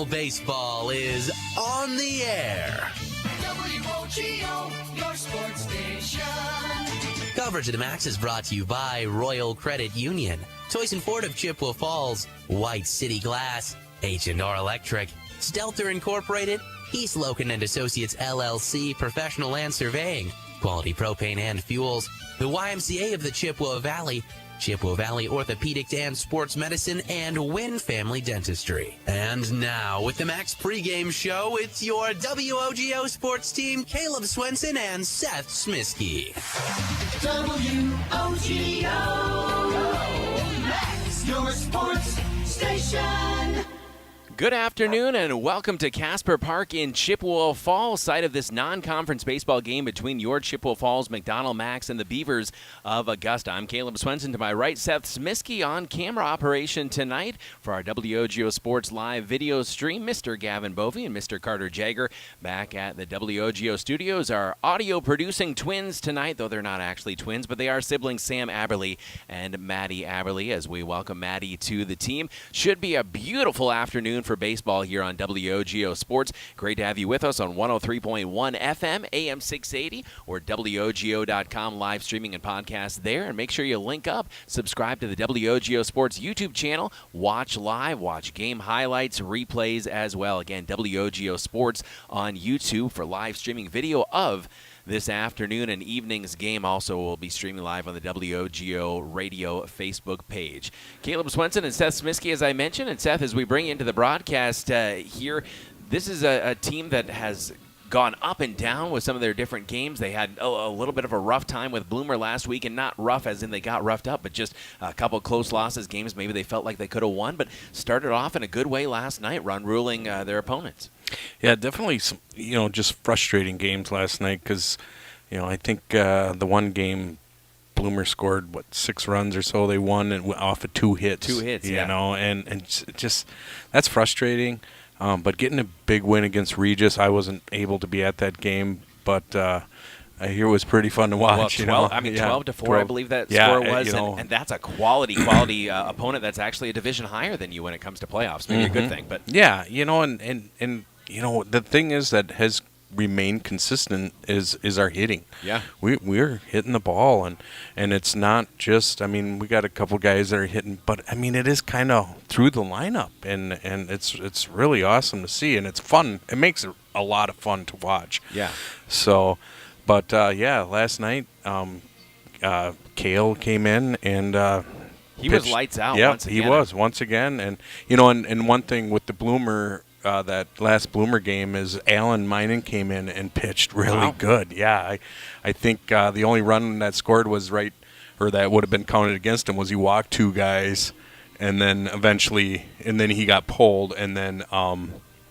McDonell Baseball is on the air. WOGO, your sports station. Coverage of the Macks is brought to you by Royal Credit Union, Toys and Ford of Chippewa Falls, White City Glass, H&R Electric, Stelter Incorporated, East Loken and Associates LLC, Professional Land Surveying, Quality Propane and Fuels, the YMCA of the Chippewa Valley Orthopedics and Sports Medicine, and Wynn Family Dentistry. And now, with the Macks pregame show, it's your WOGO sports team, Caleb Swenson and Seth Smisky. WOGO, Macks, your sports station. Good afternoon and welcome to Casper Park in Chippewa Falls, site of this non-conference baseball game between your Chippewa Falls, McDonell, Macks, and the Beavers of Augusta. I'm Caleb Swenson. To my right, Seth Smisky on camera operation tonight for our WOGO Sports live video stream. Mr. Gavin Bovey and Mr. Carter Jagger back at the WOGO studios. Our audio producing twins tonight, though they're not actually twins, but they are siblings Sam Aberly and Maddie Aberly, as we welcome Maddie to the team. Should be a beautiful afternoon for baseball here on WOGO Sports. Great to have you with us on 103.1 FM, AM 680, or WOGO.com, live streaming and podcast there. And make sure you link up, subscribe to the WOGO Sports YouTube channel, watch live, watch game highlights, replays as well. Again, WOGO Sports on YouTube for live streaming video of this afternoon and evening's game. Also will be streaming live on the WOGO Radio Facebook page. Caleb Swenson and Seth Smisky, as I mentioned. And Seth, as we bring you into the broadcast here, this is a team that has gone up and down with some of their different games. They had a little bit of a rough time with Bloomer last week, and not rough as in they got roughed up, but just a couple close losses, games maybe they felt like they could have won, but started off in a good way last night, run ruling their opponents. Yeah, definitely some, just frustrating games last night because, I think the one game Bloomer scored, 6 runs or so. They won and off of 2 hits. 2 hits, and just that's frustrating. But getting a big win against Regis, I wasn't able to be at that game, but I hear it was pretty fun to watch. 12-4, I believe that score was, and that's a quality opponent that's actually a division higher than you when it comes to playoffs. Maybe a good thing, but the thing is that has remained consistent is our hitting. Yeah, we're hitting the ball, and it's not just. We got a couple guys that are hitting, but it is kind of through the lineup, and it's really awesome to see, and it's fun. It makes it a lot of fun to watch. Yeah. So, but last night, Kale came in and. He pitched. Was lights out. Yeah, once again. He was once again, and and one thing with the Bloomer. That last Bloomer game is Alan Minen came in and pitched really good. Yeah, I think the only run that scored was that would have been counted against him was he walked 2 guys, and then he got pulled, and then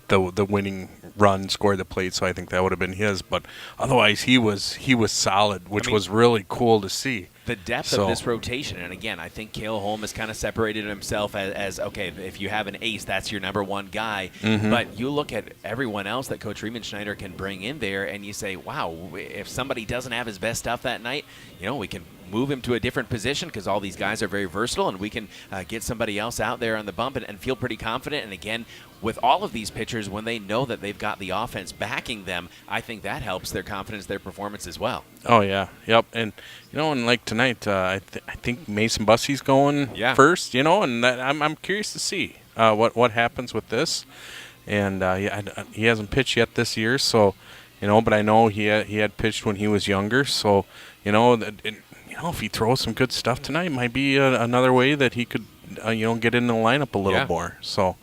the winning run scored the plate. So I think that would have been his. But otherwise, he was solid, which was really cool to see. The depth of this rotation, and again, I think Cale Holm has kind of separated himself as okay, if you have an ace, that's your number one guy. Mm-hmm. But you look at everyone else that Coach Riemenschneider can bring in there, and you say, wow, if somebody doesn't have his best stuff that night, we can move him to a different position because all these guys are very versatile, and we can get somebody else out there on the bump and feel pretty confident. And again, with all of these pitchers, when they know that they've got the offense backing them, I think that helps their confidence, their performance as well. Oh, yeah. Yep. And, and like tonight, I think Mason Bussey's going first, and I'm curious to see what happens with this. And he hasn't pitched yet this year, so, but I know he had pitched when he was younger. So, if he throws some good stuff tonight, it might be another way that he could, get in the lineup a little more. So,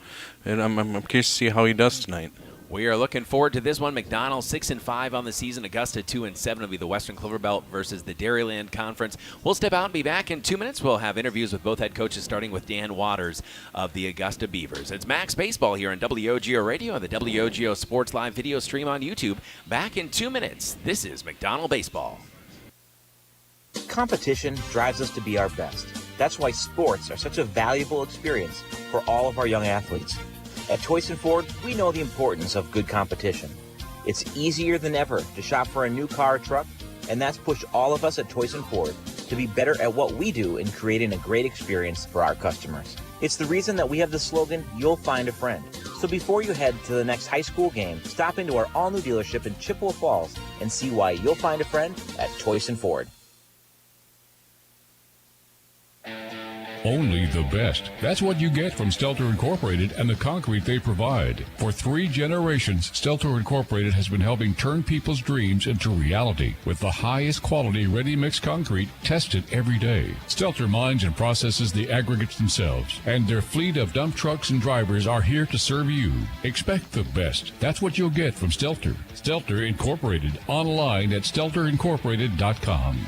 and I'm curious to see how he does tonight. We are looking forward to this one. McDonell 6-5 on the season. Augusta 2-7 will be the Western Clover Belt versus the Dairyland Conference. We'll step out and be back in 2 minutes. We'll have interviews with both head coaches, starting with Dan Waters of the Augusta Beavers. It's Macks Baseball here on WOGO Radio and the WOGO Sports Live video stream on YouTube. Back in 2 minutes. This is McDonell Baseball. Competition drives us to be our best. That's why sports are such a valuable experience for all of our young athletes. At Toys and Ford, we know the importance of good competition. It's easier than ever to shop for a new car or truck, and that's pushed all of us at Toys and Ford to be better at what we do in creating a great experience for our customers. It's the reason that we have the slogan, "You'll find a friend." So before you head to the next high school game, stop into our all-new dealership in Chippewa Falls and see why you'll find a friend at Toyson Ford. Only the best. That's what you get from Stelter Incorporated and the concrete they provide. For 3 generations, Stelter Incorporated has been helping turn people's dreams into reality with the highest quality ready-mix concrete tested every day. Stelter mines and processes the aggregates themselves, and their fleet of dump trucks and drivers are here to serve you. Expect the best. That's what you'll get from Stelter. Stelter Incorporated, online at stelterincorporated.com.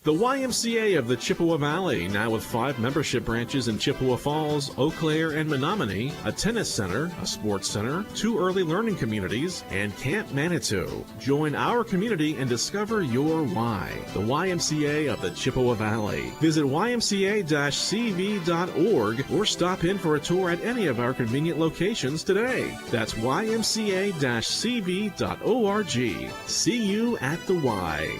The YMCA of the Chippewa Valley, now with 5 membership branches in Chippewa Falls, Eau Claire, and Menominee, a tennis center, a sports center, 2 early learning communities, and Camp Manitou. Join our community and discover your why. The YMCA of the Chippewa Valley. Visit ymca-cv.org or stop in for a tour at any of our convenient locations today. That's ymca-cv.org. See you at the Y.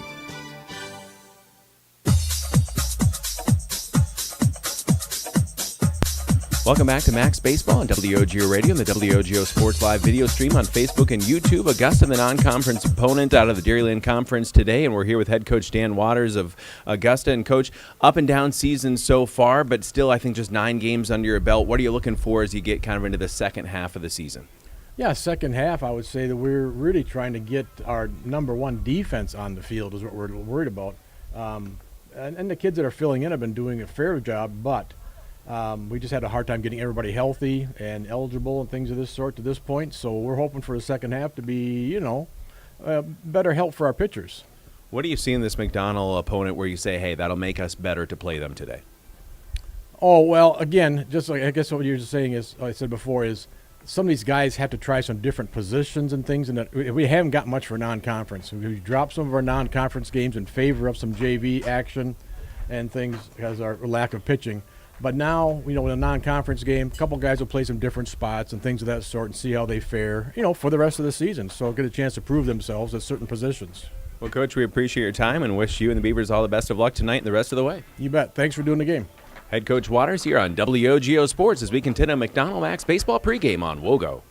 Welcome back to Macks Baseball on WOGO Radio and the WOGO Sports Live video stream on Facebook and YouTube. Augusta, the non-conference opponent out of the Dairyland Conference today, and we're here with head coach Dan Waters of Augusta. And coach, up and down season so far, but still I think just 9 games under your belt. What are you looking for as you get kind of into the second half of the season? Yeah, second half, I would say that we're really trying to get our number 1 defense on the field is what we're worried about. And the kids that are filling in have been doing a fair job, but we just had a hard time getting everybody healthy and eligible and things of this sort to this point. So we're hoping for the second half to be, better help for our pitchers. What do you see in this McDonell opponent where you say, hey, that'll make us better to play them today? Oh, well, again, just like I guess what you're saying is, like I said before, is some of these guys have to try some different positions and things, and we haven't got much for non-conference. We dropped some of our non-conference games in favor of some JV action and things because of our lack of pitching. But now, in a non-conference game, a couple guys will play some different spots and things of that sort and see how they fare, for the rest of the season. So get a chance to prove themselves at certain positions. Well, Coach, we appreciate your time and wish you and the Beavers all the best of luck tonight and the rest of the way. You bet. Thanks for doing the game. Head Coach Waters here on WOGO Sports as we continue McDonell Macks baseball pregame on WOGO.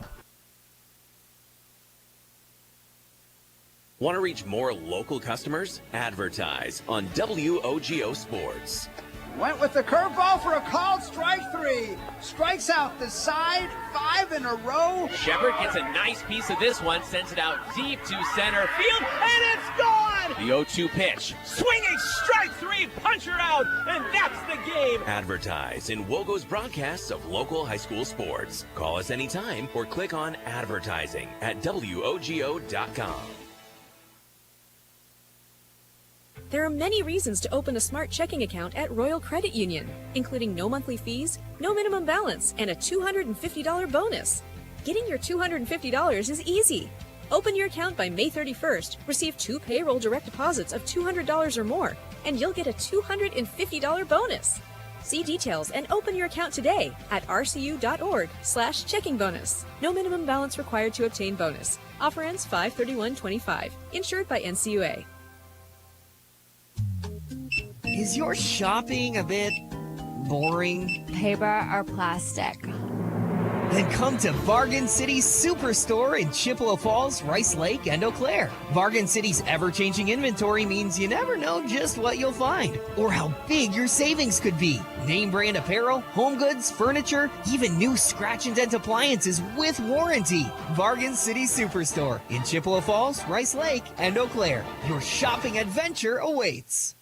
Want to reach more local customers? Advertise on WOGO Sports. Went with the curveball for a called strike 3. Strikes out the side, 5 in a row. Shepard gets a nice piece of this one, sends it out deep to center field, and it's gone! The 0-2 pitch. Swinging strike 3, puncher out, and that's the game. Advertise in WOGO's broadcasts of local high school sports. Call us anytime or click on advertising at WOGO.com. There are many reasons to open a smart checking account at Royal Credit Union, including no monthly fees, no minimum balance, and a $250 bonus. Getting your $250 is easy. Open your account by May 31st, receive 2 payroll direct deposits of $200 or more, and you'll get a $250 bonus. See details and open your account today at rcu.org/checking bonus. No minimum balance required to obtain bonus. Offer ends 5/31/25. Insured by NCUA. Is your shopping a bit boring? Paper or plastic? Then come to Bargain City's Superstore in Chippewa Falls, Rice Lake, and Eau Claire. Bargain City's ever-changing inventory means you never know just what you'll find or how big your savings could be. Name brand apparel, home goods, furniture, even new scratch and dent appliances with warranty. Bargain City Superstore in Chippewa Falls, Rice Lake, and Eau Claire. Your shopping adventure awaits.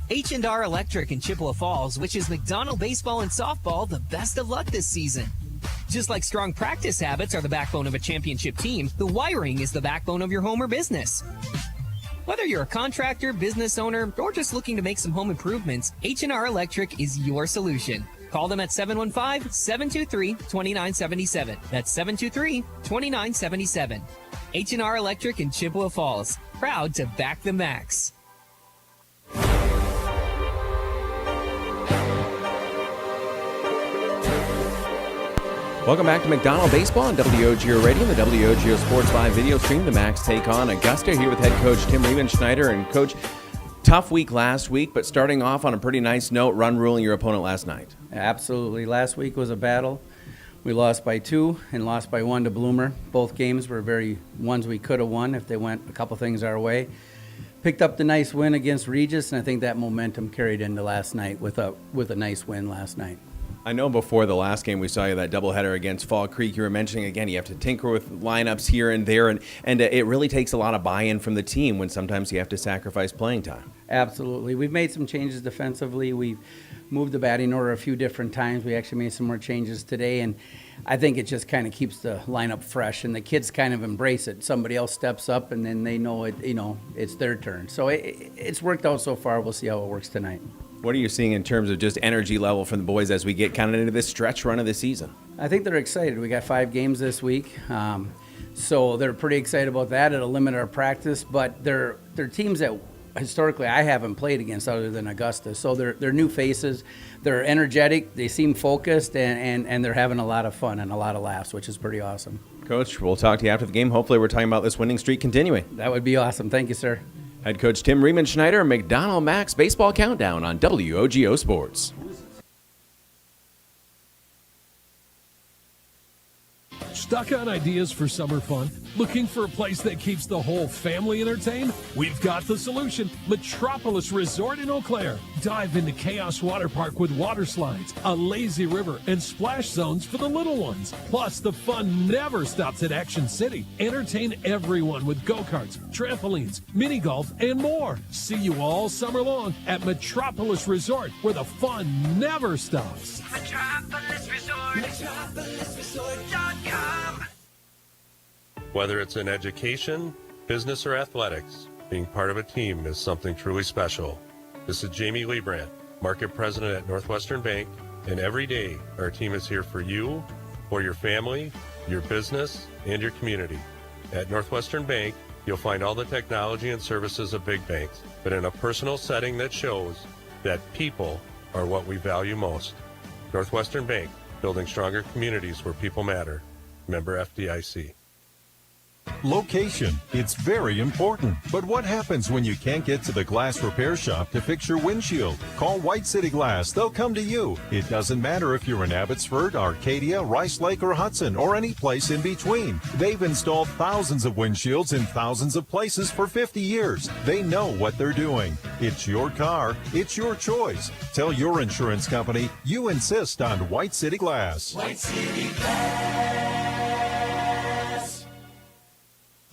H&R Electric in Chippewa Falls wishes McDonell baseball and softball the best of luck this season. Just like strong practice habits are the backbone of a championship team, the wiring is the backbone of your home or business. Whether you're a contractor, business owner, or just looking to make some home improvements, H&R Electric is your solution. Call them at 715-723-2977. That's 723-2977. H&R Electric in Chippewa Falls. Proud to back the Macks. Welcome back to McDonell Baseball on WOGO Radio and the WOGO Sports Live video stream. The Macks take on Augusta here with head coach Tim Riemenschneider. And Coach, Tough week last week, but starting off on a pretty nice note, run ruling your opponent last night. Absolutely. Last week was a battle. We lost by 2 and lost by 1 to Bloomer. Both games were ones we could have won if they went a couple things our way. Picked up the nice win against Regis, and I think that momentum carried into last night with a nice win last night. I know before the last game we saw you that doubleheader against Fall Creek. You were mentioning again you have to tinker with lineups here and there, and it really takes a lot of buy-in from the team when sometimes you have to sacrifice playing time. Absolutely. We've made some changes defensively. We've moved the batting order a few different times. We actually made some more changes today, and I think it just kind of keeps the lineup fresh, and the kids kind of embrace it. Somebody else steps up, and then they know it. It's their turn. So it's worked out so far. We'll see how it works tonight. What are you seeing in terms of just energy level from the boys as we get kind of into this stretch run of the season? I think they're excited. We got 5 games this week, so they're pretty excited about that. It'll limit our practice, but they're teams that historically I haven't played against other than Augusta. So they're new faces. They're energetic. They seem focused, and they're having a lot of fun and a lot of laughs, which is pretty awesome. Coach, we'll talk to you after the game. Hopefully we're talking about this winning streak continuing. That would be awesome. Thank you, sir. Head coach Tim Riemenschneider, McDonell Macks Baseball Countdown on WOGO Sports. Stuck on ideas for summer fun? Looking for a place that keeps the whole family entertained? We've got the solution. Metropolis Resort in Eau Claire. Dive into Chaos Water Park with water slides, a lazy river, and splash zones for the little ones. Plus, the fun never stops at Action City. Entertain everyone with go-karts, trampolines, mini golf, and more. See you all summer long at Metropolis Resort, where the fun never stops. Metropolis Resort. MetropolisResort.com. Whether it's in education, business, or athletics, being part of a team is something truly special. This is Jamie Leibrandt, Market President at Northwestern Bank, and every day our team is here for you, for your family, your business, and your community. At Northwestern Bank, you'll find all the technology and services of big banks, but in a personal setting that shows that people are what we value most. Northwestern Bank, building stronger communities where people matter. Member FDIC. Location. It's very important. But what happens when you can't get to the glass repair shop to fix your windshield? Call White City Glass. They'll come to you. It doesn't matter if you're in Abbotsford, Arcadia, Rice Lake, or Hudson, or any place in between. They've installed thousands of windshields in thousands of places for 50 years. They know what they're doing. It's your car. It's your choice. Tell your insurance company you insist on White City Glass. White City Glass.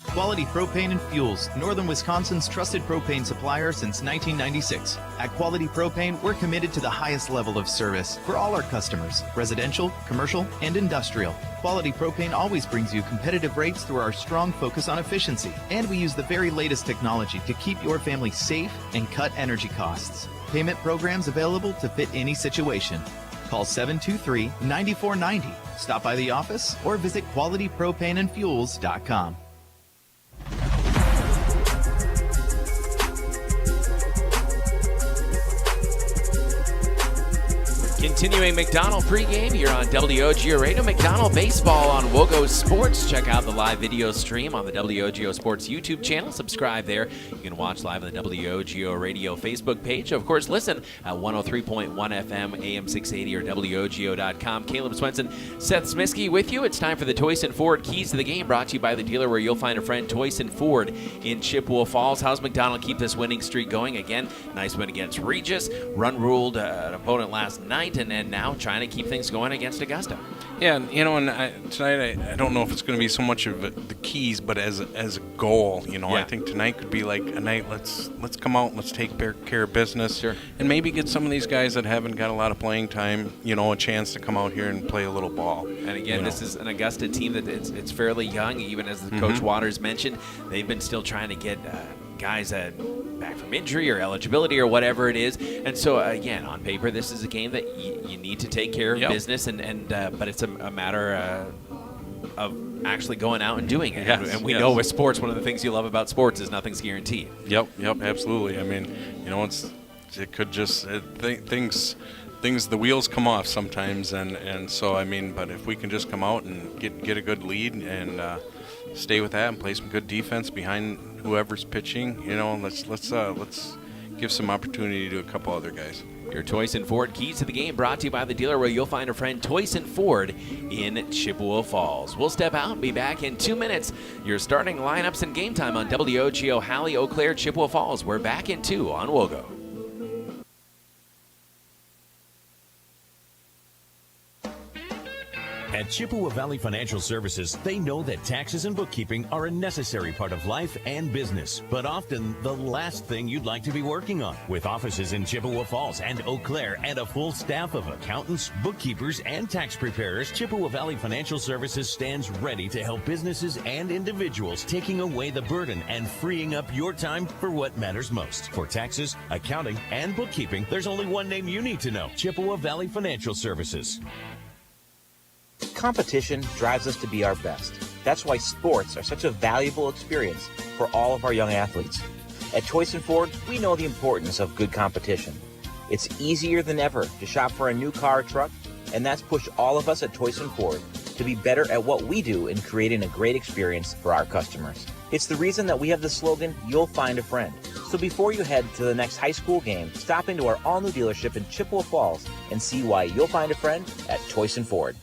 Quality Propane and Fuels, Northern Wisconsin's trusted propane supplier since 1996. At Quality Propane, we're committed to the highest level of service for all our customers, residential, commercial, and industrial. Quality Propane always brings you competitive rates through our strong focus on efficiency, and we use the very latest technology to keep your family safe and cut energy costs. Payment programs available to fit any situation. Call 723-9490. Stop by the office or visit qualitypropaneandfuels.com. Continuing McDonell pregame here on WOGO Radio. McDonell baseball on WOGO Sports. Check out the live video stream on the WOGO Sports YouTube channel. Subscribe there. You can watch live on the WOGO Radio Facebook page. Of course, listen at 103.1 FM, AM 680, or WOGO.com. Caleb Swenson, Seth Smisky with you. It's time for the Toyson Ford Keys to the Game, brought to you by the dealer where you'll find a friend, Toyson Ford in Chippewa Falls. How's McDonell keep this winning streak going? Again, nice win against Regis. Run ruled an opponent last night, and now trying to keep things going against Augusta. Yeah, tonight I don't know if it's going to be so much of the keys, but as a goal, Yeah. I think tonight could be like a night. Let's come out and let's take care of business, and maybe get some of these guys that haven't got a lot of playing time, a chance to come out here and play a little ball. And again, this is an Augusta team that it's fairly young, even as the Coach Waters mentioned. They've been still trying to get guys back from injury or eligibility or whatever it is. And so, again, on paper, this is a game that you need to take care of business, but it's a matter of actually going out and doing it. Yes, and we know with sports, one of the things you love about sports is nothing's guaranteed. Yep, absolutely. I mean, it could just things, the wheels come off sometimes, and so I mean, but if we can just come out and get a good lead and stay with that and play some good defense behind whoever's pitching, let's get give some opportunity to a couple other guys. Your Toyson Ford Keys to the Game brought to you by the dealer where you'll find a friend, Toyson Ford in Chippewa Falls. We'll step out and be back in 2 minutes. Your starting lineups and game time on WOGO, Halley, Eau Claire, Chippewa Falls. We're back in 2 on WOGO. At Chippewa Valley Financial Services, they know that taxes and bookkeeping are a necessary part of life and business, but often the last thing you'd like to be working on. With offices in Chippewa Falls and Eau Claire and a full staff of accountants, bookkeepers, and tax preparers, Chippewa Valley Financial Services stands ready to help businesses and individuals, taking away the burden and freeing up your time for what matters most. For taxes, accounting, and bookkeeping, there's only one name you need to know: Chippewa Valley Financial Services. Competition drives us to be our best. That's why sports are such a valuable experience for all of our young athletes. At Toyson Ford, we know the importance of good competition. It's easier than ever to shop for a new car or truck, and that's pushed all of us at Toyson Ford to be better at what we do in creating a great experience for our customers. It's the reason that we have the slogan, "You'll find a friend." So before you head to the next high school game, stop into our all-new dealership in Chippewa Falls and see why you'll find a friend at Toyson Ford.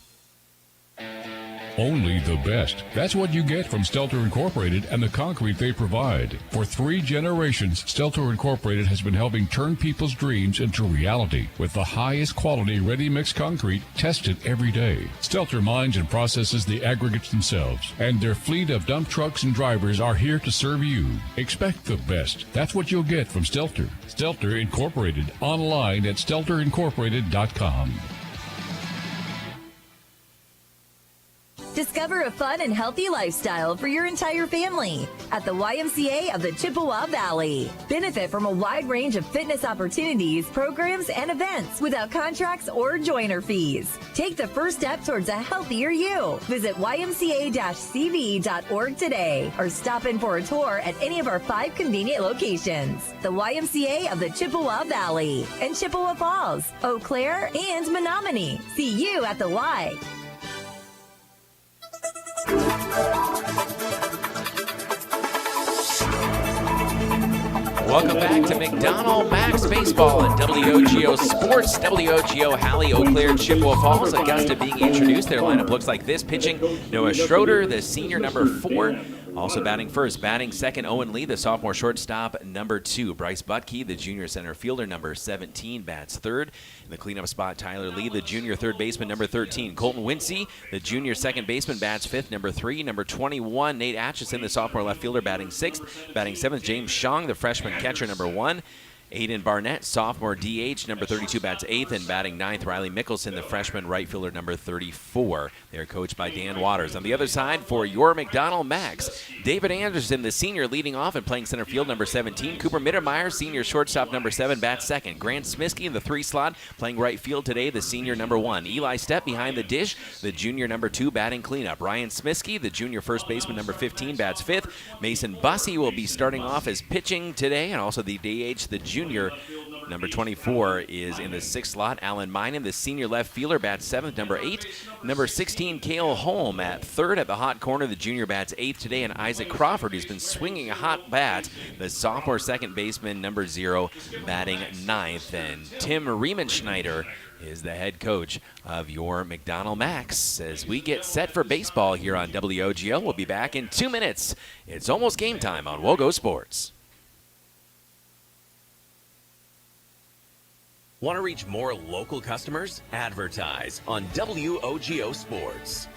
Only the best. That's what you get from Stelter Incorporated and the concrete they provide. For 3 generations, Stelter Incorporated has been helping turn people's dreams into reality with the highest quality ready-mix concrete tested every day. Stelter mines and processes the aggregates themselves, and their fleet of dump trucks and drivers are here to serve you. Expect the best. That's what you'll get from Stelter. Stelter Incorporated, online at stelterincorporated.com. Discover a fun and healthy lifestyle for your entire family at the YMCA of the Chippewa Valley. Benefit from a wide range of fitness opportunities, programs, and events without contracts or joiner fees. Take the first step towards a healthier you. Visit ymca-cv.org today or stop in for a tour at any of our 5 convenient locations. The YMCA of the Chippewa Valley and Chippewa Falls, Eau Claire, and Menominee. See you at the Y. Welcome back to McDonell Macks Baseball and WOGO Sports. WOGO, Halley, Eau Claire, Chippewa Falls. Augusta being introduced. Their lineup looks like this. Pitching, Noah Schroeder, the senior, number 4. Also batting first. Batting second, Owen Lee, the sophomore shortstop, number 2. Bryce Butke, the junior center fielder, number 17, bats third. In the cleanup spot, Tyler Lee, the junior third baseman, number 13. Colton Winsey, the junior second baseman, bats fifth, number 3. Number 21, Nate Atchison, the sophomore left fielder, batting sixth. Batting seventh, James Shong, the freshman catcher, number 1. Aiden Barnett, sophomore DH, number 32, bats 8th, and batting 9th, Riley Mickelson, the freshman right fielder, number 34. They're coached by Dan Waters. On the other side, for your McDonell Macks, David Anderson, the senior, leading off and playing center field, number 17. Cooper Mittermeier, senior shortstop, number 7, bats second. Grant Smiskey in the 3 slot, playing right field today, the senior, number 1. Eli Stepp behind the dish, the junior, number 2, batting cleanup. Ryan Smiskey, the junior first baseman, number 15, bats 5th. Mason Bussey will be starting off as pitching today, and also the DH, the junior, number 24, is in the 6th slot. Alan Minen, the senior left fielder, bats 7th. Number 8, number 16, Cale Holm at 3rd at the hot corner. The junior bats 8th today. And Isaac Crawford, who's been swinging a hot bat, the sophomore second baseman, number 0, batting 9th. And Tim Riemenschneider is the head coach of your McDonell Macks. As we get set for baseball here on WOGO, we'll be back in 2 minutes. It's almost game time on WOGO Sports. Want to reach more local customers? Advertise on WOGO Sports.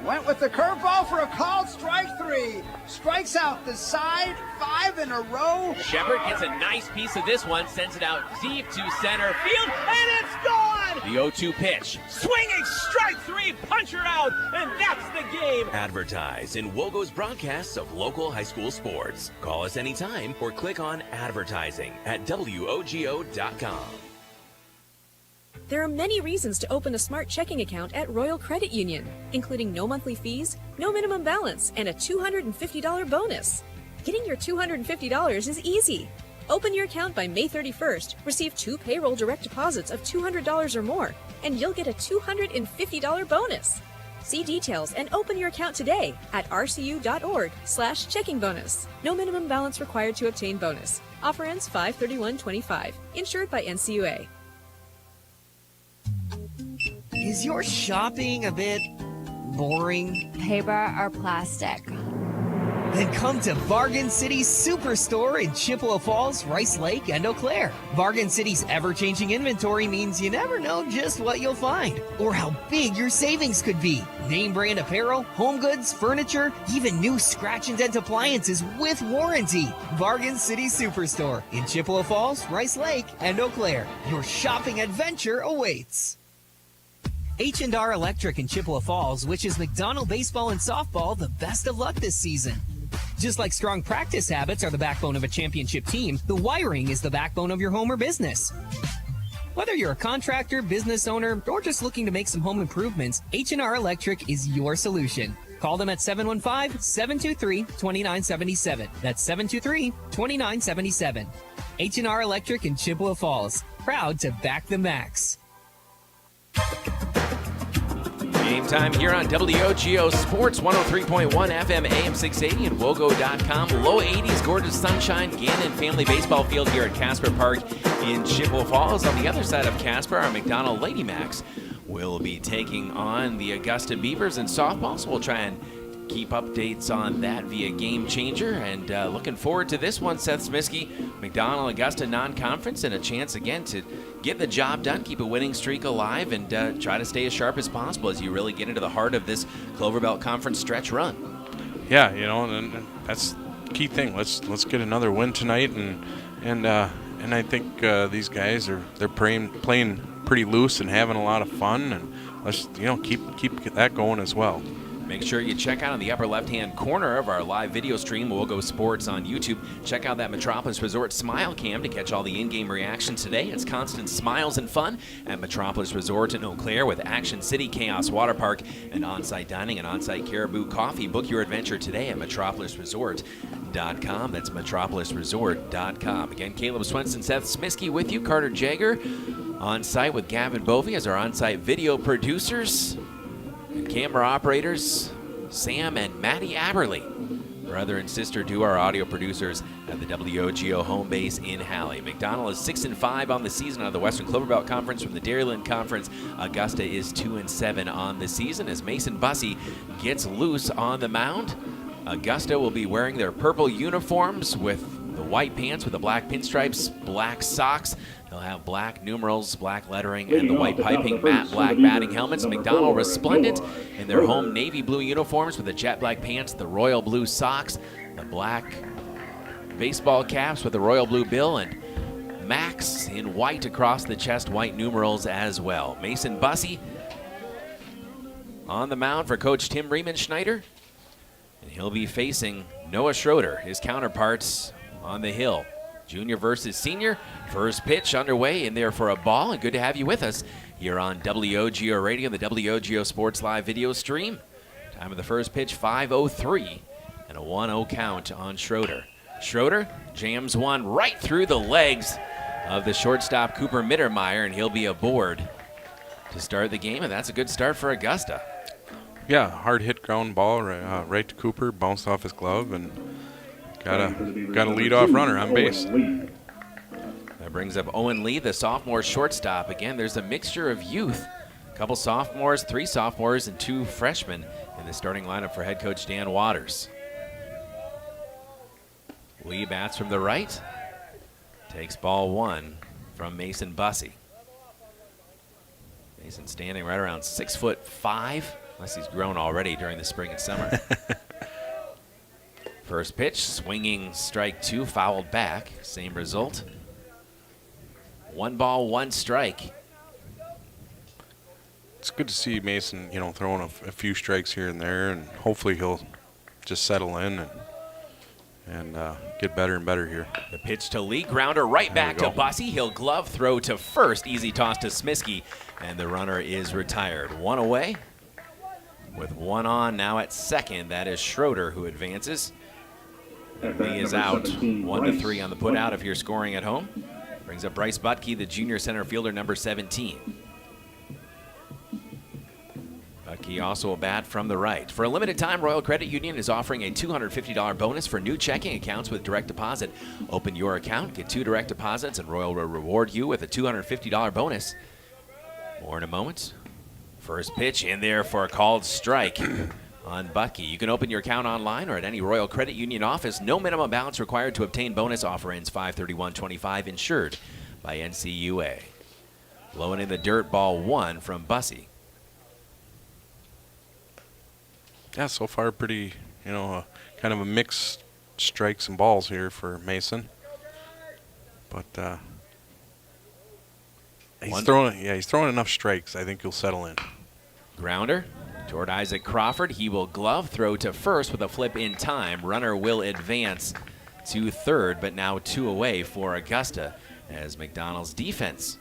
Went with the curveball for a called strike 3. Strikes out the side, 5 in a row. Shepard gets a nice piece of this one, sends it out deep to center field, and it's gone! The 0-2 pitch. Swinging strike 3, puncher out, and that's the game. Advertise in WOGO's broadcasts of local high school sports. Call us anytime or click on advertising at WOGO.com. There are many reasons to open a smart checking account at Royal Credit Union, including no monthly fees, no minimum balance, and a $250 bonus. Getting your $250 is easy. Open your account by May 31st, receive 2 payroll direct deposits of $200 or more, and you'll get a $250 bonus. See details and open your account today at rcu.org/checking bonus. No minimum balance required to obtain bonus. Offer ends 5/31/25. Insured by NCUA. Is your shopping a bit boring? Paper or plastic? Then come to Bargain City's Superstore in Chippewa Falls, Rice Lake, and Eau Claire. Bargain City's ever-changing inventory means you never know just what you'll find or how big your savings could be. Name brand apparel, home goods, furniture, even new scratch and dent appliances with warranty. Bargain City Superstore in Chippewa Falls, Rice Lake, and Eau Claire. Your shopping adventure awaits. H&R Electric in Chippewa Falls wishes McDonell baseball and softball the best of luck this season. Just like strong practice habits are the backbone of a championship team, the wiring is the backbone of your home or business. Whether you're a contractor, business owner, or just looking to make some home improvements, H&R Electric is your solution. Call them at 715-723-2977. That's 723-2977. H&R Electric in Chippewa Falls. Proud to back the Macks. Game time here on WOGO Sports 103.1 FM AM 680 and WOGO.com. Low 80s, gorgeous sunshine. Gannon Family Baseball Field here at Casper Park in Chippewa Falls. On the other side of Casper, our McDonell Lady Macks will be taking on the Augusta Beavers in softball. So we'll try and keep updates on that via Game Changer. And looking forward to this one, Seth Smisky. McDonell Augusta non-conference and a chance again to get the job done, keep a winning streak alive, and try to stay as sharp as possible as you really get into the heart of this Clover Belt Conference stretch run. Yeah, and that's the key thing. Let's get another win tonight, and I think these guys they're playing pretty loose and having a lot of fun, and let's keep that going as well. Make sure you check out on the upper left-hand corner of our live video stream, WOGO Sports on YouTube. Check out that Metropolis Resort Smile Cam to catch all the in-game reactions today. It's constant smiles and fun at Metropolis Resort in Eau Claire with Action City Chaos Water Park and on-site dining and on-site Caribou Coffee. Book your adventure today at metropolisresort.com. That's metropolisresort.com. Again, Caleb Swenson, Seth Smisky with you. Carter Jager on-site with Gavin Bovey as our on-site video producers. And camera operators, Sam and Maddie Aberley. Brother and sister duo are audio producers at the WOGO home base in Halley. McDonell is 6-5 on the season out of the Western Clover Belt Conference. From the Dairyland Conference, Augusta is 2-7 on the season as Mason Bussey gets loose on the mound. Augusta will be wearing their purple uniforms with the white pants with the black pinstripes, black socks. They'll have black numerals, black lettering, and the white piping matte black batting helmets. McDonell resplendent in their home navy blue uniforms with the jet black pants, the royal blue socks, the black baseball caps with the royal blue bill, and Macks in white across the chest, white numerals as well. Mason Bussey on the mound for Coach Tim Riemenschneider, and he'll be facing Noah Schroeder, his counterparts on the hill. Junior versus senior. First pitch underway in there for a ball, and good to have you with us here on WOGO Radio, the WOGO Sports Live video stream. Time of the first pitch, 5:03, and a 1-0 count on Schroeder. Schroeder jams one right through the legs of the shortstop Cooper Mittermeier, and he'll be aboard to start the game, and that's a good start for Augusta. Yeah, hard hit ground ball right to Cooper, bounced off his glove, and got a leadoff runner on base. That brings up Owen Lee, the sophomore shortstop. Again, there's a mixture of youth. A couple sophomores, 3 sophomores, and 2 freshmen in the starting lineup for head coach Dan Waters. Lee bats from the right. Takes ball 1 from Mason Bussey. Mason standing right around 6'5", unless he's grown already during the spring and summer. First pitch, swinging strike 2, fouled back. Same result. 1 ball, 1 strike. It's good to see Mason, throwing a few strikes here and there, and hopefully he'll just settle in and get better and better here. The pitch to Lee, grounder right back to Bussey. He'll glove throw to first, easy toss to Smisky, and the runner is retired. 1 away. With 1 on now at second, that is Schroeder who advances. Lee is out 1-3 on the putout if you're scoring at home. Brings up Bryce Butke, the junior center fielder, number 17. Bucky also a bat from the right. For a limited time, Royal Credit Union is offering a $250 bonus for new checking accounts with direct deposit. Open your account, get 2 direct deposits, and Royal will reward you with a $250 bonus. More in a moment. First pitch in there for a called strike on Bucky. You can open your account online or at any Royal Credit Union office. No minimum balance required to obtain bonus. Offer ends 5/31/25, insured by NCUA. Blowing in the dirt, ball 1 from Bussy. Yeah, so far pretty, kind of a mixed strikes and balls here for Mason. But he's throwing enough strikes. I think he'll settle in. Grounder toward Isaac Crawford. He will glove, throw to first with a flip in time. Runner will advance to third, but now 2 away for Augusta as McDonell's defense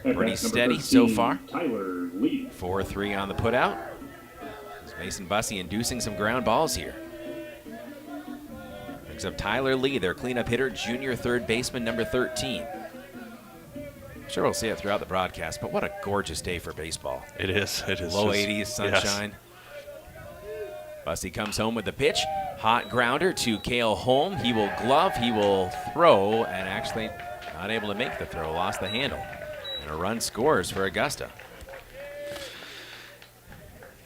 pretty steady so far. 4-3 on the putout. Mason Bussy inducing some ground balls here. Brings up Tyler Lee, their cleanup hitter, junior third baseman, number 13. I'm sure we'll see it throughout the broadcast, but what a gorgeous day for baseball. It is. Low 80s, sunshine. Yes. Bussy comes home with the pitch. Hot grounder to Cale Holm. He will glove, he will throw, and actually not able to make the throw. Lost the handle. And a run scores for Augusta.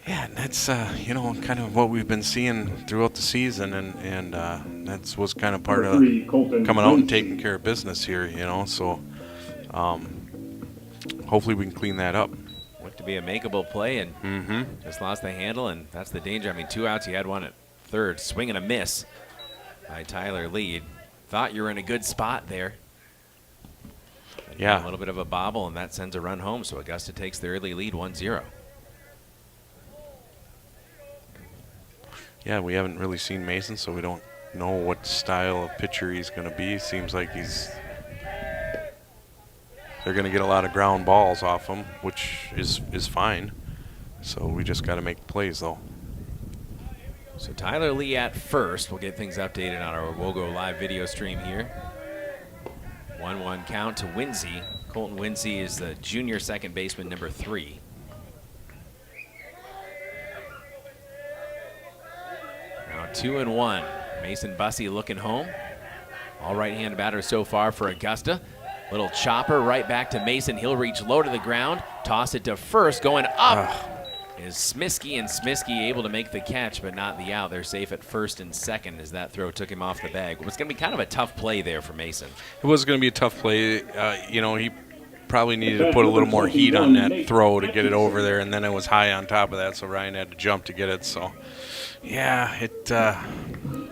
Yeah, and that's, kind of what we've been seeing throughout the season, and that was kind of part of coming out and taking care of business here, so hopefully we can clean that up. Looked to be a makeable play and just lost the handle, and that's the danger. I mean, 2 outs, he had 1 at third. Swing and a miss by Tyler Lee. Thought you were in a good spot there. Yeah. A little bit of a bobble, and that sends a run home, so Augusta takes the early lead 1-0. Yeah, we haven't really seen Mason, so we don't know what style of pitcher he's going to be. Seems like they're going to get a lot of ground balls off him, which is fine. So we just got to make plays, though. So Tyler Lee at first. We'll get things updated on our WOGO live video stream here. 1-1 count to Winsey. Colton Winsey is the junior second baseman, number 3. Now 2-1. Mason Bussy looking home. All right-handed batter so far for Augusta. Little chopper right back to Mason. He'll reach low to the ground. Toss it to first. Going up is Smisky, and Smisky able to make the catch, but not the out. They're safe at first and second as that throw took him off the bag. It was going to be kind of a tough play there for Mason. It was going to be a tough play. He probably needed to put a little more heat on that throw to get it over there, and then it was high on top of that, so Ryan had to jump to get it. So, yeah, it kind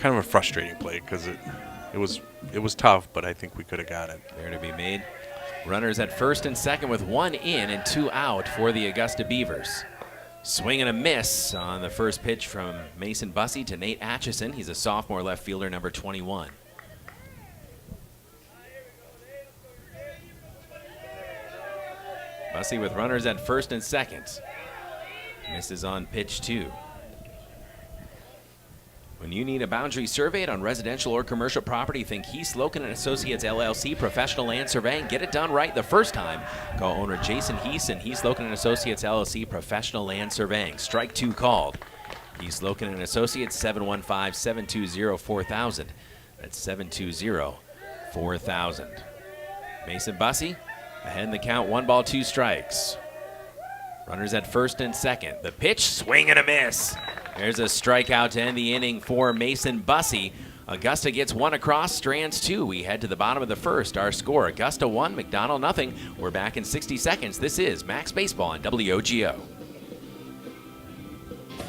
of a frustrating play because it was tough, but I think we could have got it. There to be made. Runners at first and second with 1 in and 2 out for the Augusta Beavers. Swing and a miss on the first pitch from Mason Bussy to Nate Atchison. He's a sophomore left fielder, number 21. Bussy with runners at first and second. Misses on pitch 2. When you need a boundary surveyed on residential or commercial property, think Heath Loken and Associates LLC Professional Land Surveying. Get it done right the first time. Call owner Jason Heath and Heath Loken and Associates LLC Professional Land Surveying. Strike 2 called. Heath Loken and Associates 715-720-4000. That's 720-4000. Mason Bussy ahead in the count. 1 ball, 2 strikes. Runners at first and second. The pitch, swing and a miss. There's a strikeout to end the inning for Mason Bussy. Augusta gets 1 across, Strands 2. We head to the bottom of the first. Our score, Augusta 1, McDonell nothing. We're back in 60 seconds. This is Macks Baseball on WOGO.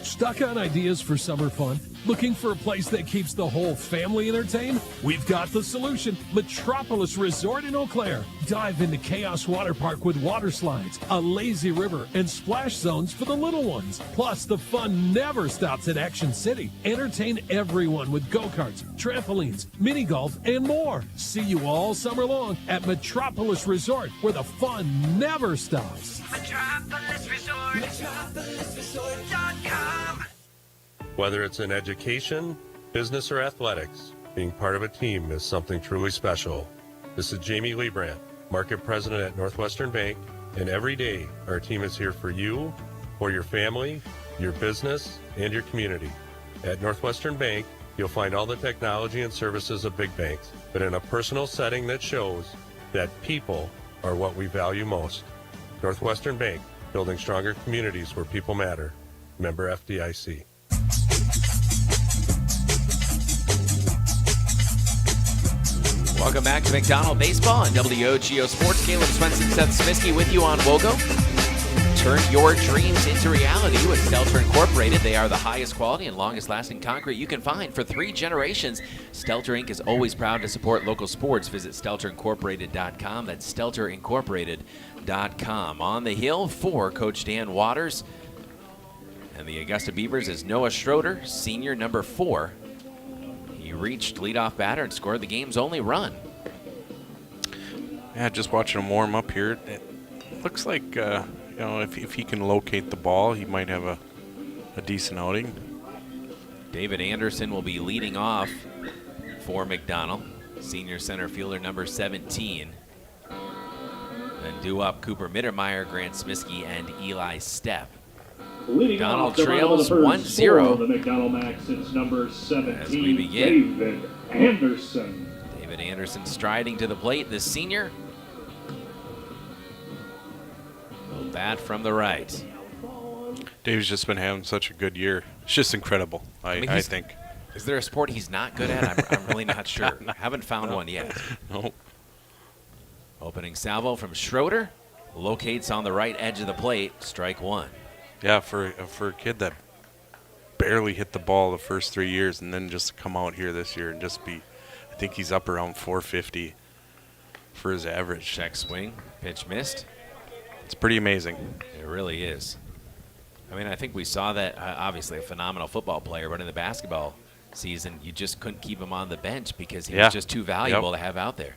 Stuck on ideas for summer fun? Looking for a place that keeps the whole family entertained? We've got the solution. Metropolis Resort in Eau Claire. Dive into Chaos Water Park with water slides, a lazy river, and splash zones for the little ones. Plus, the fun never stops at Action City. Entertain everyone with go-karts, trampolines, mini golf, and more. See you all summer long at Metropolis Resort, where the fun never stops. Metropolis Resort. MetropolisResort.com. Whether it's in education, business, or athletics, being part of a team is something truly special. This is Jamie Liebrandt, Market President at Northwestern Bank, And every day, our team is here for you, for your family, your business, and your community. At Northwestern Bank, you'll find all the technology and services of big banks, but in a personal setting that shows that people are what we value most. Northwestern Bank, building stronger communities where people matter. Member FDIC. Welcome back to McDonell Baseball and WOGO Sports. Caleb Swenson, Seth Smisky with you on WOGO. Turn your dreams into reality with Stelter Incorporated. They are the highest quality and longest lasting concrete you can find for 3 generations. Stelter Inc. is always proud to support local sports. Visit StelterIncorporated.com. That's StelterIncorporated.com. On the hill for Coach Dan Waters. And the Augusta Beavers is Noah Schroeder, senior, number 4. He reached leadoff batter and scored the game's only run. Yeah, just watching him warm up here. It looks like, if he can locate the ball, he might have a decent outing. David Anderson will be leading off for McDonell. Senior center fielder number 17. Then due up Cooper Mittermeier, Grant Smisky, and Eli Stepp. McDonell trails 1-0. The McDonell Macks, it's number 17, as we begin. David Anderson. David Anderson striding to the plate, the senior. Little bat from the right. Dave's just been having such a good year. It's just incredible, I think. Is there a sport he's not good at? I'm really not sure. Haven't found one yet. Nope. Opening salvo from Schroeder. Locates on the right edge of the plate. Strike 1. Yeah, for a kid that barely hit the ball the first 3 years and then just come out here this year and just be, I think he's up around 450 for his average. Check swing, pitch missed. It's pretty amazing. It really is. I mean, I think we saw that, obviously a phenomenal football player, but in the basketball season, you just couldn't keep him on the bench because he was just too valuable to have out there.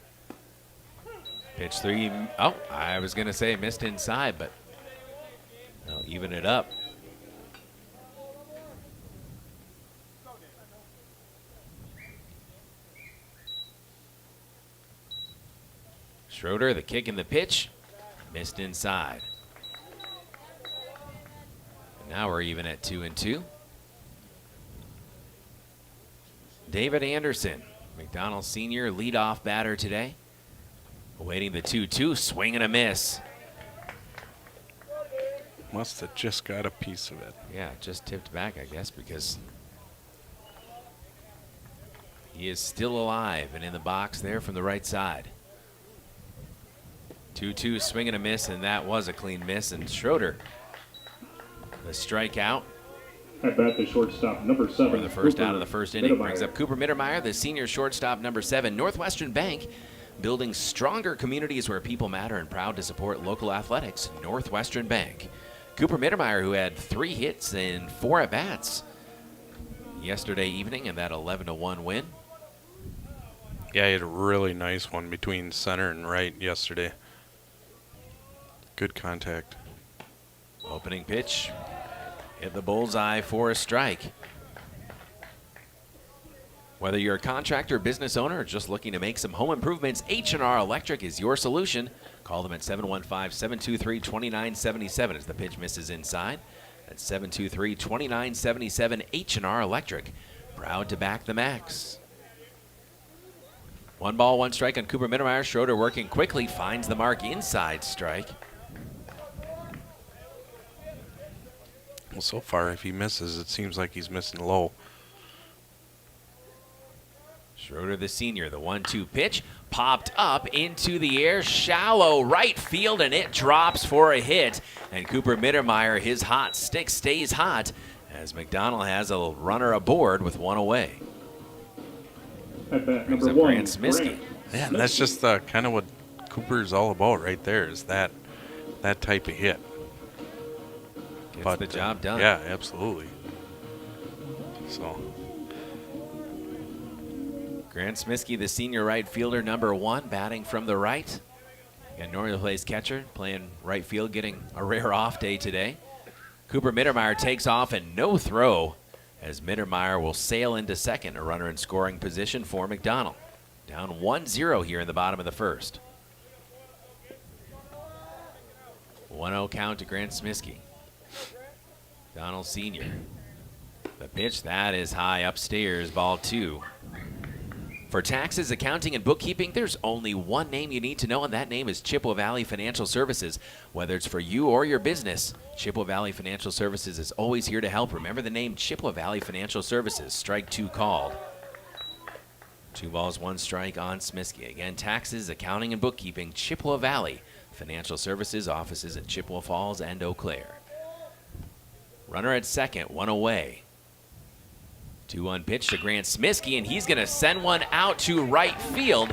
Pitch 3, oh, I was going to say missed inside, but they'll even it up. Schroeder, the kick and the pitch, missed inside. And now we're even at 2-2. David Anderson, McDonell senior, leadoff batter today. Awaiting the 2-2, swing and a miss. Must have just got a piece of it. Yeah, just tipped back, I guess, because he is still alive and in the box there from the right side. 2-2, swing and a miss, and that was a clean miss. And Schroeder, the strikeout. At bat, the shortstop, number 7. For the first Cooper out of the first inning, Mittermeier. brings up Cooper Mittermeier, the senior shortstop, number 7. Northwestern Bank, building stronger communities where people matter and proud to support local athletics. Northwestern Bank. Cooper Mittermeier, who had 3 hits and 4 at-bats yesterday evening in that 11-1 win. Yeah, he had a really nice one between center and right yesterday. Good contact. Opening pitch, hit the bullseye for a strike. Whether you're a contractor, business owner, or just looking to make some home improvements, H&R Electric is your solution. Call them at 715-723-2977 as the pitch misses inside. That's 723-2977, H&R Electric. Proud to back the Macks. 1 ball, 1 strike on Cooper Mittermeier. Schroeder working quickly, finds the mark inside strike. Well, so far, if he misses, it seems like he's missing low. Schroeder, the senior, the 1-2 pitch, popped up into the air, shallow right field, and it drops for a hit. And Cooper Mittermeier, his hot stick stays hot as McDonell has a runner aboard with 1 away. At bat, Brings number up 1. Grant Smisky. Yeah, and that's just kind of what Cooper's all about right there, is that type of hit. Gets the job done. Yeah, absolutely. So Grant Smisky, the senior right fielder, number 1, batting from the right. And normally plays catcher, playing right field, getting a rare off day today. Cooper Mittermeier takes off and no throw as Mittermeier will sail into second, a runner in scoring position for McDonell. Down 1-0 here in the bottom of the first. 1-0 count to Grant Smiskey. Donald Sr. The pitch, that is high upstairs, ball 2. For taxes, accounting, and bookkeeping, there's only one name you need to know, and that name is Chippewa Valley Financial Services. Whether it's for you or your business, Chippewa Valley Financial Services is always here to help. Remember the name Chippewa Valley Financial Services. Strike 2 called. 2 balls, 1 strike on Smiskey. Again, taxes, accounting, and bookkeeping, Chippewa Valley Financial Services, offices in Chippewa Falls and Eau Claire. Runner at second, 1 away. 2-1 pitch to Grant Smiskey, and he's going to send one out to right field.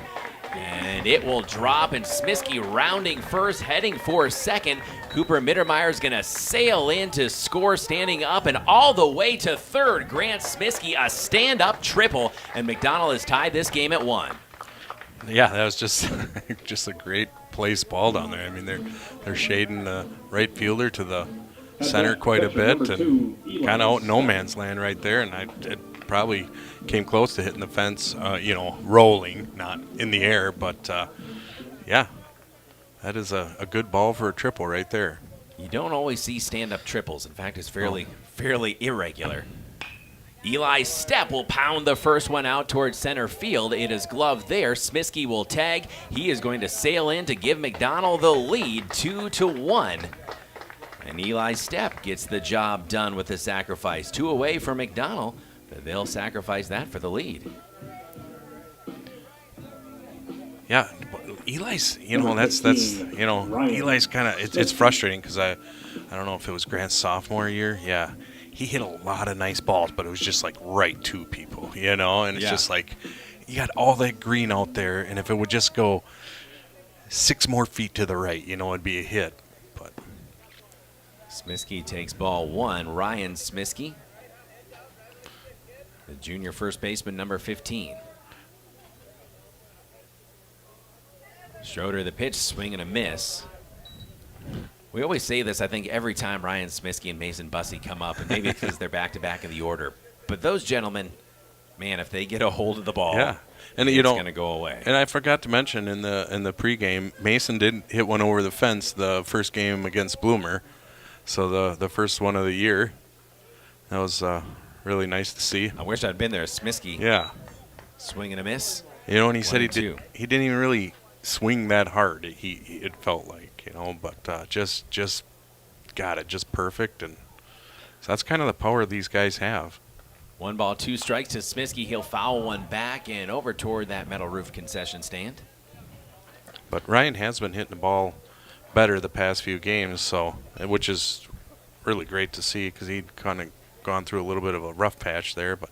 And it will drop, and Smiskey rounding first, heading for second. Cooper Mittermeier is going to sail in to score standing up, and all the way to third. Grant Smiskey, a stand-up triple, and McDonell has tied this game at 1. Yeah, that was just just a great placed ball down there. I mean, they're shading the right fielder to the center quite a bit, and kind of out in no man's land right there, and it probably came close to hitting the fence, rolling, not in the air, but yeah, that is a good ball for a triple right there. You don't always see stand-up triples. In fact, it's fairly irregular. Eli Stepp will pound the first one out towards center field. It is gloved there. Smiskey will tag. He is going to sail in to give McDonell the lead, 2-1. And Eli Stepp gets the job done with the sacrifice. 2 away for McDonell, but they'll sacrifice that for the lead. Yeah, Eli's, Eli's kind of, it's frustrating because I don't know if it was Grant's sophomore year. Yeah, he hit a lot of nice balls, but it was just like right to people, and it's just like you got all that green out there, and if it would just go 6 more feet to the right, it'd be a hit. Smiskey takes ball 1. Ryan Smiskey, the junior first baseman, number 15. Schroeder the pitch, swing and a miss. We always say this, I think, every time Ryan Smiskey and Mason Bussey come up, and maybe because they're back-to-back in the order. But those gentlemen, man, if they get a hold of the ball, and it's going to go away. And I forgot to mention in the pregame, Mason did hit one over the fence the first game against Bloomer. So the first one of the year, that was really nice to see. I wish I'd been there. Smiskey. Yeah. Swing and a miss. And he said he didn't even really swing that hard. It felt like, but just got it just perfect, and so that's kind of the power these guys have. 1 ball, 2 strikes to Smiskey. He'll foul one back and over toward that metal roof concession stand. But Ryan has been hitting the ball better the past few games, which is really great to see because he'd kind of gone through a little bit of a rough patch there. But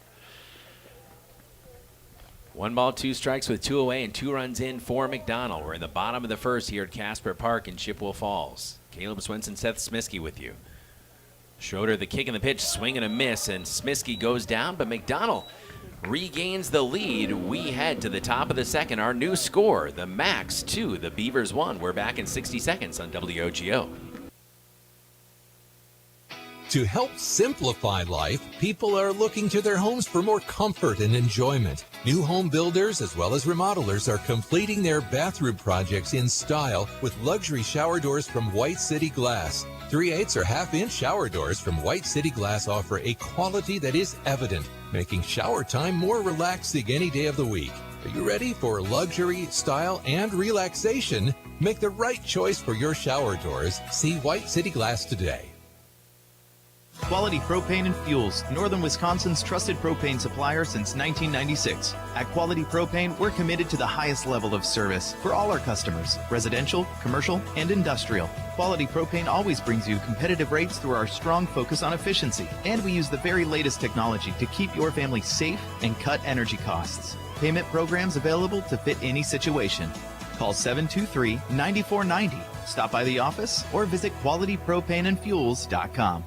1 ball, 2 strikes with 2 away and 2 runs in for McDonell. We're in the bottom of the first here at Casper Park in Chippewa Falls. Caleb Swenson, Seth Smiskey with you. Schroeder the kick and the pitch, swing and a miss, and Smiskey goes down, but McDonell regains the lead. We head to the top of the second. Our new score, the Macks 2, the Beavers 1. We're back in 60 seconds on WOGO. To help simplify life, people are looking to their homes for more comfort and enjoyment. New home builders as well as remodelers are completing their bathroom projects in style with luxury shower doors from White City Glass. 3/8 or half-inch shower doors from White City Glass offer a quality that is evident, making shower time more relaxing any day of the week. Are you ready for luxury, style, and relaxation? Make the right choice for your shower doors. See White City Glass today. Quality Propane and Fuels, Northern Wisconsin's trusted propane supplier since 1996. At Quality Propane, we're committed to the highest level of service for all our customers, residential, commercial, and industrial. Quality Propane always brings you competitive rates through our strong focus on efficiency, and we use the very latest technology to keep your family safe and cut energy costs. Payment programs available to fit any situation. Call 723-9490. Stop by the office or visit qualitypropaneandfuels.com.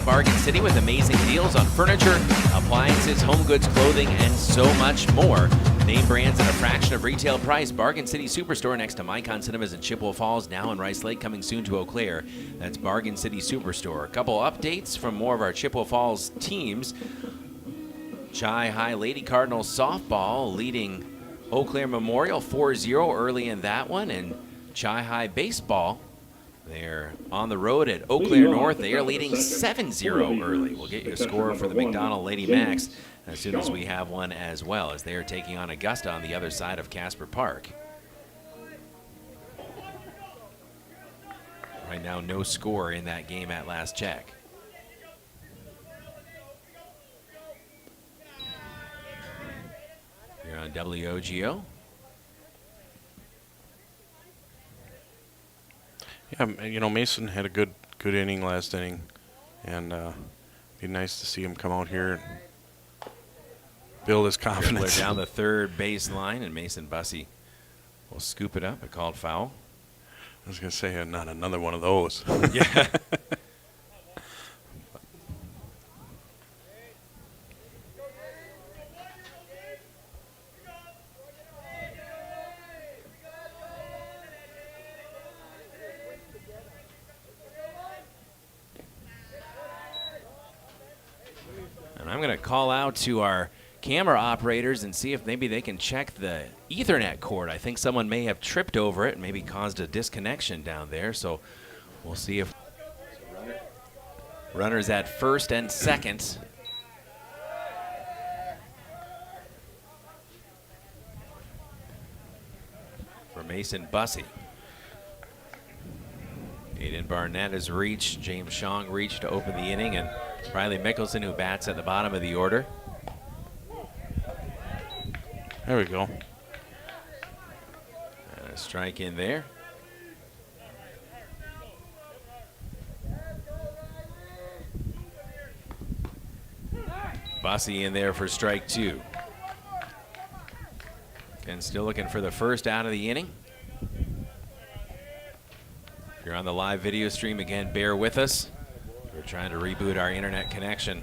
Bargain City with amazing deals on furniture, appliances, home goods, clothing, and so much more. Name brands at a fraction of retail price. Bargain City Superstore next to Micon Cinemas in Chippewa Falls, now in Rice Lake, coming soon to Eau Claire. That's Bargain City Superstore. A couple updates from more of our Chippewa Falls teams. Chi High Lady Cardinals softball leading Eau Claire Memorial 4-0 early in that one, and Chi High Baseball, they're on the road at Eau Claire North. They are leading 7-0 early. We'll get you a score for the McDonell Lady Macks as soon as we have one as well, as they are taking on Augusta on the other side of Casper Park. Right now, no score in that game at last check. You're on WOGO. Yeah, you know, Mason had a good inning last inning, and be nice to see him come out here and build his confidence. They're down the third baseline, and Mason Bussey will scoop it up. A called foul. I was going to say, not another one of those. Yeah. And I'm going to call out to our camera operators and see if maybe they can check the Ethernet cord. I think someone may have tripped over it and maybe caused a disconnection down there. So we'll see if runners at first and second. For Mason Bussey. Aiden Barnett has reached. James Shong reached to open the inning, and Riley Mickelson, who bats at the bottom of the order. There we go. And a strike in there. Bussey in there for strike two. And still looking for the first out of the inning. If you're on the live video stream, again, bear with us. We're trying to reboot our internet connection.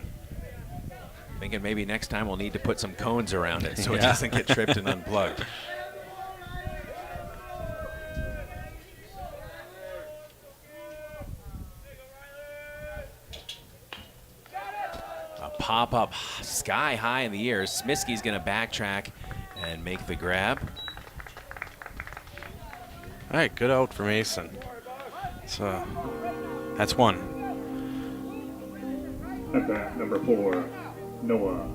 Thinking maybe next time we'll need to put some cones around it so it doesn't get tripped and unplugged. A pop-up sky high in the air. Smiskey's going to backtrack and make the grab. All right, good out for Mason. So that's one. At bat, number 4, Noah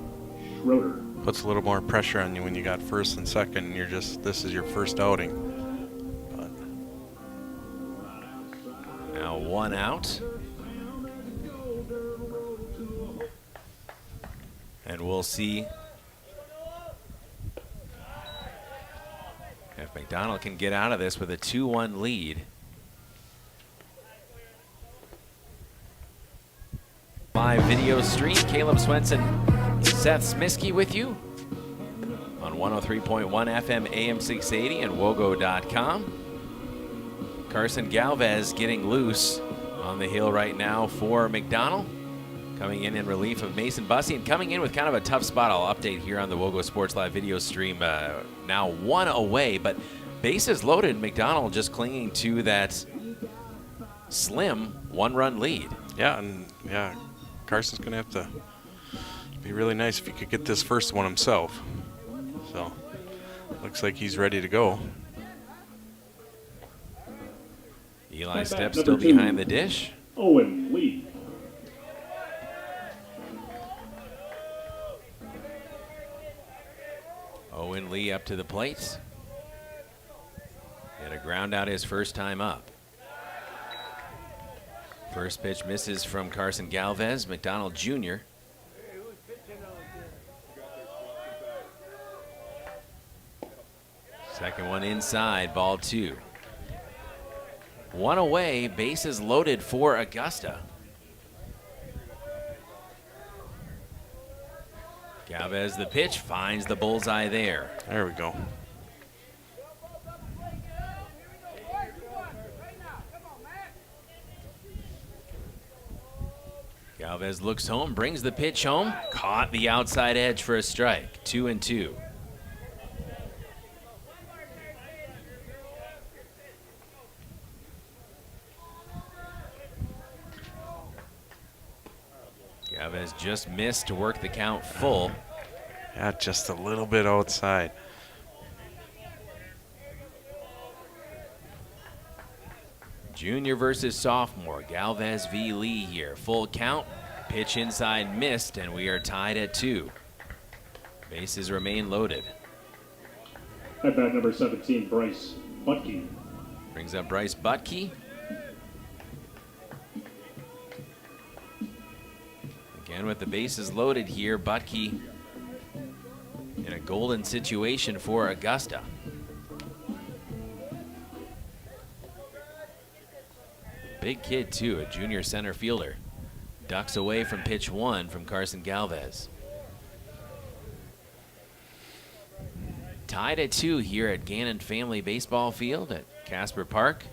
Schroeder. Puts a little more pressure on you when you got first and second, and you're this is your first outing. But now one out. And we'll see if McDonell can get out of this with a 2-1 lead. Live video stream, Caleb Swenson, Seth Smiskey with you on 103.1 FM AM 680 and WOGO.com. Carson Galvez getting loose on the hill right now for McDonell. Coming in relief of Mason Bussey, and coming in with kind of a tough spot. I'll update here on the WOGO Sports Live video stream. Now one away, but bases loaded. McDonell just clinging to that slim one-run lead. Yeah, and yeah, Carson's going to have to be really nice if he could get this first one himself. So looks like he's ready to go. Eli Stepp still behind the dish. Owen Lee. Owen Lee up to the plate. Had a ground out his first time up. First pitch misses from Carson Galvez. McDonell Jr. Second one inside, ball 2. One away, bases loaded for Augusta. Galvez the pitch, finds the bullseye there. There we go. Galvez looks home, brings the pitch home, caught the outside edge for a strike. 2-2. Galvez just missed to work the count full. Yeah, just a little bit outside. Junior versus sophomore. Galvez v. Lee here. Full count. Pitch inside missed, and we are tied at 2. Bases remain loaded. At bat number 17, Bryce Butke. Brings up Bryce Butke. Again with the bases loaded here, Butke in a golden situation for Augusta. Big kid too, a junior center fielder. Ducks away from pitch 1 from Carson Galvez. Tied at 2 here at Gannon Family Baseball Field at Casper Park.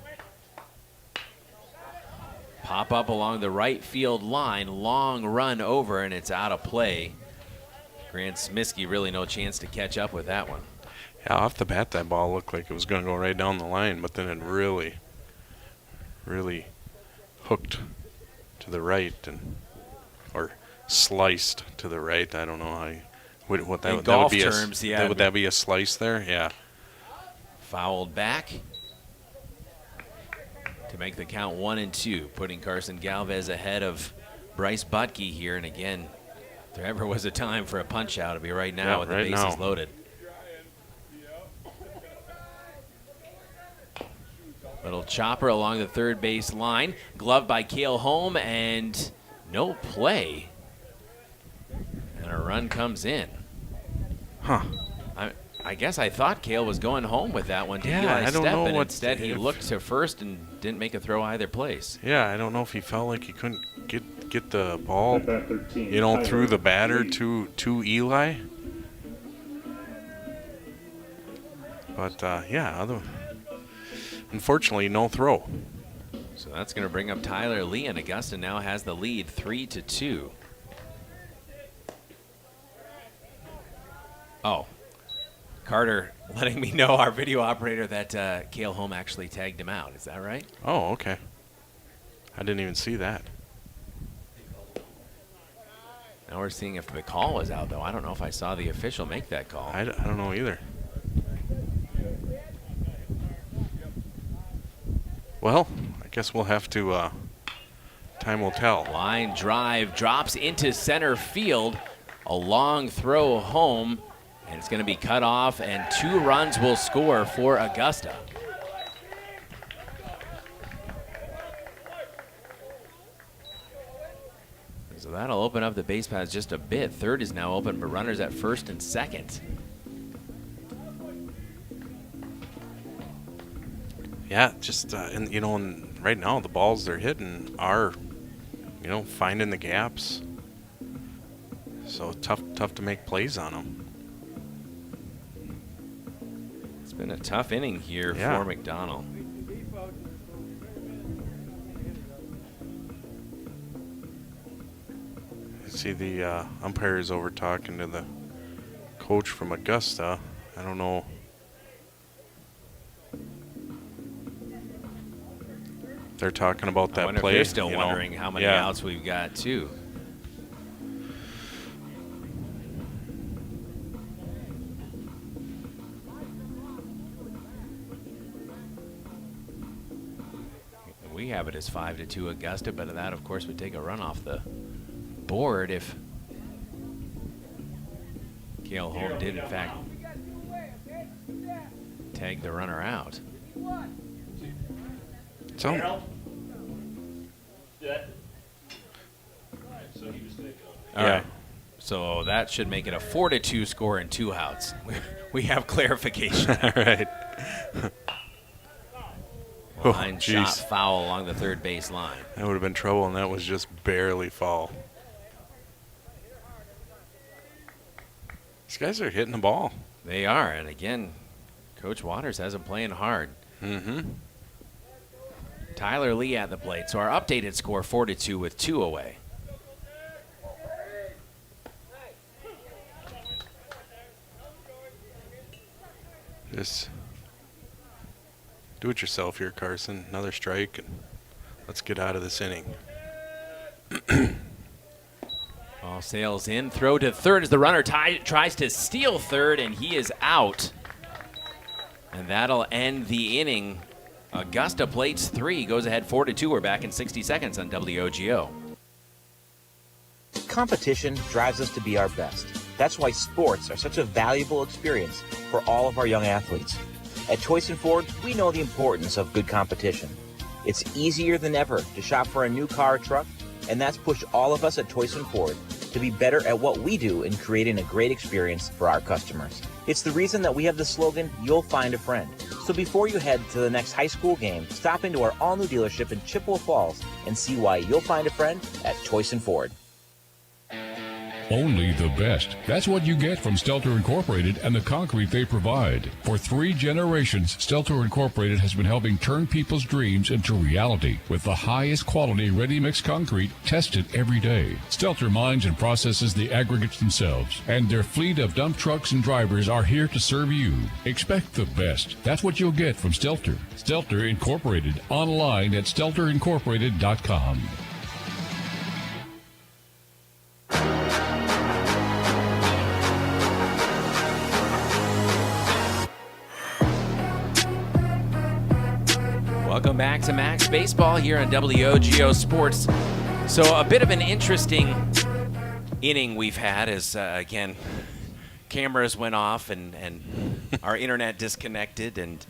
Pop up along the right field line, long run over, and it's out of play. Grant Smiskey really no chance to catch up with that one. Yeah, off the bat, that ball looked like it was going to go right down the line, but then it really hooked to the right, or sliced to the right. I don't know how you, what that, in that golf would be. Terms, yeah. Would that be a slice there? Yeah. Fouled back to make the count 1-2, putting Carson Galvez ahead of Bryce Butke here. And again, if there ever was a time for a punch out, it'd be right now with the bases loaded. Little chopper along the third base line, gloved by Cale Holm, and no play. And a run comes in. Huh. I guess I thought Cale was going home with that one. Yeah, I don't know what. Instead, he looked to first and didn't make a throw either place. Yeah, I don't know if he felt like he couldn't get the ball, 13, you know, through the batter to Eli. But yeah, unfortunately, no throw. So that's going to bring up Tyler Lee, and Augusta now has the lead 3-2. Oh, Carter letting me know, our video operator, that Cale Holm actually tagged him out. Is that right? Oh, okay. I didn't even see that. Now we're seeing if the call was out, though. I don't know if I saw the official make that call. I don't know either. Well, I guess we'll have to, time will tell. Line drive drops into center field. A long throw home, and it's going to be cut off, and 2 runs will score for Augusta. So that'll open up the base paths just a bit. Third is now open, but runners at first and second. Yeah, just and you know, and right now the balls they're hitting are, you know, finding the gaps. So tough to make plays on them. It's been a tough inning here for McDonell. See the umpires over talking to the coach from Augusta. I don't know. They're talking about that I wonder play. If they're still you wondering know. how many outs we've got too. We have it as 5-2 Augusta, but that, of course, would take a run off the board if Cale Holm did, in fact, tag the runner out. So, all right. So that should make it a 4-2 score and 2 outs. We have clarification. All right. Line shot foul along the third base line. That would have been trouble, and that was just barely foul. These guys are hitting the ball. They are, and again, Coach Waters has them playing hard. Mm-hmm. Tyler Lee at the plate. So our updated score 4-2 with 2 away. Just do it yourself here, Carson. Another strike, and let's get out of this inning. Ball sails in. Throw to third as the runner tries to steal third, and he is out. And that'll end the inning Augusta plates 3, goes ahead 4-2. We're back in 60 seconds on WOGO. Competition drives us to be our best. That's why sports are such a valuable experience for all of our young athletes. At Choice & Ford, we know the importance of good competition. It's easier than ever to shop for a new car or truck, and that's pushed all of us at Choice & Ford to be better at what we do in creating a great experience for our customers. It's the reason that we have the slogan, "You'll find a friend." So before you head to the next high school game, stop into our all-new dealership in Chippewa Falls and see why you'll find a friend at Choice & Ford. Only the best. That's what you get from Stelter Incorporated and the concrete they provide. For 3 generations, Stelter Incorporated has been helping turn people's dreams into reality with the highest quality ready-mix concrete tested every day. Stelter mines and processes the aggregates themselves, and their fleet of dump trucks and drivers are here to serve you. Expect the best. That's what you'll get from Stelter. Stelter Incorporated, online at stelterincorporated.com. Welcome back to Macks Baseball here on WOGO Sports. So a bit of an interesting inning we've had as, again, cameras went off and our internet disconnected and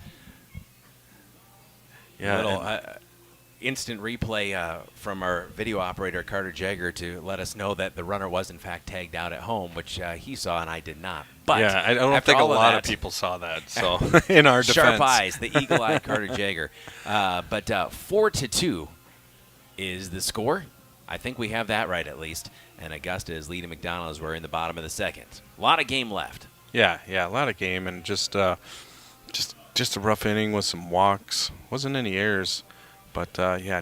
instant replay from our video operator, Carter Jagger, to let us know that the runner was, in fact, tagged out at home, which he saw and I did not. But yeah, I don't think a lot of people saw that. So in our defense, sharp eyes, the eagle-eyed Carter Jagger. But 4-2 is the score. I think we have that right at least. And Augusta is leading McDonell as we're in the bottom of the second. A lot of game left. Yeah, a lot of game, and just a rough inning with some walks. Wasn't any errors, but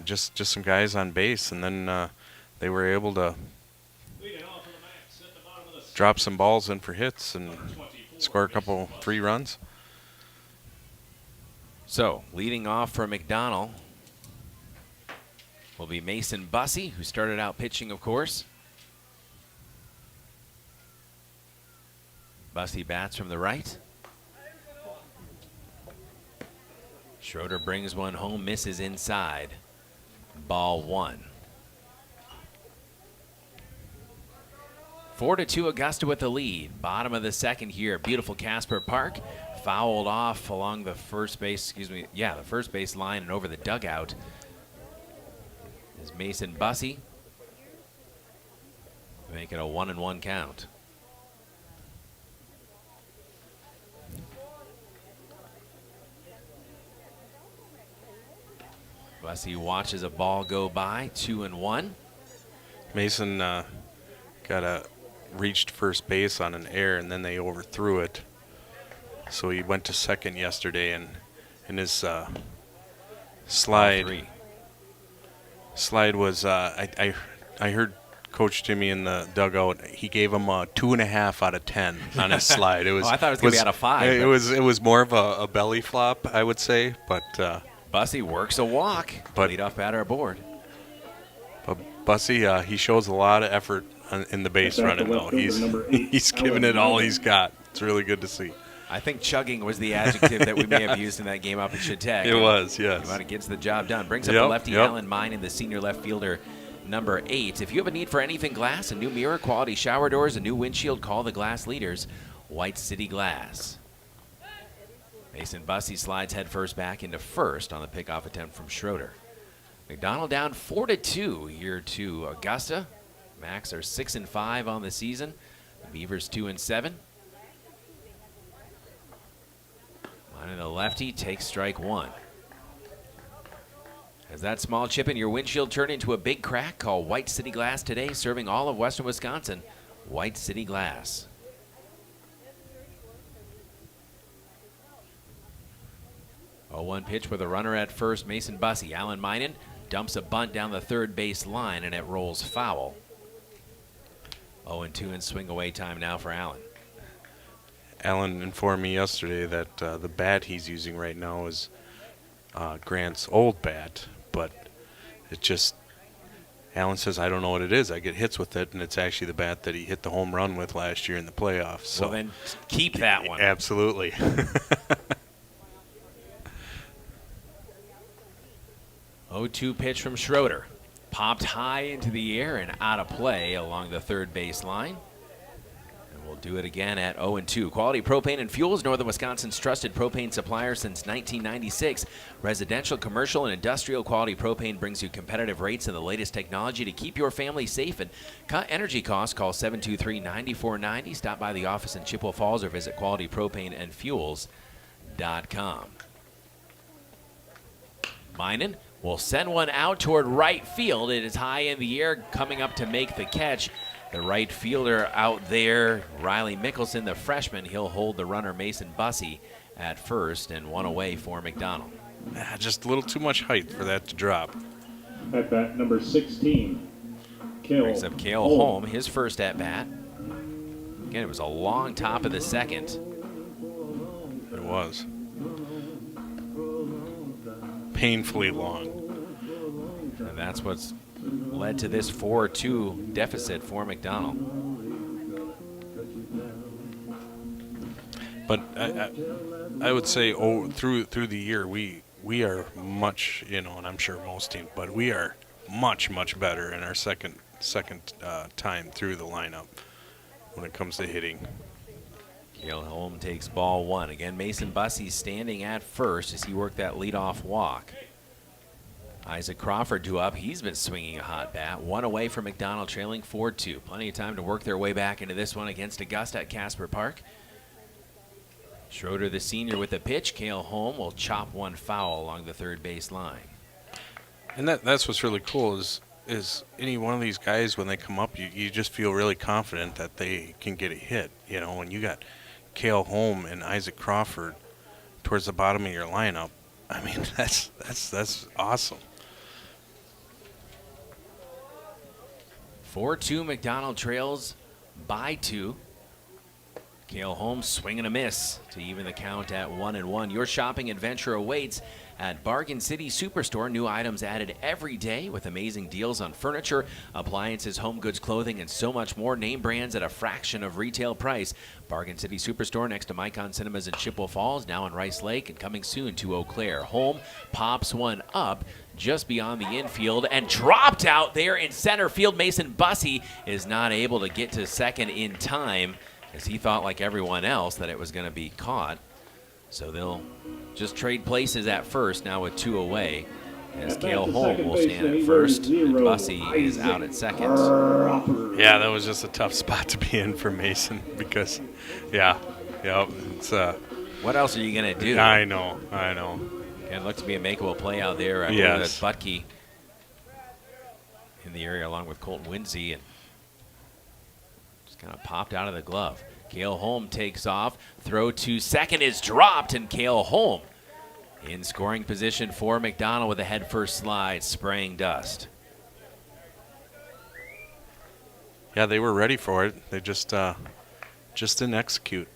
just some guys on base, and then they were able to drop some balls in for hits and score a couple 3 runs. So, leading off for McDonell will be Mason Bussey, who started out pitching, of course. Bussey bats from the right. Schroeder brings one home, misses inside. Ball 1. 4-2 Augusta with the lead. Bottom of the second here. Beautiful Casper Park. Fouled off along the first base, the first base line and over the dugout is Mason Bussey. Make it a 1-1 count. Bussey watches a ball go by, 2-1. Mason reached first base on an error, and then they overthrew it. So he went to second yesterday, and in his slide was I heard Coach Jimmy in the dugout. He gave him a 2.5 out of 10 on his slide. It was. I thought it was going to be out of 5. It was more of a belly flop, I would say, but. Bussey works a walk. Leadoff batter aboard. But Bussey, he shows a lot of effort in the base running, though. He's giving it all he's got. It's really good to see. I think chugging was the adjective that we may have used in that game up at Chautauqua. It was, yes. He gets the job done. Brings up the lefty Alan Minen, the senior left fielder, number 8. If you have a need for anything glass, a new mirror, quality shower doors, a new windshield, call the glass leaders, White City Glass. Mason Bussey slides headfirst back into first on the pickoff attempt from Schroeder. McDonell down 4-2 here to Augusta. Macks are 6-5 on the season. The Beavers 2-7. Minen, the lefty, takes strike 1. As that small chip in your windshield turned into a big crack, call White City Glass today, serving all of western Wisconsin. White City Glass. 0-1 pitch with a runner at first, Mason Bussey. Alan Minen dumps a bunt down the third base line, and it rolls foul. 0-2 and swing away time now for Alan. Alan informed me yesterday that the bat he's using right now is Grant's old bat, but it just, Alan says, I don't know what it is. I get hits with it, and it's actually the bat that he hit the home run with last year in the playoffs. So well, then keep that one. Absolutely. 0-2 pitch from Schroeder. Popped high into the air and out of play along the third base line. And we'll do it again at 0-2. Quality Propane and Fuels, Northern Wisconsin's trusted propane supplier since 1996. Residential, commercial, and industrial quality propane brings you competitive rates and the latest technology to keep your family safe and cut energy costs. Call 723-9490. Stop by the office in Chippewa Falls or visit qualitypropaneandfuels.com. Minen will send one out toward right field. It is high in the air, coming up to make the catch. The right fielder out there, Riley Mickelson, the freshman. He'll hold the runner, Mason Bussey, at first, and one away for McDonell. Just a little too much height for that to drop. At bat number 16, Brings up Cale Holm, his first at bat. Again, it was a long top of the second. It was. Painfully long. And that's what's led to this 4-2 deficit for McDonell. But I would say through the year we are much, and I'm sure most teams, but we are much better in our second time through the lineup when it comes to hitting. Cale Holm takes ball one. Again, Mason Bussey standing at first as he worked that leadoff walk. Isaac Crawford due up. He's been swinging a hot bat. One away from McDonell, trailing 4-2. Plenty of time to work their way back into this one against Augusta at Casper Park. Schroeder, the senior, with a pitch. Cale Holm will chop one foul along the third base line. And that's what's really cool is any one of these guys, when they come up, you just feel really confident that they can get a hit. When you got Cale Holm and Isaac Crawford towards the bottom of your lineup, I mean, that's awesome. 4-2, McDonell trails by 2. Cale Holm swing and a miss to even the count at 1-1. Your shopping adventure awaits at Bargain City Superstore. New items added every day with amazing deals on furniture, appliances, home goods, clothing, and so much more. Name brands at a fraction of retail price. Bargain City Superstore next to Micon Cinemas in Chippewa Falls, now in Rice Lake, and coming soon to Eau Claire. Holm pops one up just beyond the infield and dropped out there in center field. Mason Bussey is not able to get to second in time as he thought, like everyone else, that it was going to be caught. So they'll just trade places at first now with 2 away. As Cale Holm will stand at first, and Bussey is out at second. Yeah, that was just a tough spot to be in for Mason because, it's what else are you going to do? I know. It looked to be a makeable play out there. I believe that's Butke in the area along with Colton Winsey, and just kind of popped out of the glove. Cale Holm takes off. Throw to second is dropped, and Cale Holm in scoring position for McDonell with a head-first slide, spraying dust. Yeah, they were ready for it. They just didn't execute.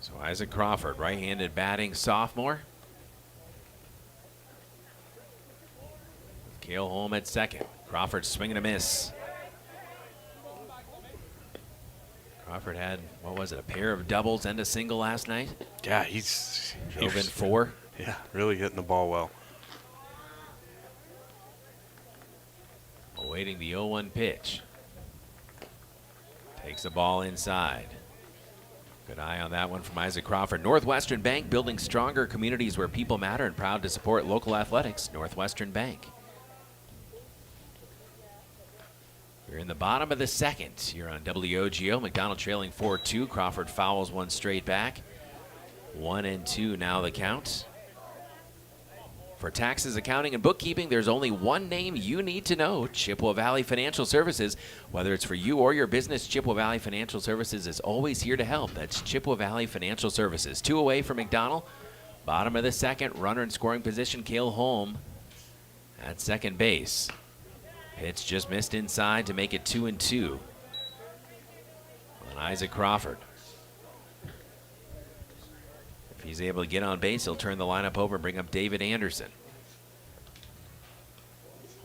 So Isaac Crawford, right-handed batting sophomore. Cale Holm at second. Crawford swinging a miss. Crawford had, a pair of doubles and a single last night? Yeah, he's drove in 4. Yeah, really hitting the ball well. Awaiting the 0-1 pitch. Takes the ball inside. Good eye on that one from Isaac Crawford. Northwestern Bank, building stronger communities where people matter, and proud to support local athletics. Northwestern Bank. We're in the bottom of the second here on WOGO. McDonell trailing 4-2. Crawford fouls one straight back. 1-2 now the count. For taxes, accounting, and bookkeeping, there's only one name you need to know: Chippewa Valley Financial Services. Whether it's for you or your business, Chippewa Valley Financial Services is always here to help. That's Chippewa Valley Financial Services. 2 away for McDonell. Bottom of the second, runner in scoring position, Cale Holm at second base. Pitch just missed inside to make it 2-2 on Isaac Crawford. If he's able to get on base, he'll turn the lineup over and bring up David Anderson.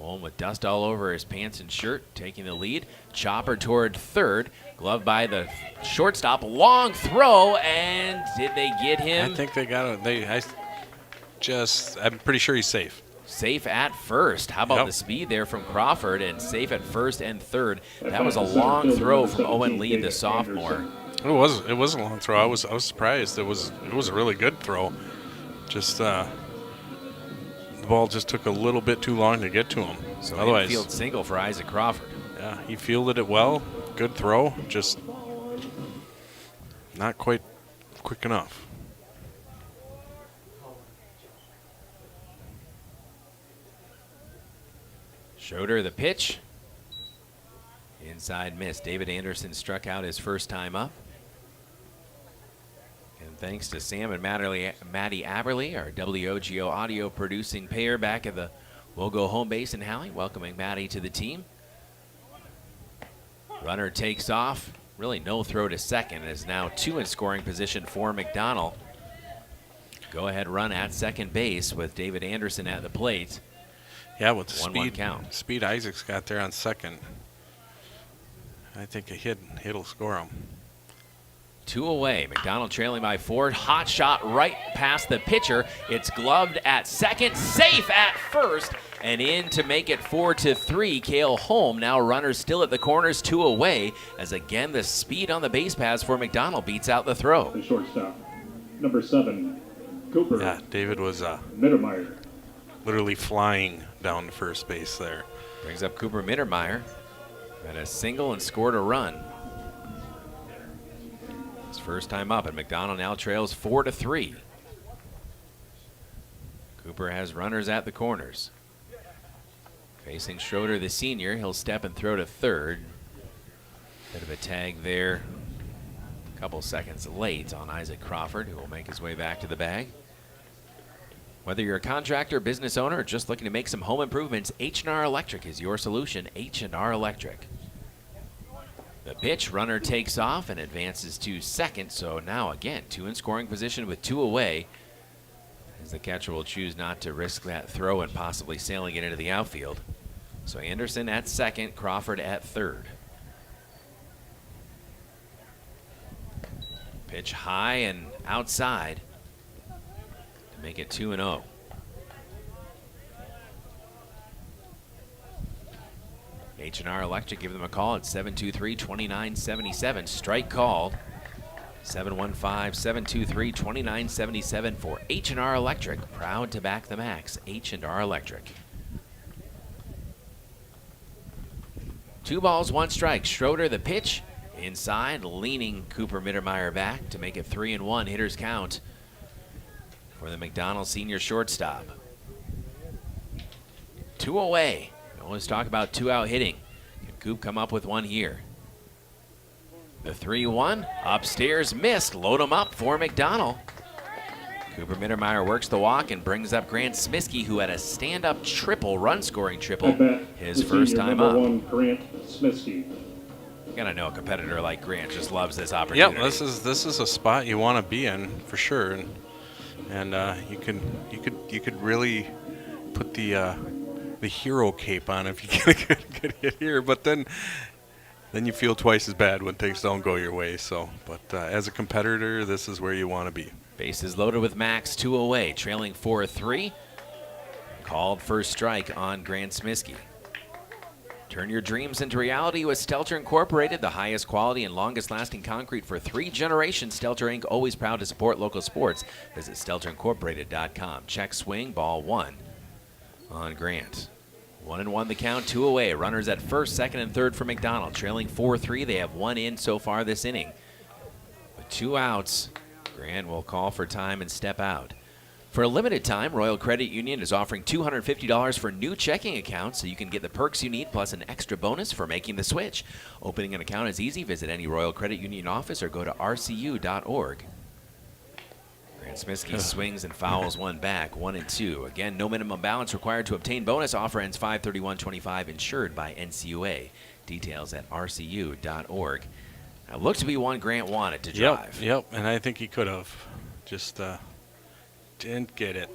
Holm with dust all over his pants and shirt, taking the lead. Chopper toward third, gloved by the shortstop. Long throw, and did they get him? I think they got it. I'm pretty sure he's safe. Safe at first. How about the speed there from Crawford, and safe at first and third. That was a long throw from Owen Lee, the sophomore. It was a long throw. I was surprised. It was a really good throw. Just the ball just took a little bit too long to get to him. So otherwise, infield single for Isaac Crawford. Yeah, he fielded it well. Good throw. Just not quite quick enough. Schroeder the pitch. Inside miss. David Anderson struck out his first time up. And thanks to Sam and Maddie Aberley, our WOGO audio producing pair back at the WOGO home base in Halley, welcoming Maddie to the team. Runner takes off. Really no throw to second. Is now 2 in scoring position for McDonell. Go ahead run at second base with David Anderson at the plate. Yeah, with the 1-1 speed Isaac's got there on second. I think a hit'll score him. 2 away. McDonell trailing by 4. Hot shot right past the pitcher. It's gloved at second. Safe at first. And in to make it 4-3. Cale Holm now runners still at the corners. 2 away. As again the speed on the base pass for McDonell beats out the throw. The shortstop, number 7, Cooper. Yeah, David was Mittermeier. Literally flying down to first base there. Brings up Cooper Mittermeier. Had a single and scored a run. His first time up, and McDonell now trails 4-3. Cooper has runners at the corners. Facing Schroeder, the senior, he'll step and throw to third. Bit of a tag there. A couple seconds late on Isaac Crawford, who will make his way back to the bag. Whether you're a contractor, business owner, or just looking to make some home improvements, H&R Electric is your solution. H&R Electric. The pitch, runner takes off and advances to second. So now again, 2 in scoring position with 2 away. As the catcher will choose not to risk that throw and possibly sailing it into the outfield. So Anderson at second, Crawford at third. Pitch high and outside. Make it 2-0. H&R Electric, give them a call at 723-2977. Strike called. 715-723-2977 for H&R Electric. Proud to back the Macks. H&R Electric. 2 balls, 1 strike. Schroeder the pitch. Inside, leaning Cooper Mittermeier back to make it 3-1. Hitters count for the McDonell senior shortstop. 2 away. We always talk about 2-out hitting. Can Coop come up with one here? The 3-1 upstairs missed. Load him up for McDonell. Cooper Mittermeier works the walk and brings up Grant Smiskey, who had a stand-up triple, run-scoring triple, his first time up. Number 1, Grant Smiskey. You gotta know a competitor like Grant just loves this opportunity. Yep, this is a spot you want to be in for sure. And you could really put the hero cape on if you get a good hit here, but then you feel twice as bad when things don't go your way. So, but as a competitor, this is where you want to be. Bases loaded with Macks, 2 away, trailing 4-3. Called first strike on Grant Smiskey. Turn your dreams into reality with Stelter Incorporated, the highest quality and longest lasting concrete for 3 generations. Stelter Inc., always proud to support local sports. Visit StelterIncorporated.com. Check swing, ball 1 on Grant. 1-1 the count, 2 away. Runners at first, second, and third for McDonell. Trailing 4-3, they have 1 in so far this inning. With 2 outs, Grant will call for time and step out. For a limited time, Royal Credit Union is offering $250 for new checking accounts, so you can get the perks you need plus an extra bonus for making the switch. Opening an account is easy. Visit any Royal Credit Union office or go to rcu.org. Grant Smiskey swings and fouls 1 back, 1-2. Again, no minimum balance required to obtain bonus. Offer ends 5/31/25, insured by NCUA. Details at rcu.org. Now, looked to be one Grant wanted to drive. Yep, and I think he could have. Just didn't get it.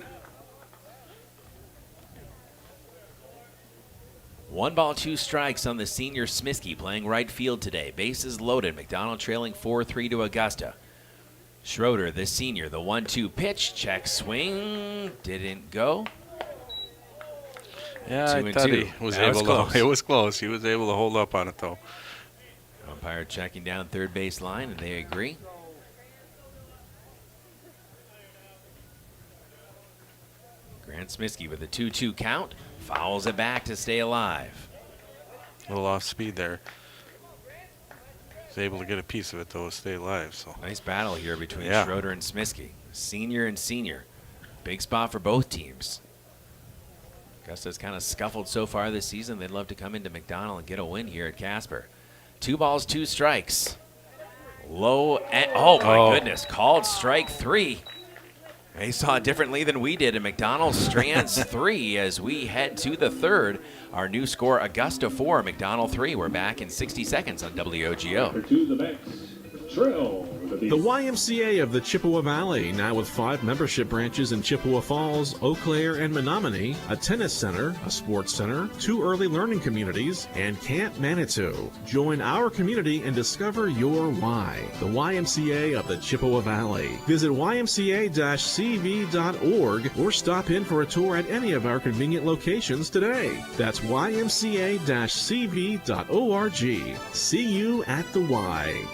1 ball, 2 strikes on the senior Smisky playing right field today. Bases loaded. McDonell trailing 4-3 to Augusta. Schroeder, the senior, the 1-2 pitch. Check swing. Didn't go. Yeah, I thought he was able to. It was close. He was able to hold up on it, though. Umpire checking down third base line, and they agree. Grant Smisky with a 2-2 count. Fouls it back to stay alive. A little off speed there. He's able to get a piece of it, though, to stay alive. So nice battle here between Schroeder and Smisky. Senior and senior. Big spot for both teams. Augusta's kind of scuffled so far this season. They'd love to come into McDonell and get a win here at Casper. 2 balls, 2 strikes. Low and, oh my goodness, called strike 3. They saw it differently than we did, and McDonell strands 3 as we head to the third. Our new score, Augusta 4, McDonell 3. We're back in 60 seconds on WOGO. To the Macks. Trail. The YMCA of the Chippewa Valley, now with 5 membership branches in Chippewa Falls, Eau Claire, and Menominee, a tennis center, a sports center, 2 early learning communities, and Camp Manitou. Join our community and discover your why. The YMCA of the Chippewa Valley. Visit ymca-cv.org or stop in for a tour at any of our convenient locations today. That's ymca-cv.org. See you at the Y.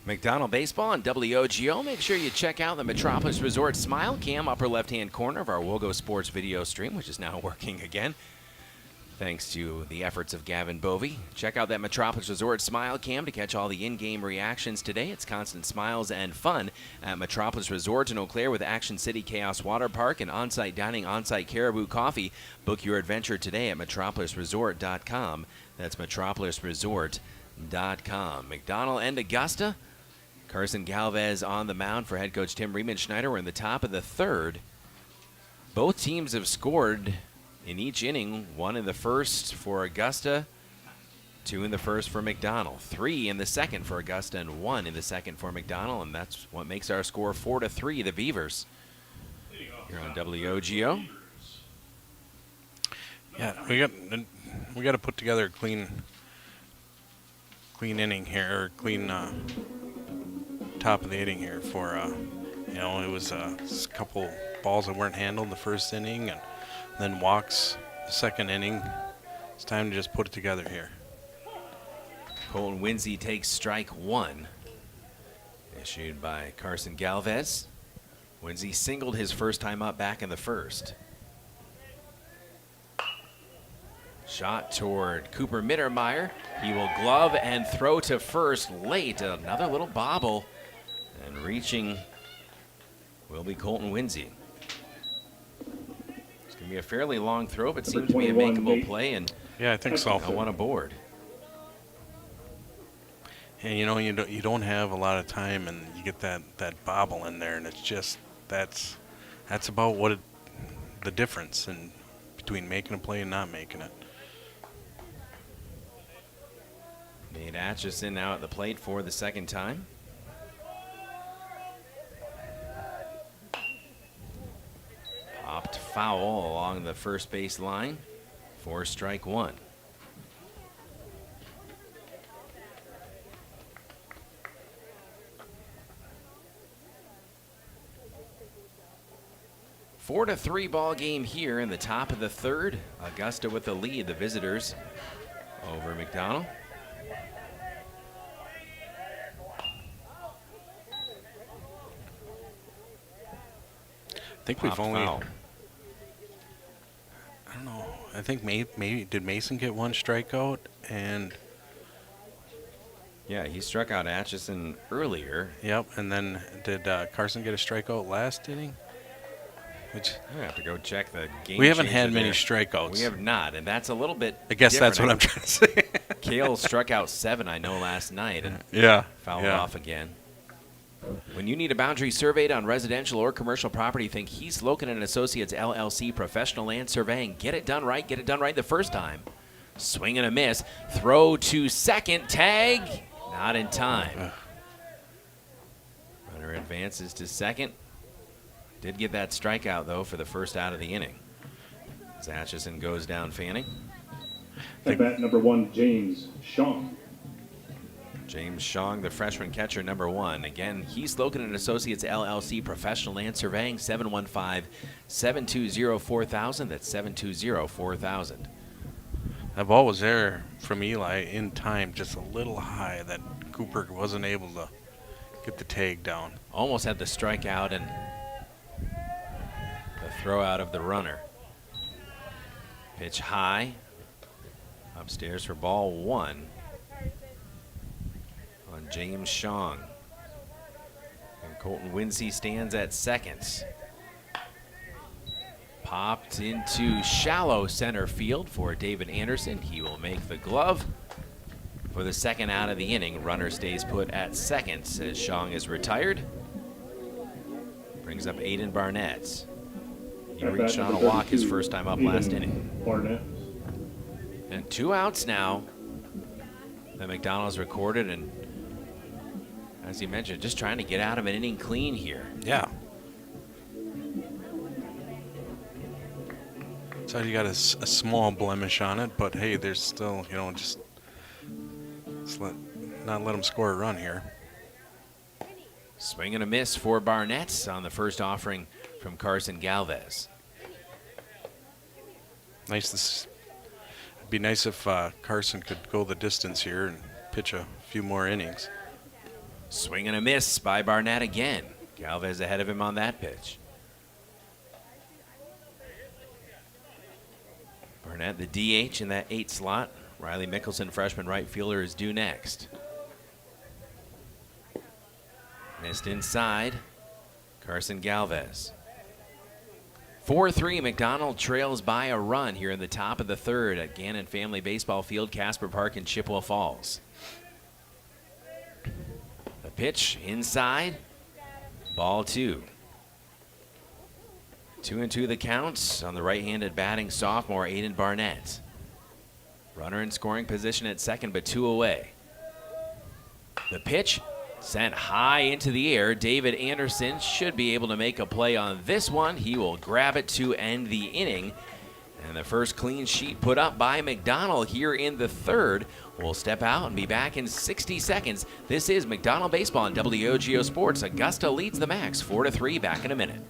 McDonell Baseball on WOGO. Make sure you check out the Metropolis Resort Smile Cam, upper left-hand corner of our WOGO Sports video stream, which is now working again, thanks to the efforts of Gavin Bovey. Check out that Metropolis Resort Smile Cam to catch all the in-game reactions today. It's constant smiles and fun at Metropolis Resort in Eau Claire with Action City Chaos Water Park and on-site dining, on-site Caribou Coffee. Book your adventure today at metropolisresort.com. That's metropolisresort.com. McDonell and Augusta. Carson Galvez on the mound for head coach Tim Riemenschneider. We're in the top of the third. Both teams have scored in each inning. 1 in the first for Augusta, 2 in the first for McDonell, 3 in the second for Augusta, and 1 in the second for McDonell, and that's what makes our score 4-3, the Beavers. Here on WOGO. Yeah, we got to put together a clean inning here, or clean top of the inning here for it was a couple balls that weren't handled in the first inning and then walks the second inning. It's time to just put it together here. Colton Winsey takes strike 1, issued by Carson Galvez. Winsey singled his first time up back in the first. Shot toward Cooper Mittermeier. He will glove and throw to first late. Another little bobble. And reaching will be Colton Winsey. It's going to be a fairly long throw, but seemed to be a makeable play. And yeah, I think so. I want a board. And you don't have a lot of time, and you get that bobble in there, and it's just that's about what the difference in between making a play and not making it. Nate Atchison now at the plate for the second time. Popped foul along the first base line for strike 1. Four to 3 ball game here in the top of the third. Augusta with the lead, the visitors over McDonell. I think we've only, I don't know, I think maybe did Mason get 1 strikeout? And yeah, he struck out Atchison earlier. Yep, and then did Carson get a strikeout last inning? Which I have to go check the game. We haven't had many there. strikeouts. We have not, and that's a little bit I guess different. that's what I'm trying to say. Kale struck out 7, I know, last night, and yeah, fouled off again. When you need a boundary surveyed on residential or commercial property, think Heath Loken and Associates LLC Professional Land Surveying. Get it done right the first time. Swing and a miss. Throw to second. Tag. Not in time. Runner advances to second. Did get that strikeout, though, for the first out of the inning. As Atchison goes down Fanning. At bat number 1, James Shaw. James Shong, the freshman catcher, number 1. Again, Heath Loken and Associates LLC Professional Land Surveying, 715-720-4000. That's 720-4000. That ball was there from Eli in time, just a little high that Cooper wasn't able to get the tag down. Almost had the strikeout and the throw out of the runner. Pitch high. Upstairs for ball 1 on James Shong. And Colton Winsey stands at second. Popped into shallow center field for David Anderson. He will make the glove for the second out of the inning. Runner stays put at second as Shong is retired. Brings up Aiden Barnett. He reached on a walk his first time up last inning. Barnett. And 2 outs now that McDonell's recorded, and as he mentioned, just trying to get out of an inning clean here. Yeah. So you got a small blemish on it, but hey, there's still, just not let them score a run here. Swing and a miss for Barnett on the first offering from Carson Galvez. It'd be nice if Carson could go the distance here and pitch a few more innings. Swing and a miss by Barnett again. Galvez ahead of him on that pitch. Barnett, the DH in that 8 slot. Riley Mickelson, freshman right fielder, is due next. Missed inside. Carson Galvez. 4-3, McDonell trails by a run here in the top of the third at Gannon Family Baseball Field, Casper Park in Chippewa Falls. The pitch inside. Ball 2. 2-2 the counts on the right-handed batting sophomore Aiden Barnett. Runner in scoring position at second, but 2 away. The pitch sent high into the air. David Anderson should be able to make a play on this one. He will grab it to end the inning. And the first clean sheet put up by McDonell here in the third. We'll step out and be back in 60 seconds. This is McDonell Baseball on WOGO Sports. Augusta leads the Macks 4-3. Back in a minute.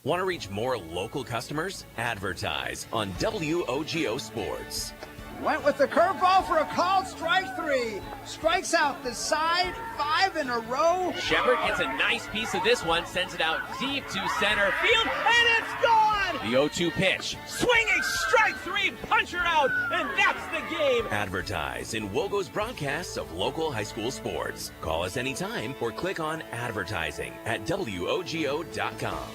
Want to reach more local customers? Advertise on WOGO Sports. Went with the curveball for a called strike 3. Strikes out the side, 5 in a row. Shepard gets a nice piece of this one, sends it out deep to center field, and it's gone! The 0-2 pitch. Swinging strike 3, puncher out, and that's the game. Advertise in WOGO's broadcasts of local high school sports. Call us anytime or click on advertising at WOGO.com.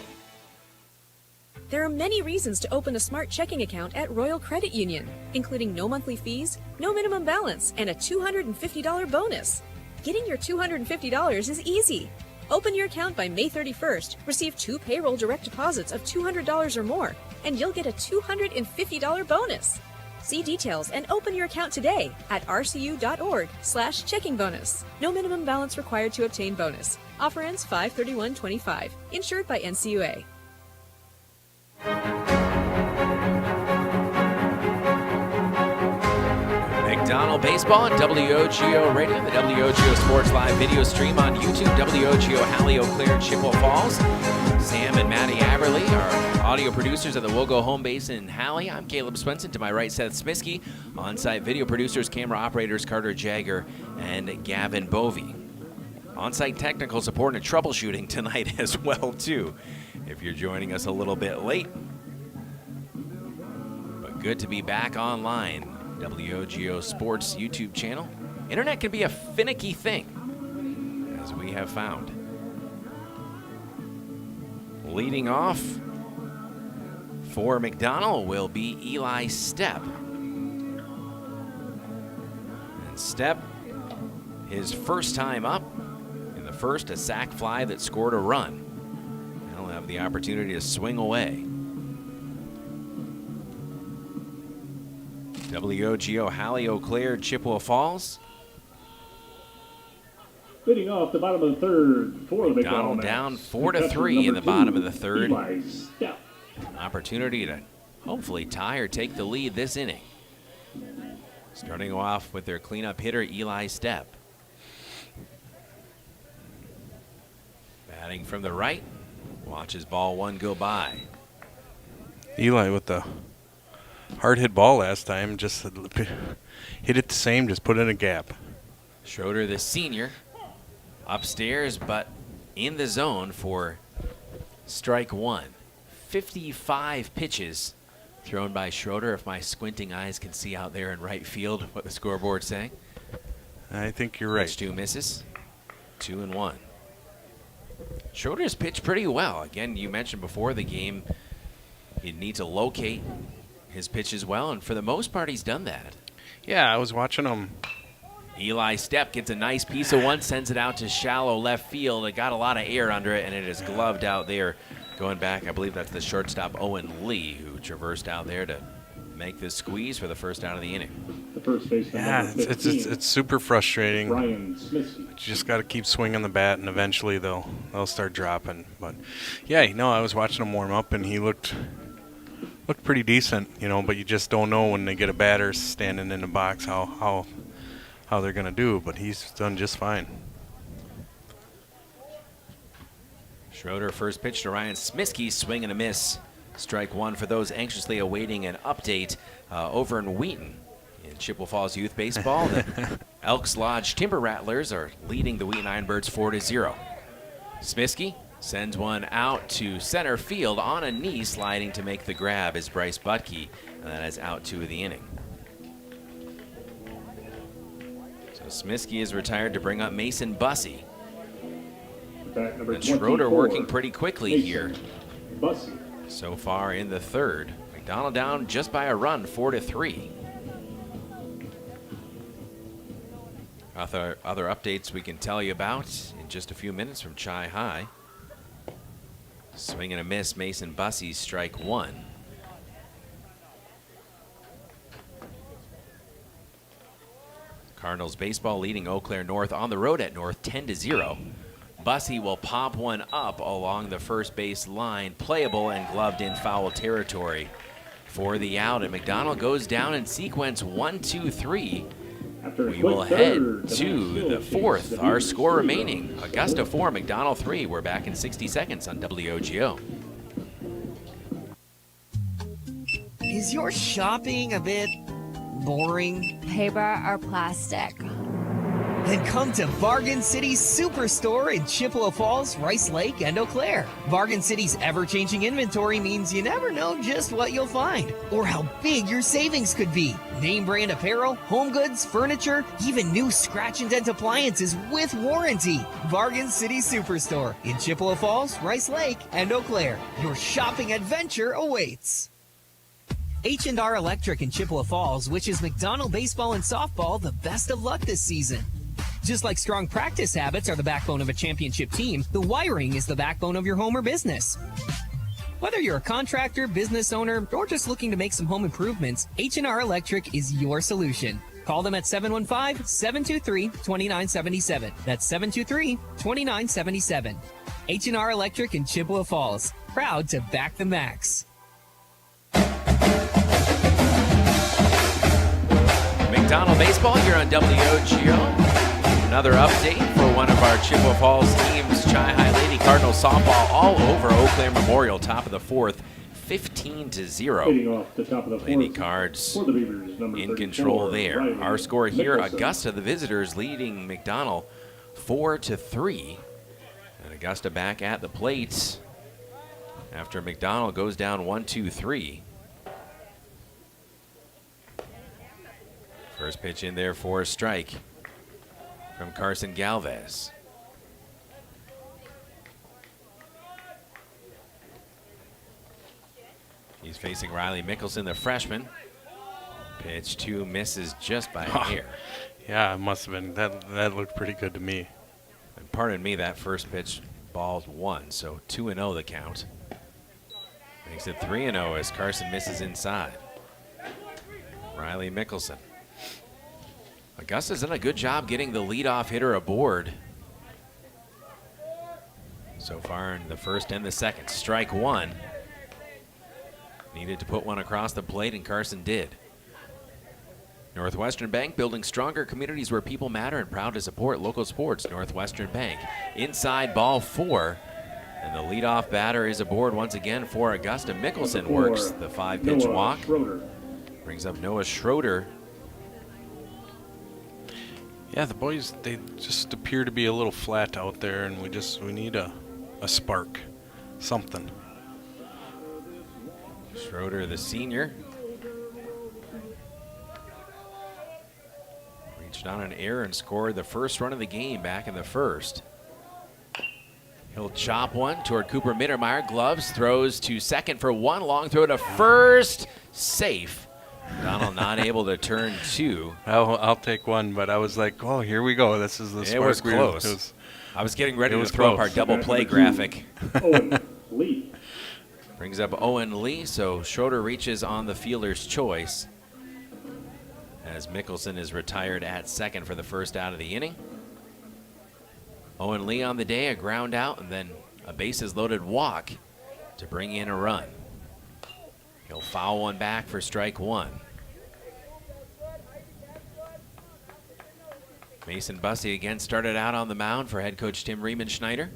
There are many reasons to open a smart checking account at Royal Credit Union, including no monthly fees, no minimum balance, and a $250 bonus. Getting your $250 is easy. Open your account by May 31st, receive 2 payroll direct deposits of $200 or more, and you'll get a $250 bonus. See details and open your account today at rcu.org/checking bonus. No minimum balance required to obtain bonus. Offer ends 5/31/25. Insured by NCUA. McDonell Baseball on WOGO Radio, the WOGO Sports Live video stream on YouTube, WOGO Halley, Eau Claire, Chippewa Falls. Sam and Maddie Aberly are audio producers at the WOGO home base in Halley. I'm Caleb Swenson. To my right, Seth Smisky. On-site video producers, camera operators, Carter Jagger and Gavin Bovey. On-site technical support and troubleshooting tonight as well, too, if you're joining us a little bit late. But good to be back online. WOGO Sports YouTube channel. Internet can be a finicky thing, as we have found. Leading off for McDonell will be Eli Stepp. And Stepp, his first time up, first, a sac fly that scored a run. They'll have the opportunity to swing away. WOGO, Halley, Eau Claire, Chippewa Falls. Leading off the bottom of the third for the McDonell McDonell down Macks. 4-3 in the bottom of the third. Eli Step. Opportunity to hopefully tie or take the lead this inning. Starting off with their cleanup hitter, Eli Step. Batting from the right. Watches ball one go by. Eli with the hard hit ball last time, just hit it the same, just put it in a gap. Schroeder, the senior, upstairs but in the zone for strike one. 55 pitches thrown by Schroeder, if my squinting eyes can see out there in right field what the scoreboard's saying. I think you're right. Pitch 2 misses, 2-1. Schroeder's pitched pretty well. Again, you mentioned before the game he'd need to locate his pitches well, and for the most part he's done that. Yeah, I was watching him. Eli Step gets a nice piece of one, sends it out to shallow left field. It got a lot of air under it, and it is gloved out there. Going back, I believe that's the shortstop Owen Lee, who traversed out there to make this squeeze for the first out of the inning. The first baseman, Yeah, it's super frustrating. Brian Smith. You just got to keep swinging the bat, and eventually they'll start dropping. But yeah, I was watching him warm up, and he looked pretty decent, but you just don't know when they get a batter standing in the box how they're going to do, but he's done just fine. Schroeder, first pitch to Ryan Smiskey, swing and a miss. Strike one for those anxiously awaiting an update over in Wheaton. In Chippewa Falls Youth Baseball, the Elks Lodge Timber Rattlers are leading the Wheaton Ironbirds 4-0. Smiskey sends one out to center field on a knee, sliding to make the grab is Bryce Butke, and that is out 2 of the inning. So Smiskey is retired to bring up Mason Bussey. And Schroeder working pretty quickly here. Bussey. So far in the third. McDonell down just by a run, 4-3. Other updates we can tell you about in just a few minutes from Chi High. Swing and a miss, Mason Bussey, strike one. Cardinals baseball leading Eau Claire North on the road at North 10-0. Bussey will pop one up along the first base line, playable and gloved in foul territory for the out. And McDonell goes down in sequence 1, 2, 3. We will head to the fourth. Our score remaining, Augusta 4, McDonell 3. We're back in 60 seconds on WOGO. Is your shopping a bit boring? Paper or plastic? Then come to Bargain City's Superstore in Chippewa Falls, Rice Lake, and Eau Claire. Bargain City's ever-changing inventory means you never know just what you'll find or how big your savings could be. Name brand apparel, home goods, furniture, even new scratch and dent appliances with warranty. Bargain City Superstore in Chippewa Falls, Rice Lake, and Eau Claire. Your shopping adventure awaits. H&R Electric in Chippewa Falls wishes McDonell baseball and softball the best of luck this season. Just like strong practice habits are the backbone of a championship team, the wiring is the backbone of your home or business. Whether you're a contractor, business owner, or just looking to make some home improvements, H&R Electric is your solution. Call them at 715-723-2977. That's 723-2977. H&R Electric in Chippewa Falls. Proud to back the Macks. McDonell baseball here on WOGO. Another update for one of our Chippewa Falls teams, Chi High Lady Cardinals softball all over Eau Claire Memorial, top of the fourth, 15-0. Leading off the top of the Lady fourth Cards for the Beavers, number in 34, control there. Riley Our score here, Nicholson. Augusta, the visitors, leading McDonell 4-3. And Augusta back at the plate after McDonell goes down 1-2-3. First pitch in there for a strike from Carson Galvez. He's facing Riley Mickelson, the freshman. Pitch 2 misses just by a hair. Yeah, it must have been. That looked pretty good to me. And pardon me, that first pitch, ball's 1, so 2-0 the count. Makes it 3-0 as Carson misses inside. Riley Mickelson. Augusta's done a good job getting the leadoff hitter aboard so far in the first and the second. Strike 1. Needed to put one across the plate, and Carson did. Northwestern Bank, building stronger communities where people matter, and proud to support local sports. Northwestern Bank. Inside, ball 4. And the leadoff batter is aboard once again for Augusta. Mickelson works the 5-pitch walk. Brings up Noah Schroeder. Yeah, the boys, they just appear to be a little flat out there, and we need a spark, something. Schroeder, the senior, reached on an error and scored the first run of the game back in the first. He'll chop one toward Cooper Mittermeier. Gloves, throws to second for 1. Long throw to first. Safe. Donald not able to turn 2. I'll take 1, but I was like, oh, here we go. This is the spark. It was close. I was getting ready to throw up our double play graphic. Owen Lee. Brings up Owen Lee, so Schroeder reaches on the fielder's choice as Mickelson is retired at second for the first out of the inning. Owen Lee on the day, a ground out, and then a bases-loaded walk to bring in a run. He'll foul one back for strike 1. Mason Bussey again started out on the mound for head coach Tim Riemenschneider.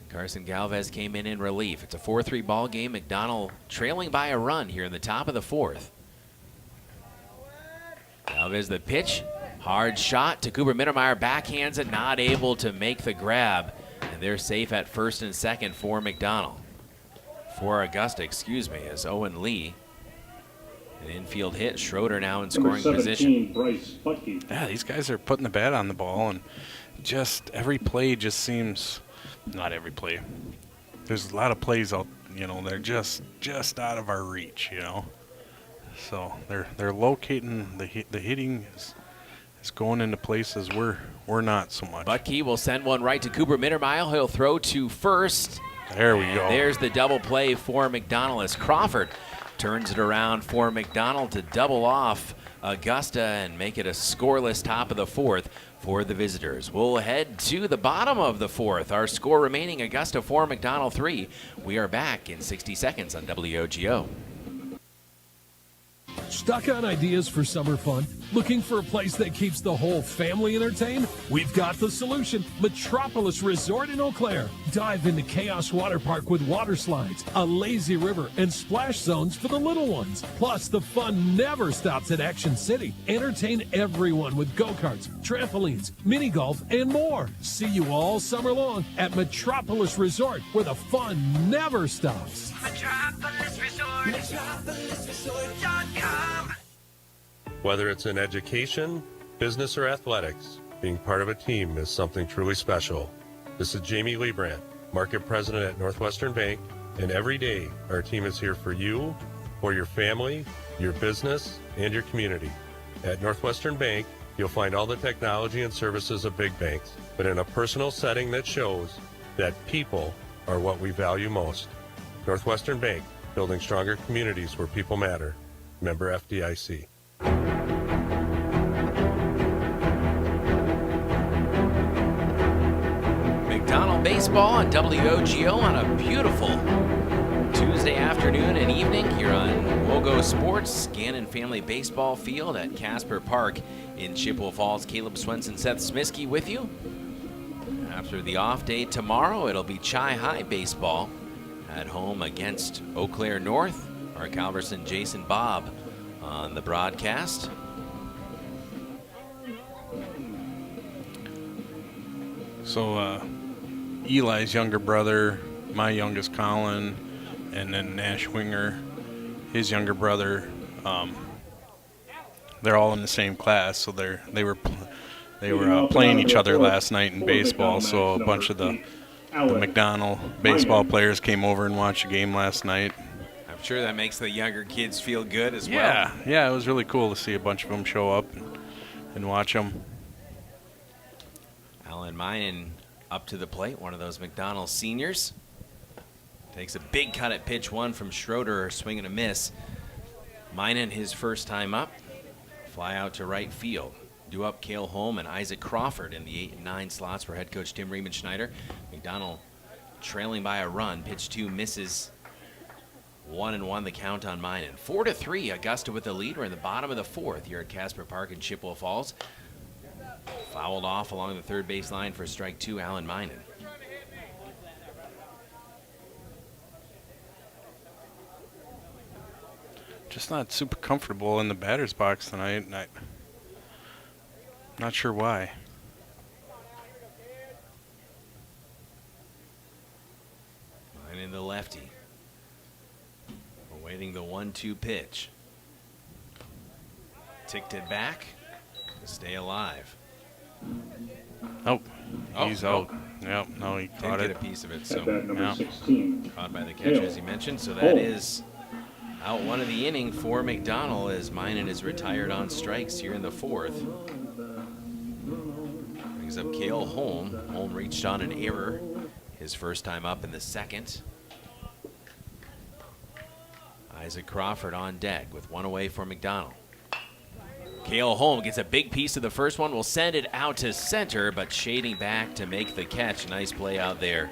Carson Galvez came in relief. It's a 4-3 ball game. McDonell trailing by a run here in the top of the 4th. Galvez the pitch. Hard shot to Cooper Mittermeier. Backhands it, not able to make the grab. And they're safe at first and second for McDonell. For Augusta, as Owen Lee. An infield hit. Schroeder now in scoring position. Yeah, these guys are putting the bat on the ball, and just every play just seems, not every play. There's a lot of plays out, they're just out of our reach, So they're locating the hitting is going into places we're not so much. Butke will send one right to Cooper Mittermeier. He'll throw to first. There we go. There's the double play for McDonell as Crawford turns it around for McDonell to double off Augusta and make it a scoreless top of the 4th for the visitors. We'll head to the bottom of the 4th. Our score remaining, Augusta 4, McDonell 3. We are back in 60 seconds on WOGO. Stuck on ideas for summer fun? Looking for a place that keeps the whole family entertained? We've got the solution. Metropolis Resort in Eau Claire. Dive into Chaos Water Park with water slides, a lazy river, and splash zones for the little ones. Plus, the fun never stops at Action City. Entertain everyone with go-karts, trampolines, mini golf, and more. See you all summer long at Metropolis Resort, where the fun never stops. Metropolis Resort. MetropolisResort.com. Whether it's in education, business, or athletics, being part of a team is something truly special. This is Jamie Liebrandt, Market President at Northwestern Bank, and every day our team is here for you, for your family, your business, and your community. At Northwestern Bank, you'll find all the technology and services of big banks, but in a personal setting that shows that people are what we value most. Northwestern Bank, building stronger communities where people matter. Member FDIC. McDonell baseball on WOGO on a beautiful Tuesday afternoon and evening here on WOGO Sports, Gannon Family Baseball Field at Casper Park in Chippewa Falls. Caleb Swenson, Seth Smisky with you. After the off day tomorrow, it'll be Chi High baseball at home against Eau Claire North. Mark Alverson, Jason Bobb on the broadcast. So Eli's younger brother, my youngest Colin, and then Nash Winger, his younger brother, they're all in the same class, so they were playing each other last night in baseball. So a bunch of the McDonell baseball players came over and watched the game last night. I'm sure that makes the younger kids feel good as well. Yeah, it was really cool to see a bunch of them show up and watch them. Alan Minen Up to the plate, one of those McDonell seniors. Takes a big cut at pitch one from Schroeder, swing and a miss. Minen his first time up. Fly out to right field. Due up Cale Holm and Isaac Crawford in the 8 and 9 slots for head coach Tim Riemenschneider. McDonell trailing by a run. Pitch two misses. 1-1 the count on Minen. 4-3 Augusta with the lead. We're in the bottom of the fourth here at Casper Park in Chippewa Falls. Fouled off along the third base line for strike two, Alan Minen. Just not super comfortable in the batter's box tonight. Not sure why. Minen the lefty. Awaiting the 1-2 pitch. Ticked it back to stay alive. Oh, he's out. Yep, no, he caught Didn't it. get a piece of it, so Number 16. caught by the catcher, as he mentioned. So that is out one of the inning for McDonell as Minen is retired on strikes here in the fourth. Brings up Cale Holm. Holm reached on an error his first time up in the second. Isaac Crawford on deck with one away for McDonell. Cale Holm gets a big piece of the first one, will send it out to center, but shading back to make the catch. Nice play out there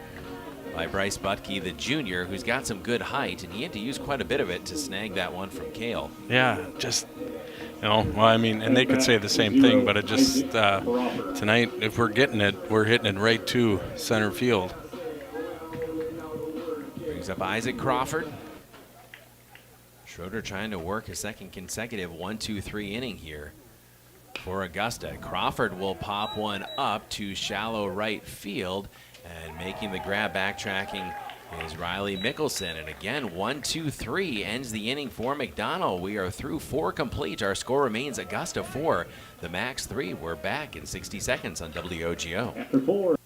by Bryce Butke, the junior, who's got some good height, and he had to use quite a bit of it to snag that one from Cale. Yeah, just, well, I mean, and they could say the same thing, but it just, tonight, if we're getting it, we're hitting it right to center field. Brings up Isaac Crawford. Schroeder trying to work a second consecutive 1-2-3 inning here for Augusta. Crawford will pop one up to shallow right field, and making the grab, backtracking, is Riley Mickelson. And again, 1-2-3 ends the inning for McDonell. We are through four complete. Our score remains Augusta 4, the Macks 3. We're back in 60 seconds on WOGO. After 4.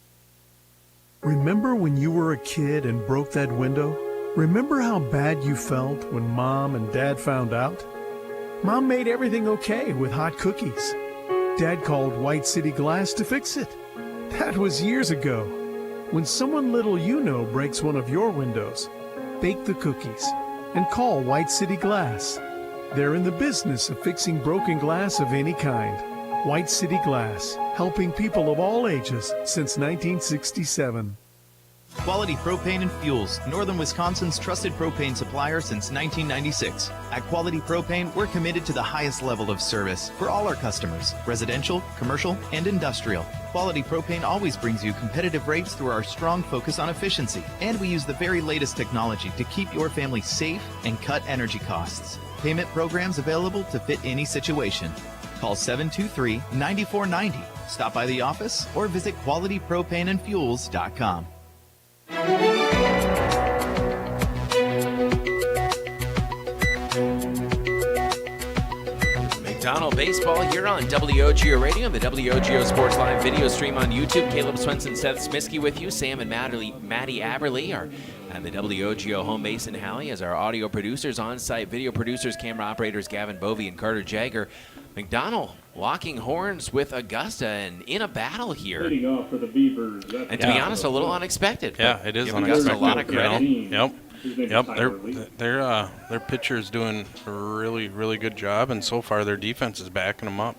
Remember when you were a kid and broke that window? Remember how bad you felt when Mom and Dad found out? Mom made everything okay with hot cookies. Dad called White City Glass to fix it. That was years ago. When someone little you know breaks one of your windows, bake the cookies and call White City Glass. They're in the business of fixing broken glass of any kind. White City Glass, helping people of all ages since 1967. Quality Propane and Fuels, Northern Wisconsin's trusted propane supplier since 1996. At Quality Propane, we're committed to the highest level of service for all our customers, residential, commercial, and industrial. Quality Propane always brings you competitive rates through our strong focus on efficiency, and we use the very latest technology to keep your family safe and cut energy costs. Payment programs available to fit any situation. Call 723-9490. Stop by the office or visit qualitypropaneandfuels.com. McDonell baseball here on WOGO Radio and the WOGO Sports Live video stream on YouTube. Caleb Swenson, Seth Smisky with you. Sam and Maddie Aberly are at the WOGO home base in Halley as our audio producers, on-site video producers, camera operators Gavin Bovey and Carter Jagger. McDonell locking horns with Augusta and in a battle here. Leading off for the Beavers. And to be honest, a little unexpected. Yeah, it is give unexpected. Augusta a lot of credit. Yep. Their pitcher's doing a really good job, and so far their defense is backing them up.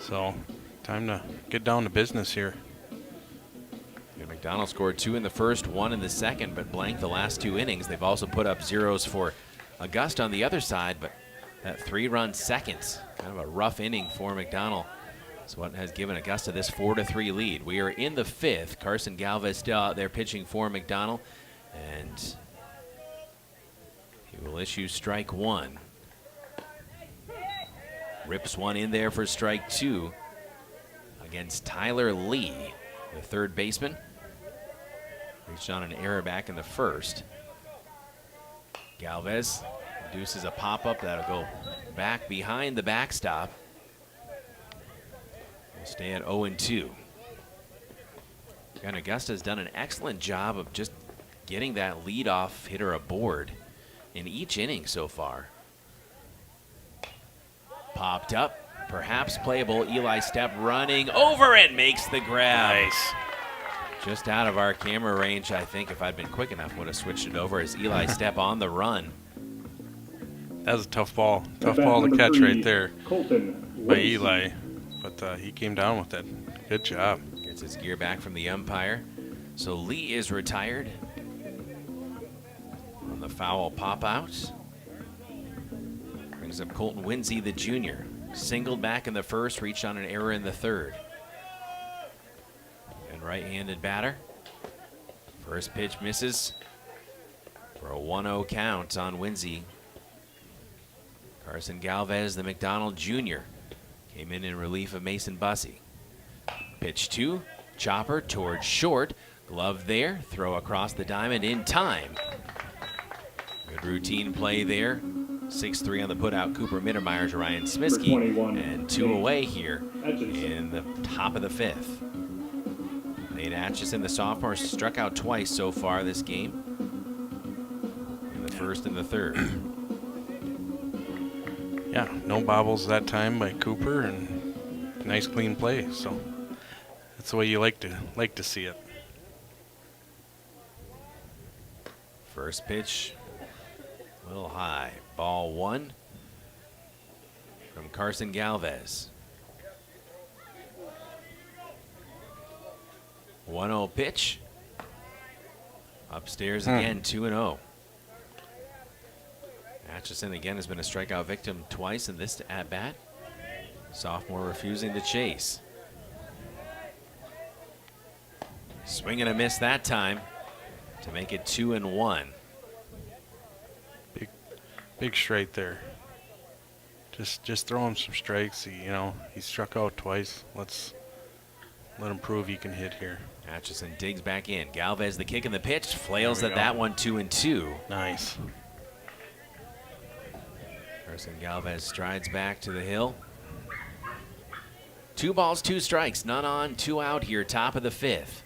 So, time to get down to business here. Yeah, McDonell scored 2 in the first, 1 in the second, but blanked the last 2 innings. They've also put up zeros for Augusta on the other side, but that 3-run second, kind of a rough inning for McDonell. It's what has given Augusta this 4-3 lead. We are in the 5th. Carson Galvez still out there pitching for McDonell, and he will issue strike 1. Rips one in there for strike 2 against Tyler Lee, the third baseman. Reached on an error back in the first. Galvez induces a pop-up that'll go back behind the backstop. We'll stay at 0-2. And Augusta has done an excellent job of just getting that leadoff hitter aboard in each inning so far. Popped up, perhaps playable. Eli Stepp running over and makes the grab. Nice. Just out of our camera range, I think if I'd been quick enough, would have switched it over as Eli Stepp on the run. That was a tough ball. Tough ball to catch right there by Eli. But he came down with it. Good job. Gets his gear back from the umpire. So Lee is retired on the foul pop out. Brings up Colton Winsey, the junior. Singled back in the first, reached on an error in the third. And right-handed batter. First pitch misses for a 1-0 count on Winsey. Carson Galvez, the McDonell junior, came in relief of Mason Bussey. Pitch 2, chopper towards short. Glove there, throw across the diamond in time. Good routine play there. 6-3 on the putout, Cooper Mittermeier to Ryan Smiskey. And 2 away here in the top of the 5th. Nate Atchison, the sophomore, struck out twice so far this game. In the first and the third. Yeah, no bobbles that time by Cooper, and nice clean play. So that's the way you like to see it. First pitch, a little high. Ball 1 from Carson Galvez. 1-0 pitch. Upstairs again, 2-0. Atchison again has been a strikeout victim twice in this at-bat. Sophomore refusing to chase. Swing and a miss that time to make it 2-1. Big strike there. Just throw him some strikes. He struck out twice. Let's let him prove he can hit here. Atchison digs back in. Galvez the kick and the pitch. Flails at that one, 2-2. Nice. Carson Galvez strides back to the hill. 2 balls, 2 strikes. None on, 2 out here, top of the 5th.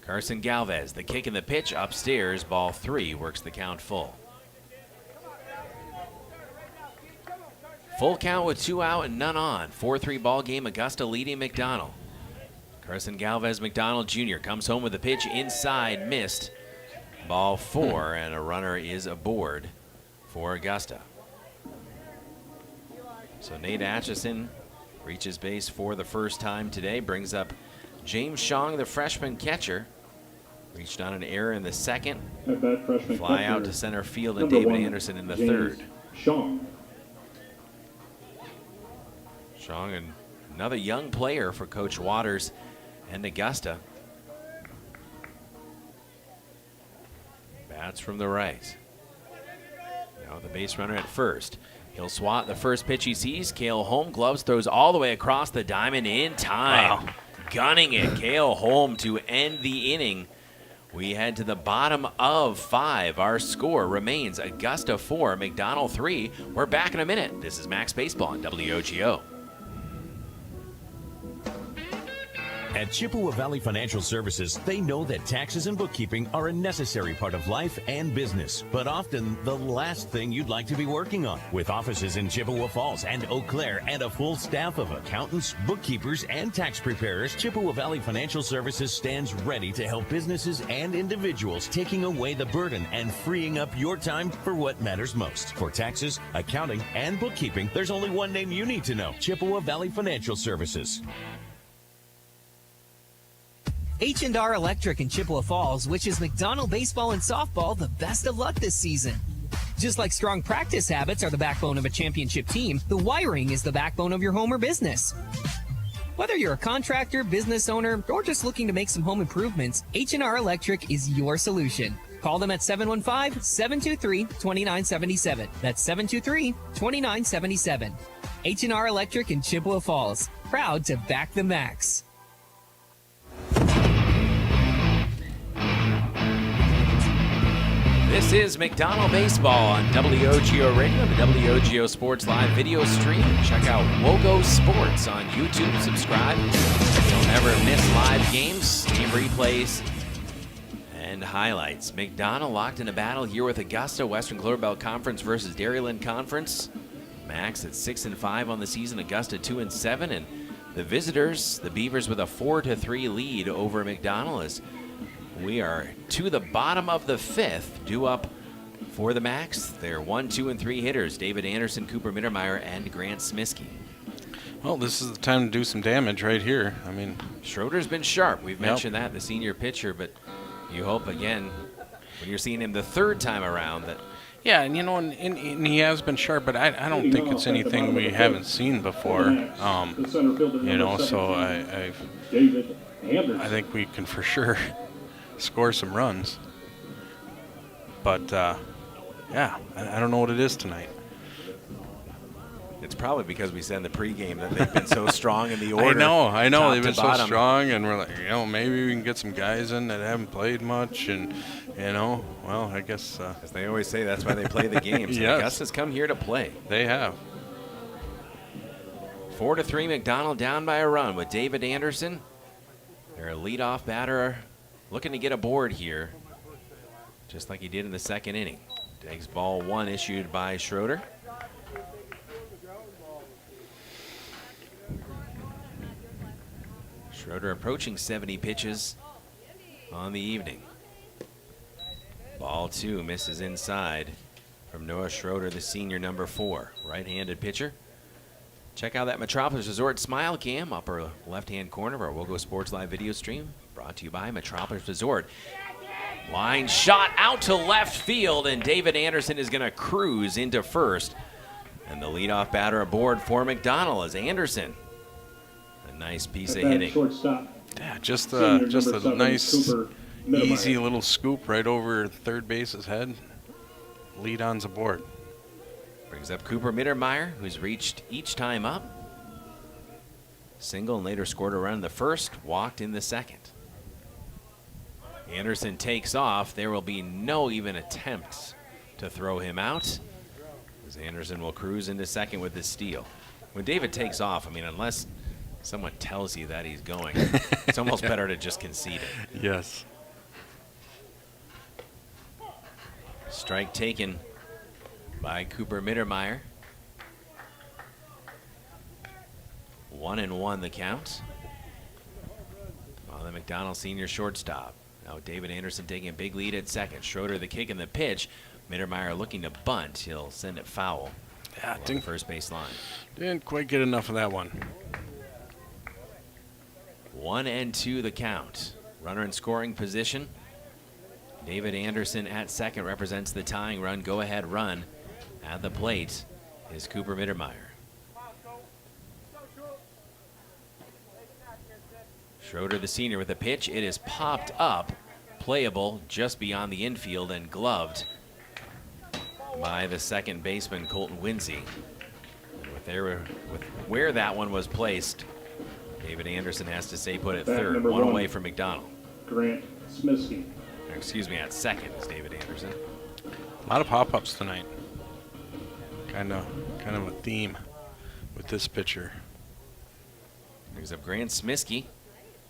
Carson Galvez, the kick and the pitch upstairs. Ball 3 works the count full. Full count with 2 out and none on. 4-3 ball game. Augusta leading McDonell. Carson Galvez, McDonell Jr. comes home with a pitch inside, missed. Ball 4, and a runner is aboard for Augusta. So Nate Atchison reaches base for the first time today. Brings up James Shong, the freshman catcher. Reached on an error in the second. Fly out to center field, and David Anderson in the third. Shong, and another young player for Coach Waters and Augusta. Bats from the right. Now the base runner at first. He'll swat the first pitch he sees. Cale Holm gloves, throws all the way across the diamond in time. Wow. Gunning it, Cale Holm to end the inning. We head to the bottom of 5. Our score remains Augusta 4, McDonell 3. We're back in a minute. This is Macks Baseball on WOGO. At Chippewa Valley Financial Services, they know that taxes and bookkeeping are a necessary part of life and business, but often the last thing you'd like to be working on. With offices in Chippewa Falls and Eau Claire and a full staff of accountants, bookkeepers, and tax preparers, Chippewa Valley Financial Services stands ready to help businesses and individuals, taking away the burden and freeing up your time for what matters most. For taxes, accounting, and bookkeeping, there's only one name you need to know: Chippewa Valley Financial Services. H&R Electric in Chippewa Falls wishes McDonell baseball and softball the best of luck this season. Just like strong practice habits are the backbone of a championship team, the wiring is the backbone of your home or business. Whether you're a contractor, business owner, or just looking to make some home improvements, H&R Electric is your solution. Call them at 715-723-2977. That's 723-2977. H&R Electric in Chippewa Falls. Proud to back the Macks. This is McDonell Baseball on WOGO Radio, the WOGO Sports Live video stream. Check out WOGO Sports on YouTube. Subscribe. You'll never miss live games, game replays, and highlights. McDonell locked in a battle here with Augusta, Western Clover Belt Conference versus Dairyland Conference. Macks at 6-5 on the season, Augusta 2-7, and the visitors, the Beavers, with a 4-3 lead over McDonell as we are to the bottom of the 5th, due up for the Macks. They're 1, 2, and 3 hitters, David Anderson, Cooper Mittermeier, and Grant Smiskey. Well, this is the time to do some damage right here. I mean, Schroeder's been sharp. We've mentioned that, the senior pitcher, but you hope, again, when you're seeing him the 3rd time around, that... Yeah, and you know, and he has been sharp, but I don't think it's anything we haven't seen before. You know, so I think we can for sure score some runs. But, yeah, I don't know what it is tonight. It's probably because we said in the pregame that they've been so strong in the order. I know. They've been so bottom. strong, and we're like, you know, maybe we can get some guys in that haven't played much, and, you know, well, I guess. As they always say, that's why they play the games. Yes. Augusta's come here to play. They have. 4-3 McDonell down by a run with David Anderson. Their leadoff batter looking to get aboard here, just like he did in the 2nd inning. Takes ball 1 issued by Schroeder. Schroeder approaching 70 pitches on the evening. Ball 2 misses inside from Noah Schroeder, the senior, number 4, right-handed pitcher. Check out that Metropolis Resort Smile Cam, upper left-hand corner of our WOGO Sports Live video stream, brought to you by Metropolis Resort. Line shot out to left field, and David Anderson is going to cruise into first. And the leadoff batter aboard for McDonell is Anderson. A nice piece of hitting. Yeah, just a nice, easy little scoop right over third base's head. Lead on's aboard. Brings up Cooper Mittermeier, who's reached each time up. Single and later scored a run in the 1st, walked in the 2nd. Anderson takes off. There will be no even attempt to throw him out, as Anderson will cruise into 2nd with the steal. When David takes off, I mean, unless someone tells you that he's going, it's almost better to just concede it. Yes. Strike taken by Cooper Mittermeier. 1-1 the count on the McDonell senior shortstop. Now David Anderson taking a big lead at 2nd. Schroeder the kick and the pitch. Mittermeier looking to bunt. He'll send it foul. Yeah, along the first base line. Didn't quite get enough of that one. 1-2 the count. Runner in scoring position. David Anderson at 2nd represents the tying run. Go-ahead run at the plate is Cooper Mittermeier. Schroeder, the senior, with a pitch. It is popped up, playable just beyond the infield and gloved by the 2nd baseman, Colton Winsey. With where that one was placed, David Anderson has to stay put at 3rd. One away from McDonell. Grant Smiskey. Excuse me, at 2nd is David Anderson. A lot of pop-ups tonight. Kind of a theme with this pitcher. Brings up Grant Smiskey.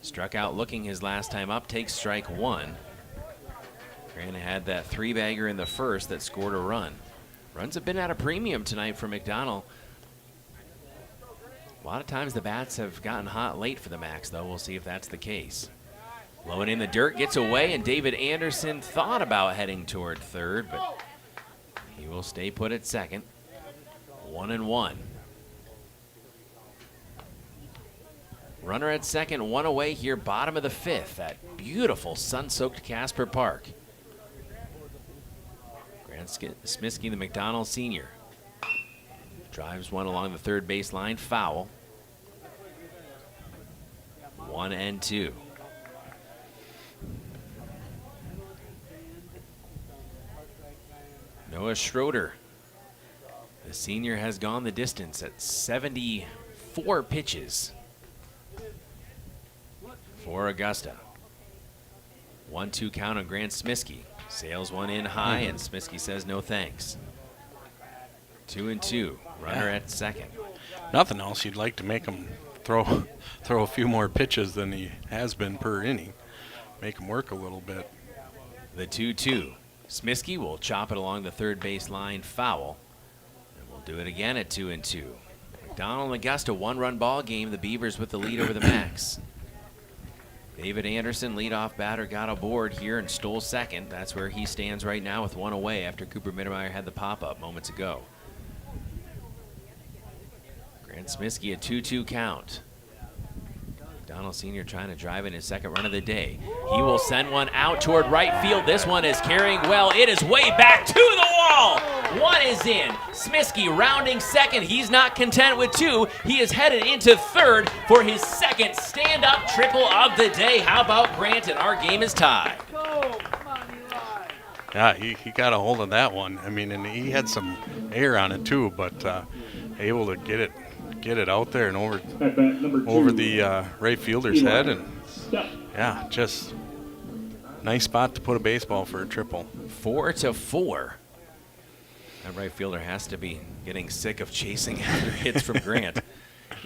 Struck out looking his last time up, takes strike 1. Grant had that 3-bagger in the 1st that scored a run. Runs have been at a premium tonight for McDonell. A lot of times the bats have gotten hot late for the Macks, though. We'll see if that's the case. Low and in the dirt, gets away, and David Anderson thought about heading toward 3rd, but he will stay put at 2nd. 1-1. Runner at 2nd, 1 away here, bottom of the 5th at beautiful sun-soaked Casper Park. Grant Smiskey, the McDonell senior, drives one along the 3rd baseline, foul. 1-2. Noah Schroeder, the senior, has gone the distance at 74 pitches for Augusta. 1-2 count on Grant Smiskey. Sails one in high, and Smiskey says no thanks. 2-2. Runner at 2nd. Nothing else. You'd like to make him throw a few more pitches than he has been per inning. Make him work a little bit. The 2-2. Smiskey will chop it along the 3rd base line, foul. And we'll do it again at 2-2. McDonell and Augusta, one-run ball game. The Beavers with the lead over the Macks. David Anderson, leadoff batter, got aboard here and stole second. That's where he stands right now with one away after Cooper Mittermeier had the pop-up moments ago. Grant Smiskey, a 2-2 count. McDonell Sr. trying to drive in his second run of the day. He will send one out toward right field. This one is carrying well. It is way back to the wall. One is in. Smiskey rounding second. He's not content with two. He is headed into third for his second stand-up triple of the day. How about Grant? And our game is tied. Yeah, he got a hold of that one. I mean, and he had some air on it too, but able to get it out there and over the right fielder's head, and yeah, just nice spot to put a baseball for a triple. 4-4. That right fielder has to be getting sick of chasing after hits from Grant.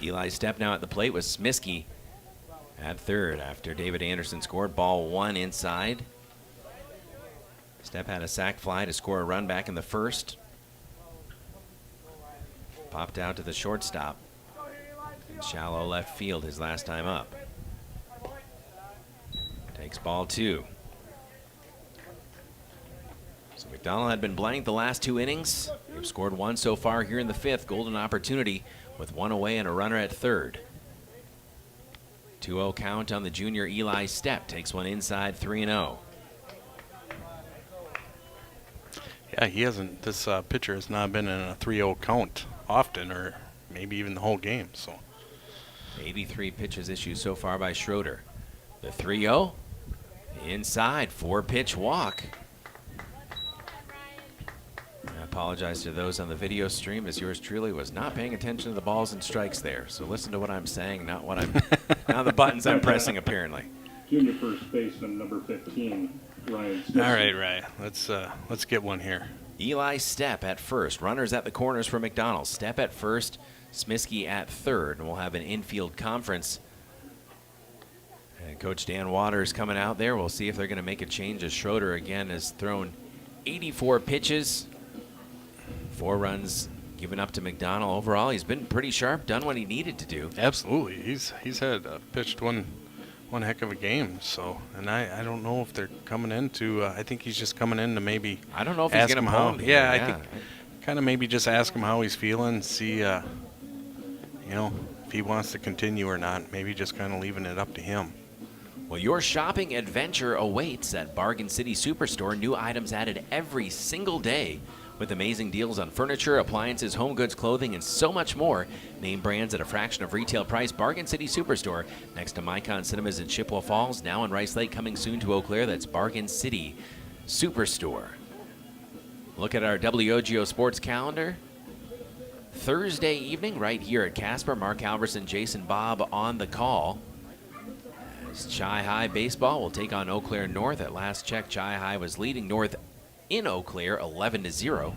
Eli Stepp now at the plate with Smiskey at third after David Anderson scored. Ball one inside. Stepp had a sac fly to score a run back in the first. Popped out to the shortstop. In shallow left field his last time up. Takes ball two. So McDonell had been blank the last two innings. They've scored one so far here in the fifth. Golden opportunity with one away and a runner at third. 2-0 count on the junior. Eli Stepp takes one inside, 3-0. Yeah, he hasn't. This pitcher has not been in a 3-0 count often, or maybe even the whole game. So, 83 pitches issued so far by Schroeder. The 3-0 inside, 4-pitch walk. I apologize to those on the video stream, as yours truly was not paying attention to the balls and strikes there. So listen to what I'm saying, not what I'm, not the buttons I'm pressing apparently. Junior first baseman number 15, Ryan Smith. All right. Let's get one here. Eli Stepp at first. Runners at the corners for McDonell. Stepp at first, Smiskey at third, and we'll have an infield conference. And Coach Dan Waters coming out there. We'll see if they're going to make a change, as Schroeder again has thrown 84 pitches. 4 runs given up to McDonell. Overall, he's been pretty sharp, done what he needed to do. Absolutely. He's had pitched one heck of a game. So, and I don't know if they're coming in to. I think he's just coming in to maybe. I don't know if he's going to how. him. Yeah, I think kind of maybe just ask him how he's feeling, see, if he wants to continue or not. Maybe just kind of leaving it up to him. Well, your shopping adventure awaits at Bargain City Superstore. New items added every single day, with amazing deals on furniture, appliances, home goods, clothing, and so much more. Name brands at a fraction of retail price. Bargain City Superstore, next to Micon Cinemas in Chippewa Falls, now in Rice Lake, coming soon to Eau Claire. That's Bargain City Superstore. Look at our WOGO sports calendar. Thursday evening, right here at Casper, Mark Halverson, Jason Bobb on the call. As Chi High baseball will take on Eau Claire North. At last check, Chi High was leading North in Eau Claire 11-0.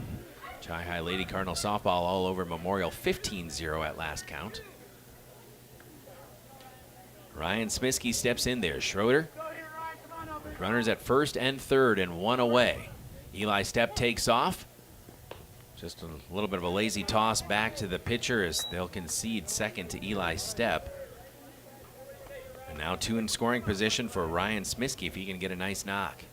Chi High Lady Cardinal softball all over Memorial 15-0 at last count. Ryan Smiskey steps in there. Schroeder, runners at first and third and one away. Eli Stepp takes off. Just a little bit of a lazy toss back to the pitcher as they'll concede second to Eli Stepp. And now 2 in scoring position for Ryan Smiskey if he can get a nice knock.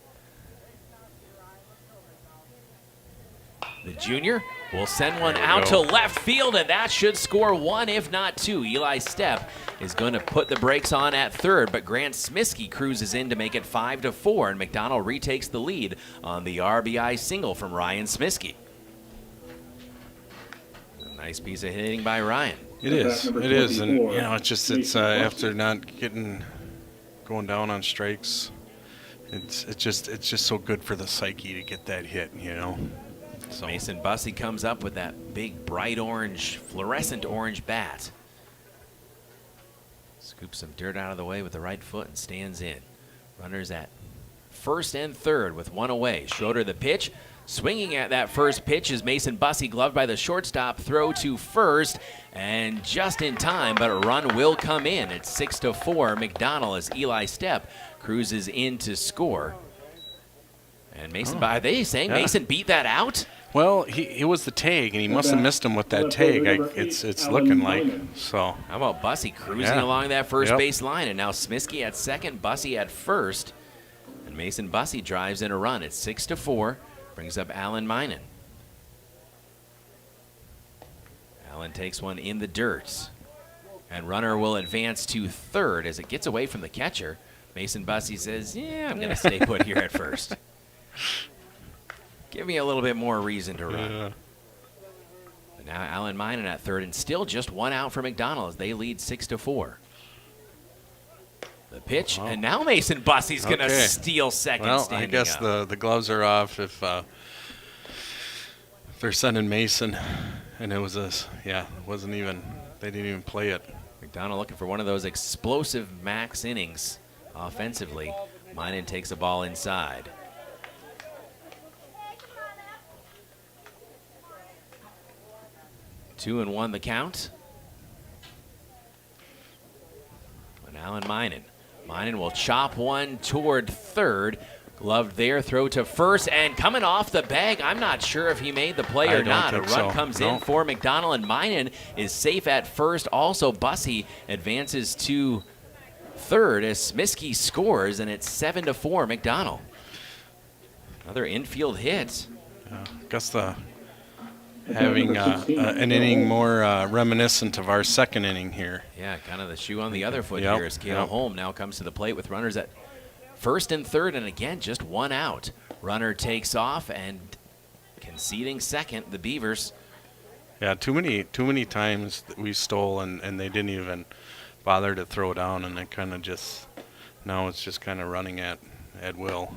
The junior will send one out to left field, and that should score 1, if not 2. Eli Stepp is going to put the brakes on at third, but Grant Smiskey cruises in to make it 5-4, and McDonell retakes the lead on the RBI single from Ryan Smiskey. A nice piece of hitting by Ryan. It is, and it's after not going down on strikes, it's just so good for the psyche to get that hit, So. Mason Bussey comes up with that big bright orange, fluorescent orange bat. Scoops some dirt out of the way with the right foot and stands in. Runners at first and third with one away. Schroeder the pitch. Swinging at that first pitch is Mason Bussey, gloved by the shortstop. Throw to first, and just in time, but a run will come in. It's 6-4. McDonell as Eli Stepp cruises in to score. And Mason, are they saying Mason beat that out? Well, it was the tag, and he must have missed him with that tag. It's looking like. So how about Bussey cruising along that first base line, and now Smiskey at second, Bussey at first, and Mason Bussey drives in a run. It's 6-4, brings up Alan Minen. Allen takes one in the dirt, and runner will advance to third as it gets away from the catcher. Mason Bussey says, "Yeah, I'm going to stay put here at first. Give me a little bit more reason to run." Yeah. But now Alan Minen at third, and still just one out for McDonell as they lead 6-4. The pitch, and now Mason Bussey's going to steal second. Well, I standing guess up. the gloves are off if they're sending Mason, and it was it wasn't even, they didn't even play it. McDonell looking for one of those explosive Macks innings offensively. Minen takes a ball inside. Two and one the count. And Alan Minen. Minen will chop one toward third. Gloved there, throw to first, and coming off the bag, I'm not sure if he made the play or not. A run comes in for McDonell, and Minen is safe at first. Also, Bussey advances to third as Smiskey scores, and it's 7-4 McDonell. Another infield hit. Augusta having an inning more reminiscent of our second inning here. Yeah, kind of the shoe on the other foot here as Cale Holm now comes to the plate with runners at first and third, and again, just one out. Runner takes off, and conceding second, the Beavers. Yeah, too many times that we stole, and they didn't even bother to throw down, and they kind of just, now it's just kind of running at will.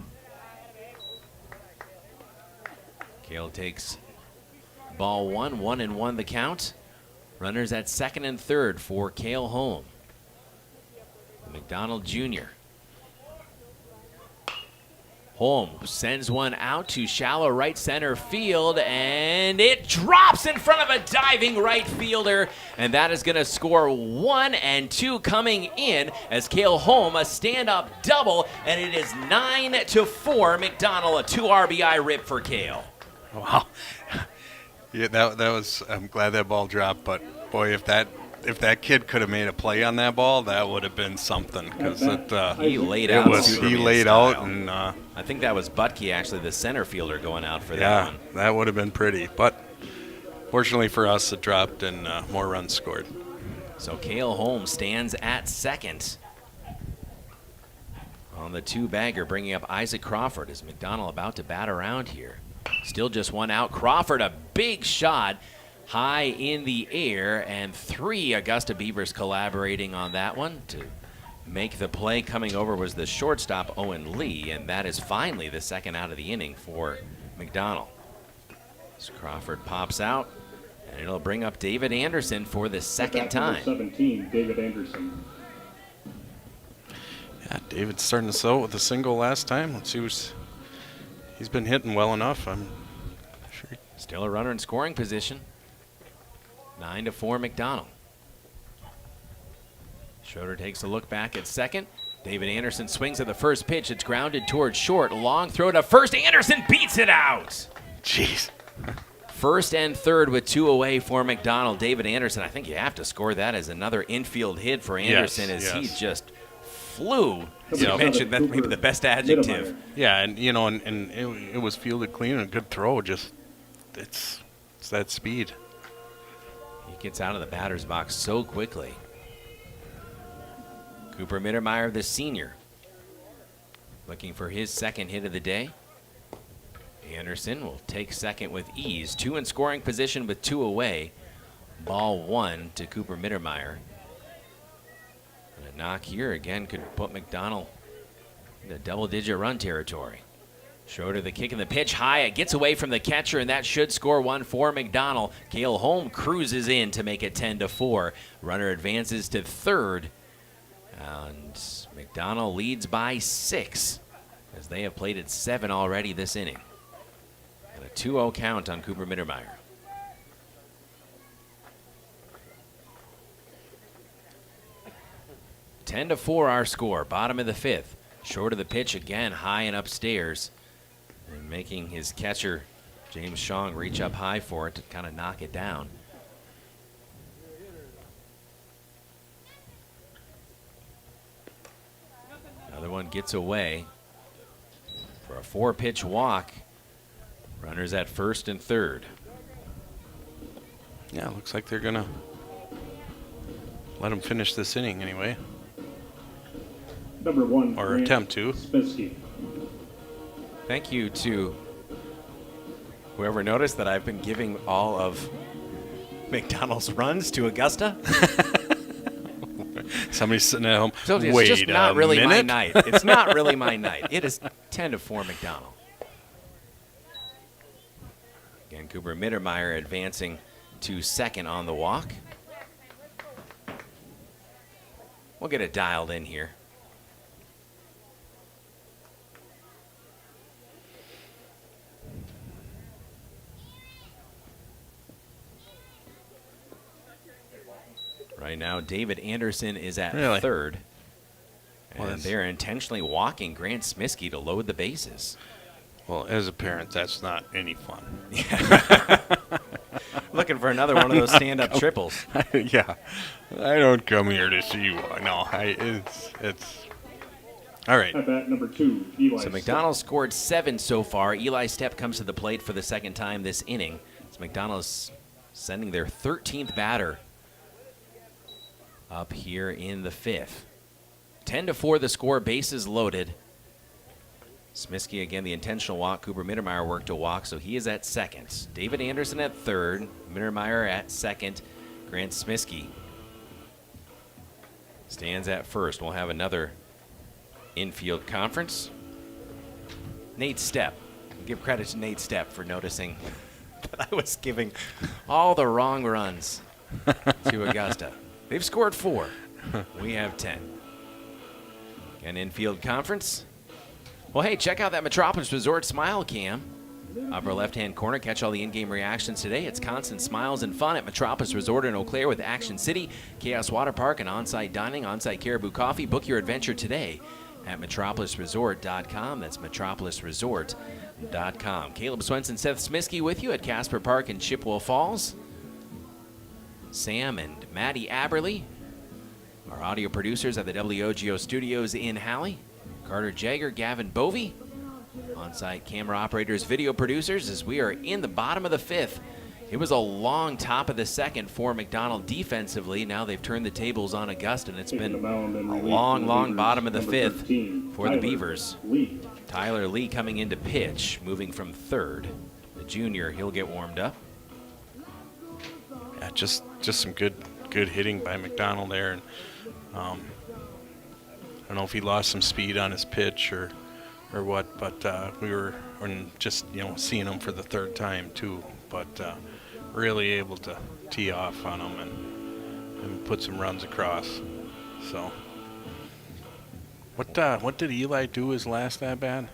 Cale takes ball 1-1 the count. Runners at second and third for Cale Holm. McDonell Jr. Holm sends one out to shallow right center field, and it drops in front of a diving right fielder, and that is going to score 1 and 2 coming in as Cale Holm a stand-up double, and it is 9-4 McDonell, a 2 RBI rip for Cale. Wow. Yeah, that was, I'm glad that ball dropped, but boy, if that kid could have made a play on that ball, that would have been something, because he laid out. He laid out, and I think that was Butke, actually, the center fielder, going out for that one. Yeah, that would have been pretty, but fortunately for us, it dropped and more runs scored. So Cale Holm stands at second. On the two-bagger, bringing up Isaac Crawford as McDonell about to bat around here. Still just one out. Crawford, a big shot high in the air, and 3 Augusta Beavers collaborating on that one to make the play. Coming over was the shortstop, Owen Lee, and that is finally the second out of the inning for McDonell. As Crawford pops out, and it'll bring up David Anderson for the second time. 17, David Anderson. Yeah, David's starting to out with a single last time. Let's see he's been hitting well enough. I'm sure. Still a runner in scoring position. 9-4 McDonell. Schroeder takes a look back at second. David Anderson swings at the first pitch. It's grounded towards short. Long throw to first. Anderson beats it out. Jeez. First and third with 2 away for McDonell. David Anderson, I think you have to score that as another infield hit for Anderson, he just flew. You mentioned that's maybe the best adjective. Yeah, and it was fielded clean and a good throw. Just it's that speed. He gets out of the batter's box so quickly. Cooper Mittermeier, the senior, looking for his second hit of the day. Anderson will take second with ease. 2 in scoring position with 2 away. Ball 1 to Cooper Mittermeier. And a knock here again could put McDonell into double-digit run territory. Schroeder the kick and the pitch high. It gets away from the catcher, and that should score 1 for McDonell. Cale Holm cruises in to make it 10-4. Runner advances to third. And McDonell leads by 6 as they have played at 7 already this inning. And a 2-0 count on Cooper Mittermeier. Ten to 4 our score, bottom of the 5th. Short of the pitch again, high and upstairs. And making his catcher James Shong reach up high for it to kind of knock it down. Another one gets away for a 4-pitch walk. Runners at first and third. Yeah, looks like they're going to let him finish this inning anyway. Number 1. Or attempt to. Spisky. Thank you to whoever noticed that I've been giving all of McDonell's runs to Augusta. Somebody's sitting at home. So it's Wait just not a really my minute. night. It's not really my night. It is 10-4 McDonell. Again, Cooper Mittermeier advancing to second on the walk. We'll get it dialed in here. Right now, David Anderson is at third. And they're intentionally walking Grant Smisky to load the bases. Well, as a parent, that's not any fun. Looking for another one of those stand-up triples. Yeah. I don't come here to see one. No, it's all right. At bat number 2, Eli So McDonell scored 7 so far. Eli Stepp comes to the plate for the second time this inning. So McDonell's sending their 13th batter up here in the 5th. 10-4 the score, bases loaded. Smisky again, the intentional walk. Cooper Mittermeier worked a walk, so he is at second. David Anderson at third. Mittermeier at second. Grant Smisky stands at first. We'll have another infield conference. Nate Stepp. Give credit to Nate Stepp for noticing that I was giving all the wrong runs to Augusta. They've scored 4. We have 10. An infield conference. Well, hey, check out that Metropolis Resort Smile Cam. Upper left-hand corner, catch all the in-game reactions today. It's constant smiles and fun at Metropolis Resort in Eau Claire with Action City, Chaos Water Park, and on-site dining, on-site Caribou Coffee. Book your adventure today at metropolisresort.com. That's metropolisresort.com. Caleb Swenson, Seth Smisky with you at Casper Park in Chippewa Falls. Sam and Maddie Aberly, our audio producers at the WOGO studios in Halley. Carter Jagger, Gavin Bovey, on-site camera operators, video producers, as we are in the bottom of the 5th. It was a long top of the second for McDonell defensively. Now they've turned the tables on Augusta, and it's been a long bottom of the 5th for the Beavers. Tyler Lee coming in to pitch, moving from third. The junior, he'll get warmed up. Yeah, just some good hitting by McDonell there. And I don't know if he lost some speed on his pitch or what, but we were just seeing him for the third time too. But really able to tee off on him and put some runs across. So what did Eli do his last at bat?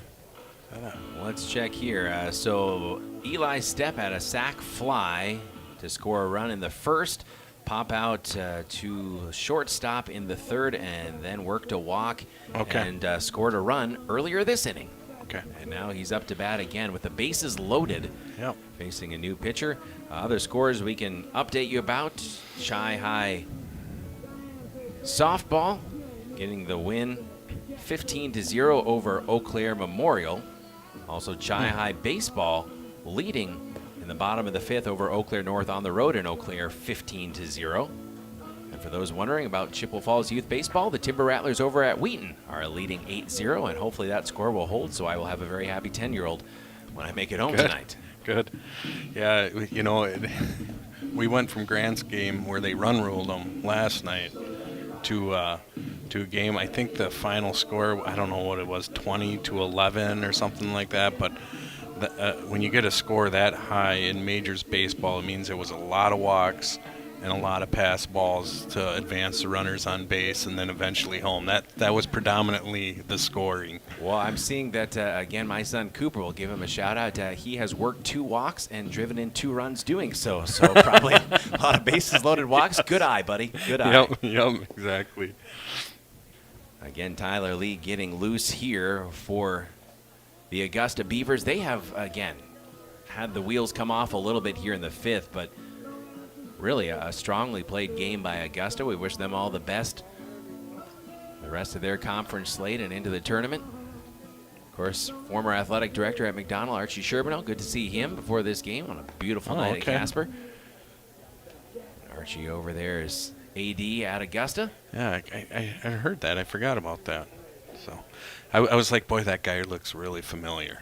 Let's check here. So Eli Stepp had a sac fly to score a run in the first. Pop out to shortstop in the third, and then worked a walk and scored a run earlier this inning. Okay. And now he's up to bat again with the bases loaded, facing a new pitcher. Other scores we can update you about. Chi High softball getting the win 15-0 over Eau Claire Memorial. Also Chi High baseball leading in the bottom of the 5th over Eau Claire North on the road in Eau Claire, 15-0. And for those wondering about Chippewa Falls Youth Baseball, the Timber Rattlers over at Wheaton are leading 8-0, and hopefully that score will hold, so I will have a very happy 10-year-old when I make it home tonight. Good. Yeah, we went from Grant's game where they run ruled them last night to a game. I think the final score, I don't know what it was, 20-11 or something like that, but when you get a score that high in majors baseball, it means there was a lot of walks and a lot of pass balls to advance the runners on base and then eventually home. That was predominantly the scoring. Well, I'm seeing that, again, my son Cooper, will give him a shout-out. He has worked 2 walks and driven in 2 runs doing so. So probably a lot of bases-loaded walks. Good eye, buddy. Good eye. Yep, exactly. Again, Tyler Lee getting loose here for the Augusta Beavers. They have, again, had the wheels come off a little bit here in the 5th, but really a strongly played game by Augusta. We wish them all the best the rest of their conference slate and into the tournament. Of course, former athletic director at McDonell, Archie Sherbino. Good to see him before this game on a beautiful night at Casper. Archie over there is AD at Augusta. Yeah, I heard that. I forgot about that. So I was like, boy, that guy looks really familiar.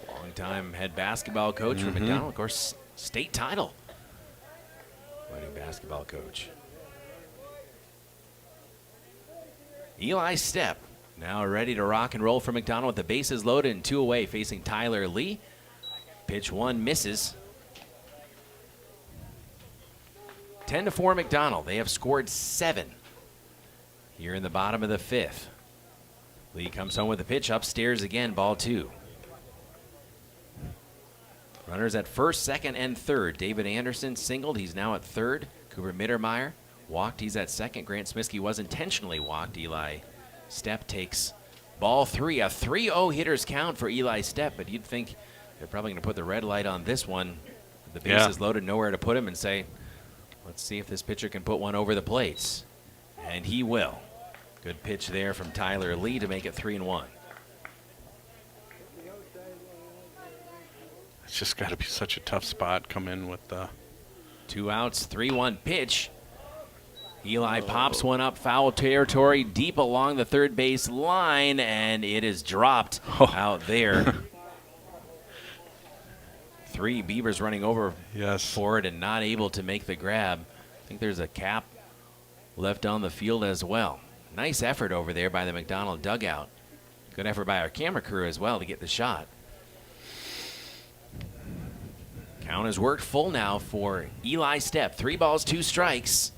Long-time head basketball coach for McDonell. Of course, state title winning basketball coach. Eli Stepp now ready to rock and roll for McDonell with the bases loaded and 2 away, facing Tyler Lee. Pitch 1 misses. 10-4 McDonell. They have scored 7 here in the bottom of the 5th. Lee comes home with the pitch upstairs again, ball 2. Runners at first, second, and third. David Anderson singled. He's now at third. Cooper Mittermeier walked. He's at second. Grant Smiskey was intentionally walked. Eli Stepp takes ball 3. A 3-0 hitter's count for Eli Stepp, but you'd think they're probably going to put the red light on this one. The bases loaded, nowhere to put him, and say, let's see if this pitcher can put one over the plates. And he will. Good pitch there from Tyler Lee to make it 3-1. It's just got to be such a tough spot. Come in with the 2 outs, 3-1 pitch. Eli pops one up foul territory deep along the third base line, and it is dropped out there. 3 Beavers running over for it and not able to make the grab. I think there's a cap left on the field as well. Nice effort over there by the McDonell dugout. Good effort by our camera crew as well to get the shot. Count has worked full now for Eli Stepp. 3 balls, 2 strikes.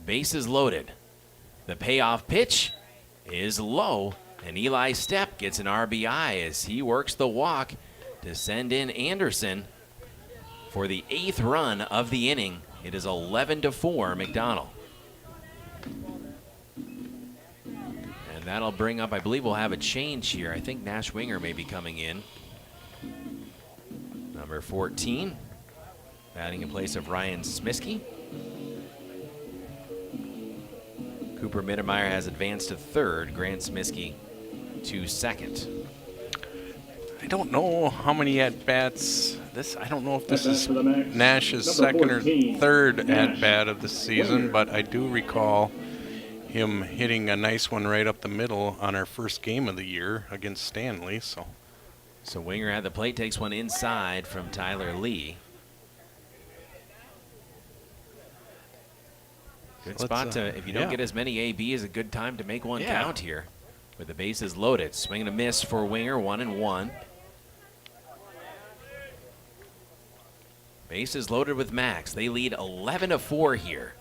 Bases loaded. The payoff pitch is low, and Eli Stepp gets an RBI as he works the walk to send in Anderson for the 8th run of the inning. It is 11-4 McDonell. And that'll bring up, I believe we'll have a change here. I think Nash Winger may be coming in. Number 14, batting in place of Ryan Smiskey. Cooper Mittermeier has advanced to third. Grant Smiskey to second. I don't know how many at-bats. I don't know if this is Nash's second or third at-bat of the season, but I do recall him hitting a nice one right up the middle on our first game of the year against Stanley. So Winger at the plate, takes one inside from Tyler Lee. Good spot to, if you don't get as many ABs, a good time to make one count here with the bases loaded. Swing and a miss for Winger, 1-1. Bases loaded with Macks. They lead 11-4 here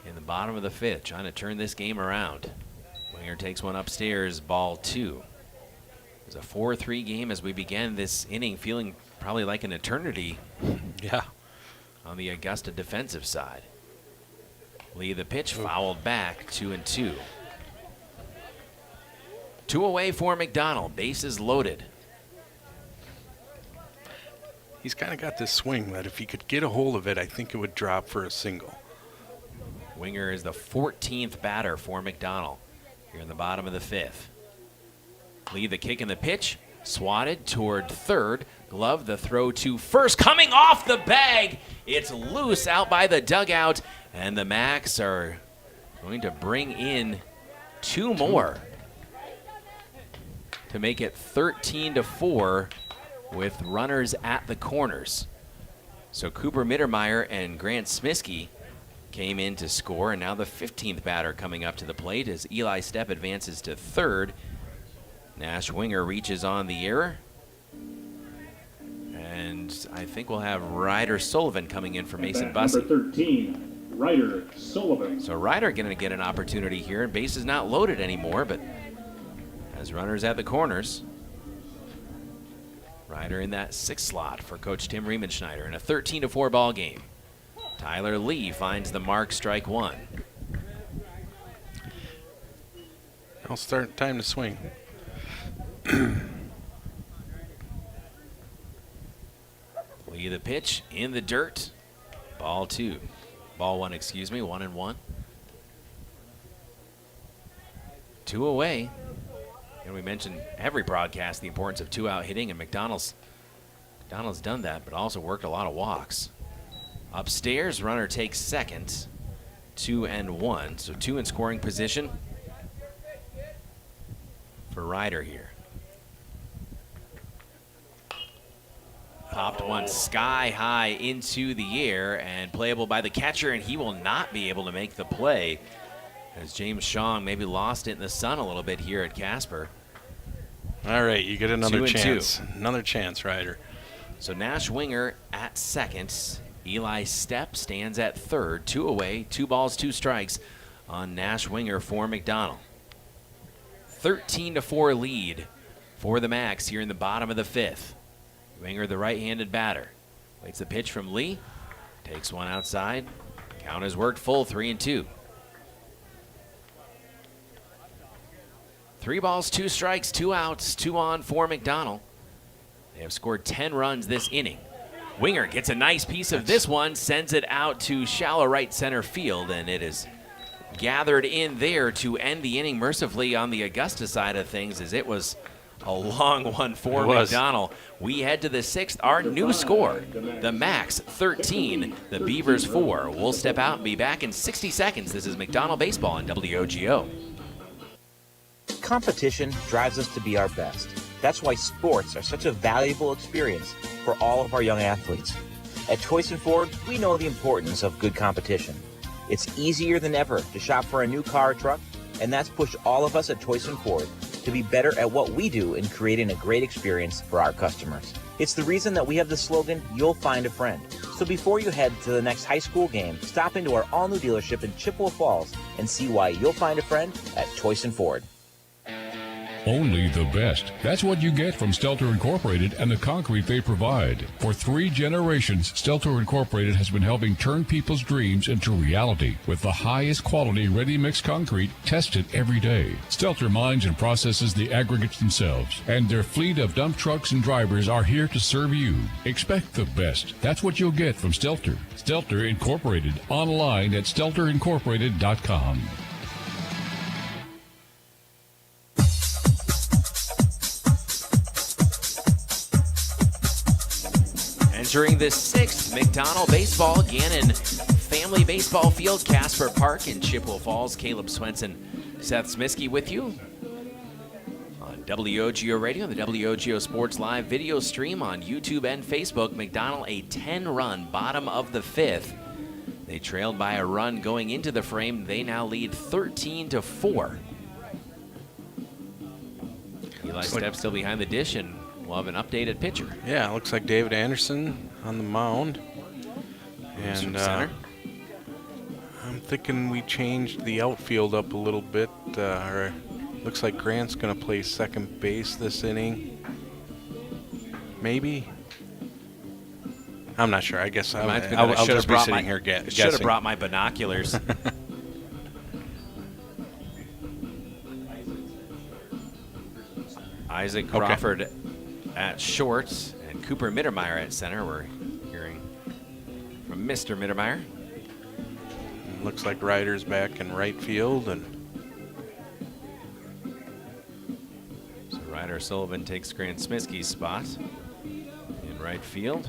in the bottom of the 5th, trying to turn this game around. Winger takes one upstairs, ball 2. It's a 4-3 game as we begin this inning, feeling probably like an eternity. On the Augusta defensive side. Lee the pitch, fouled back, 2-2. 2 away for McDonell, bases loaded. He's kind of got this swing that if he could get a hold of it, I think it would drop for a single. Winger is the 14th batter for McDonell here in the bottom of the 5th. Lee the kick and the pitch, swatted toward third. Glove the throw to first, coming off the bag. It's loose out by the dugout, and the Macks are going to bring in 2 more to make it 13-4 with runners at the corners. So Cooper Mittermeier and Grant Smiskey came in to score, and now the 15th batter coming up to the plate as Eli Stepp advances to third. Nash Winger reaches on the error. And I think we'll have Ryder Sullivan coming in for Mason Bussey. Number 13, Ryder Sullivan. So Ryder going to get an opportunity here, and base is not loaded anymore, but as runners at the corners. Ryder in that 6th slot for Coach Tim Riemenschneider in a 13-4 ball game. Tyler Lee finds the mark, strike 1. Now start time to swing. See the pitch in the dirt. Ball one, 1-1. 2 away. And we mentioned every broadcast the importance of 2-out hitting, and McDonell's done that, but also worked a lot of walks. Upstairs, runner takes second. 2-1. So 2 in scoring position for Ryder here. Popped one sky high into the air and playable by the catcher, and he will not be able to make the play as James Shong maybe lost it in the sun a little bit here at Casper. All right, you get another 2-2. chance. Another chance, Ryder. So Nash Winger at second. Eli Stepp stands at third. 2 away, 2 balls, 2 strikes on Nash Winger for McDonell. 13-4 lead for the Macks here in the bottom of the 5th. Winger, the right-handed batter, waits the pitch from Lee. Takes one outside. Count has worked full, 3-2. 3 balls, 2 strikes, 2 outs, 2 on for McDonell. They have scored 10 runs this inning. Winger gets a nice piece of this one, sends it out to shallow right center field, and it is gathered in there to end the inning mercifully on the Augusta side of things, as it was a long one for McDonell. We head to the 6th. Our new score, the Macks 13, the Beavers 4. We'll step out and be back in 60 seconds. This is McDonell Baseball on WOGO. Competition drives us to be our best. That's why sports are such a valuable experience for all of our young athletes. At Choice & Ford, we know the importance of good competition. It's easier than ever to shop for a new car or truck, and that's pushed all of us at Choice & Ford to be better at what we do in creating a great experience for our customers. It's the reason that we have the slogan, "You'll find a friend." So before you head to the next high school game, stop into our all-new dealership in Chippewa Falls and see why you'll find a friend at Choice & Ford. Only the best. That's what you get from Stelter Incorporated and the concrete they provide. For 3 generations, Stelter Incorporated has been helping turn people's dreams into reality with the highest quality ready-mix concrete tested every day. Stelter mines and processes the aggregates themselves, and their fleet of dump trucks and drivers are here to serve you. Expect the best. That's what you'll get from Stelter. Stelter Incorporated. Online at stelterincorporated.com. Entering the 6th McDonell Baseball, Gannon Family Baseball Field, Casper Park in Chippewa Falls. Caleb Swenson, Seth Smisky with you on WOGO Radio, the WOGO Sports Live video stream on YouTube and Facebook. McDonell a 10-run bottom of the 5th. They trailed by a run going into the frame. They now lead 13-4. Eli Stepp still behind the dish, and we'll have an updated pitcher. Yeah, it looks like David Anderson on the mound. And I'm thinking we changed the outfield up a little bit. Looks like Grant's going to play second base this inning. Maybe. I'm not sure. I guess I'll just be sitting here guessing. Should have brought my binoculars. Isaac Crawford at short and Cooper Mittermeier at center. We're hearing from Mr. Mittermeier. Looks like Ryder's back in right field, and so Ryder Sullivan takes Grant Smisky's spot in right field.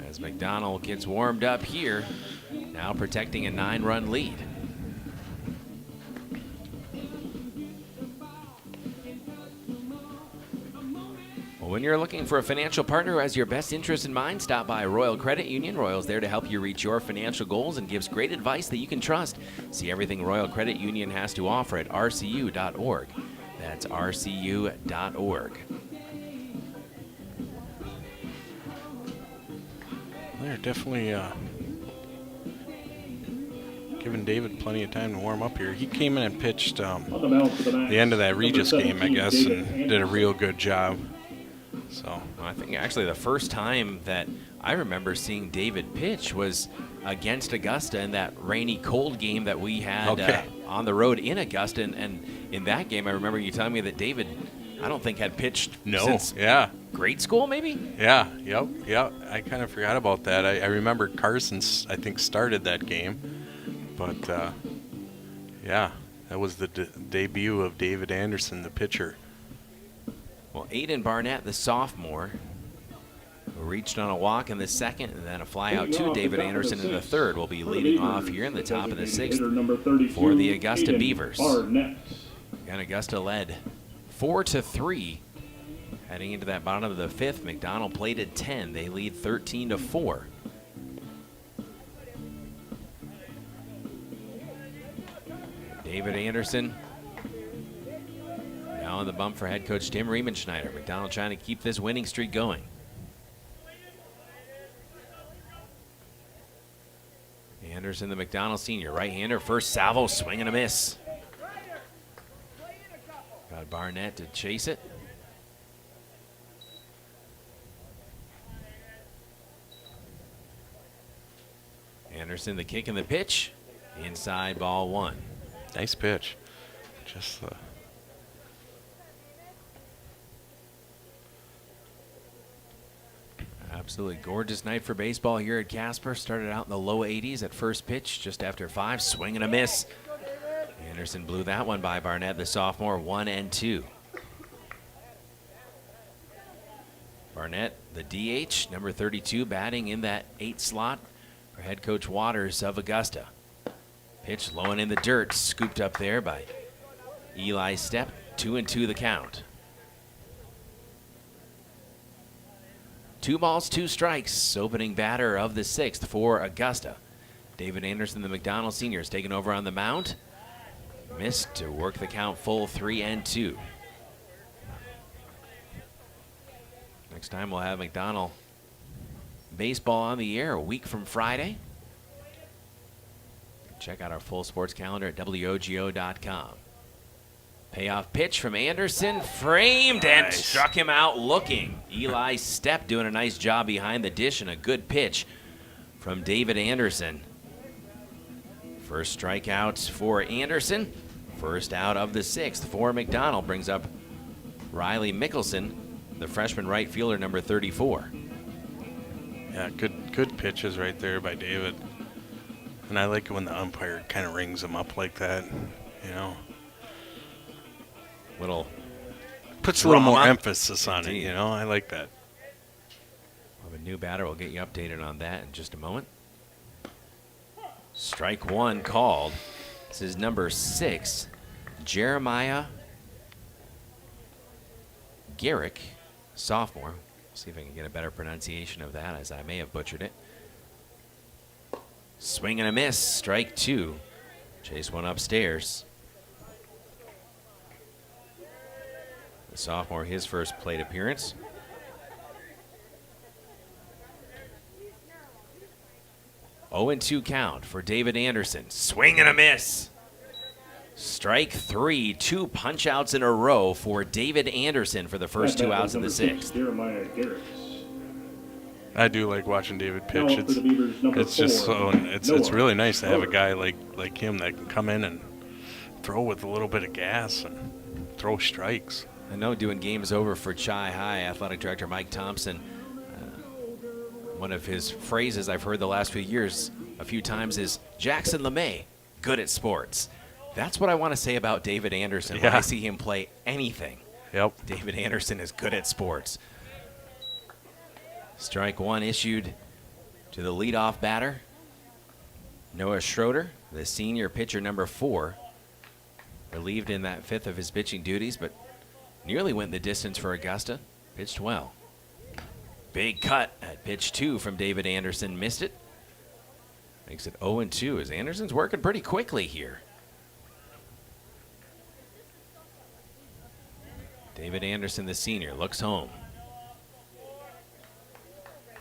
As McDonell gets warmed up here, now protecting a 9-run lead. When you're looking for a financial partner who has your best interest in mind, stop by Royal Credit Union. Royal's there to help you reach your financial goals and gives great advice that you can trust. See everything Royal Credit Union has to offer at rcu.org. That's rcu.org. They're definitely giving David plenty of time to warm up here. He came in and pitched the end of that Regis game, I guess, and did a real good job. So I think actually the first time that I remember seeing David pitch was against Augusta in that rainy, cold game that we had on the road in Augusta. And in that game, I remember you telling me that David I don't think had pitched No, since yeah. grade school, maybe? Yeah, yep. I kind of forgot about that. I remember Carson, I think, started that game. But, yeah, that was the debut of David Anderson, the pitcher. Well, Aiden Barnett, the sophomore, who reached on a walk in the second and then a fly out to David Anderson in the third, will be leading off here in the top of the sixth for the Augusta Beavers. Again, Augusta led 4-3 heading into that bottom of the fifth. McDonell played at 10. They lead 13-4. David Anderson now on the bump for head coach Tim Riemenschneider. McDonell trying to keep this winning streak going. Anderson, the McDonell senior, right-hander, first salvo, swing and a miss. Got Barnett to chase it. Anderson, the kick and the pitch. Inside, ball one. Nice pitch. Just the... Absolutely gorgeous night for baseball here at Casper. Started out in the low 80s at first pitch, just after 5. Swing and a miss. Anderson blew that one by Barnett, the sophomore, 1-2. Barnett, the DH, number 32, batting in that 8 slot for head coach Waters of Augusta. Pitch low and in the dirt, scooped up there by Eli Stepp. 2-2 the count. 2 balls, 2 strikes. Opening batter of the sixth for Augusta. David Anderson, the McDonell senior, is taking over on the mound. Missed to work the count full 3-2. Next time we'll have McDonell baseball on the air a week from Friday. Check out our full sports calendar at WOGO.com. Payoff pitch from Anderson, framed and struck him out looking. Eli Stepp doing a nice job behind the dish and a good pitch from David Anderson. First strikeout for Anderson. First out of the sixth for McDonell. Brings up Riley Mickelson, the freshman right fielder, number 34. Yeah, good pitches right there by David. And I like it when the umpire kind of rings him up like that, you know. Puts a little more emphasis on it, you know. I like that. We'll have a new batter. We'll get you updated on that in just a moment. Strike one called. This is number 6, Jeremiah Garrick, sophomore. See if I can get a better pronunciation of that, as I may have butchered it. Swing and a miss. Strike 2. Chase one upstairs. The sophomore, his first plate appearance. Oh, 0-2 count for David Anderson. Swing and a miss. Strike 3. 2 punch outs in a row for David Anderson for the first 2 outs of the sixth. Jeremiah Garrett. I do like watching David pitch. It's just so it's really nice to have a guy like him that can come in and throw with a little bit of gas and throw strikes. I know doing games over for Chi High, Athletic Director Mike Thompson, one of his phrases I've heard the last few years a few times is, Jackson LeMay, good at sports. That's what I want to say about David Anderson when I see him play anything. Yep. David Anderson is good at sports. Strike 1 issued to the leadoff batter, Noah Schroeder, the senior pitcher, number 4. Relieved in that 5th of his pitching duties, but nearly went the distance for Augusta. Pitched well. Big cut at pitch 2 from David Anderson. Missed it. Makes it 0-2 as Anderson's working pretty quickly here. David Anderson, the senior, looks home.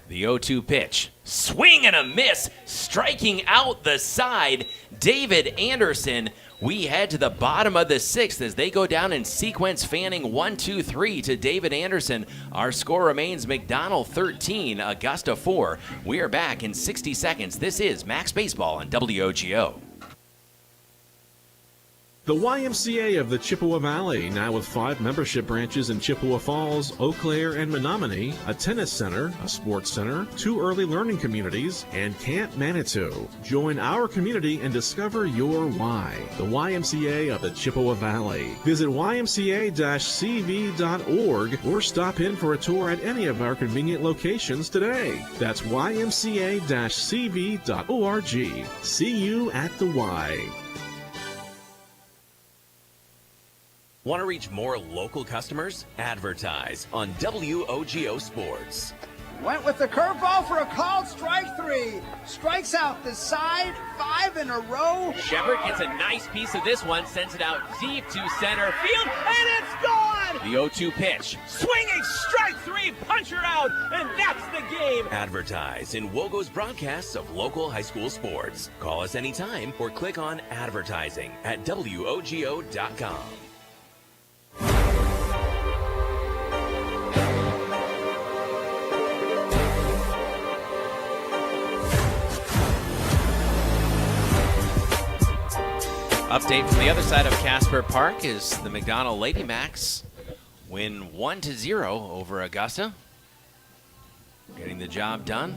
The 0-2 pitch. Swing and a miss. Striking out the side. David Anderson. We head to the bottom of the sixth as they go down in sequence, fanning 1-2-3 to David Anderson. Our score remains McDonell 13, Augusta 4. We are back in 60 seconds. This is Macks Baseball on WOGO. The YMCA of the Chippewa Valley, now with 5 membership branches in Chippewa Falls, Eau Claire, and Menominee, a tennis center, a sports center, 2 early learning communities, and Camp Manitou. Join our community and discover your why. The YMCA of the Chippewa Valley. Visit ymca-cv.org or stop in for a tour at any of our convenient locations today. That's ymca-cv.org. See you at the Y. Want to reach more local customers? Advertise on WOGO Sports. Went with the curveball for a called strike 3. Strikes out the side, 5 in a row. Shepard gets a nice piece of this one, sends it out deep to center field, and it's gone! The 0-2 pitch. Swinging strike 3, puncher out, and that's the game. Advertise in WOGO's broadcasts of local high school sports. Call us anytime or click on advertising at WOGO.com. Update from the other side of Casper Park is the McDonell Lady Macks win 1-0 over Augusta. Getting the job done.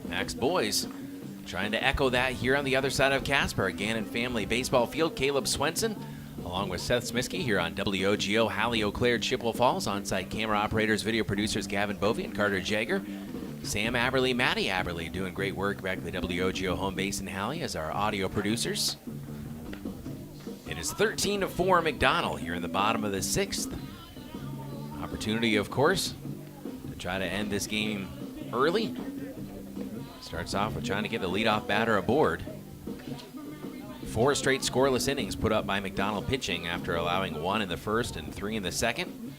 Macks boys trying to echo that here on the other side of Casper. Again in family baseball field, Caleb Swenson along with Seth Smiskey here on WOGO, Hallie Eau Claire, Chippewa Falls. On-site camera operators, video producers Gavin Bovey and Carter Jagger. Sam Aberly, Maddie Aberly doing great work back at the WOGO home base in Hallie as our audio producers. It is 13-4 McDonell here in the bottom of the 6th. Opportunity, of course, to try to end this game early. Starts off with trying to get the leadoff batter aboard. 4 straight scoreless innings put up by McDonell pitching after allowing 1 in the first and 3 in the second.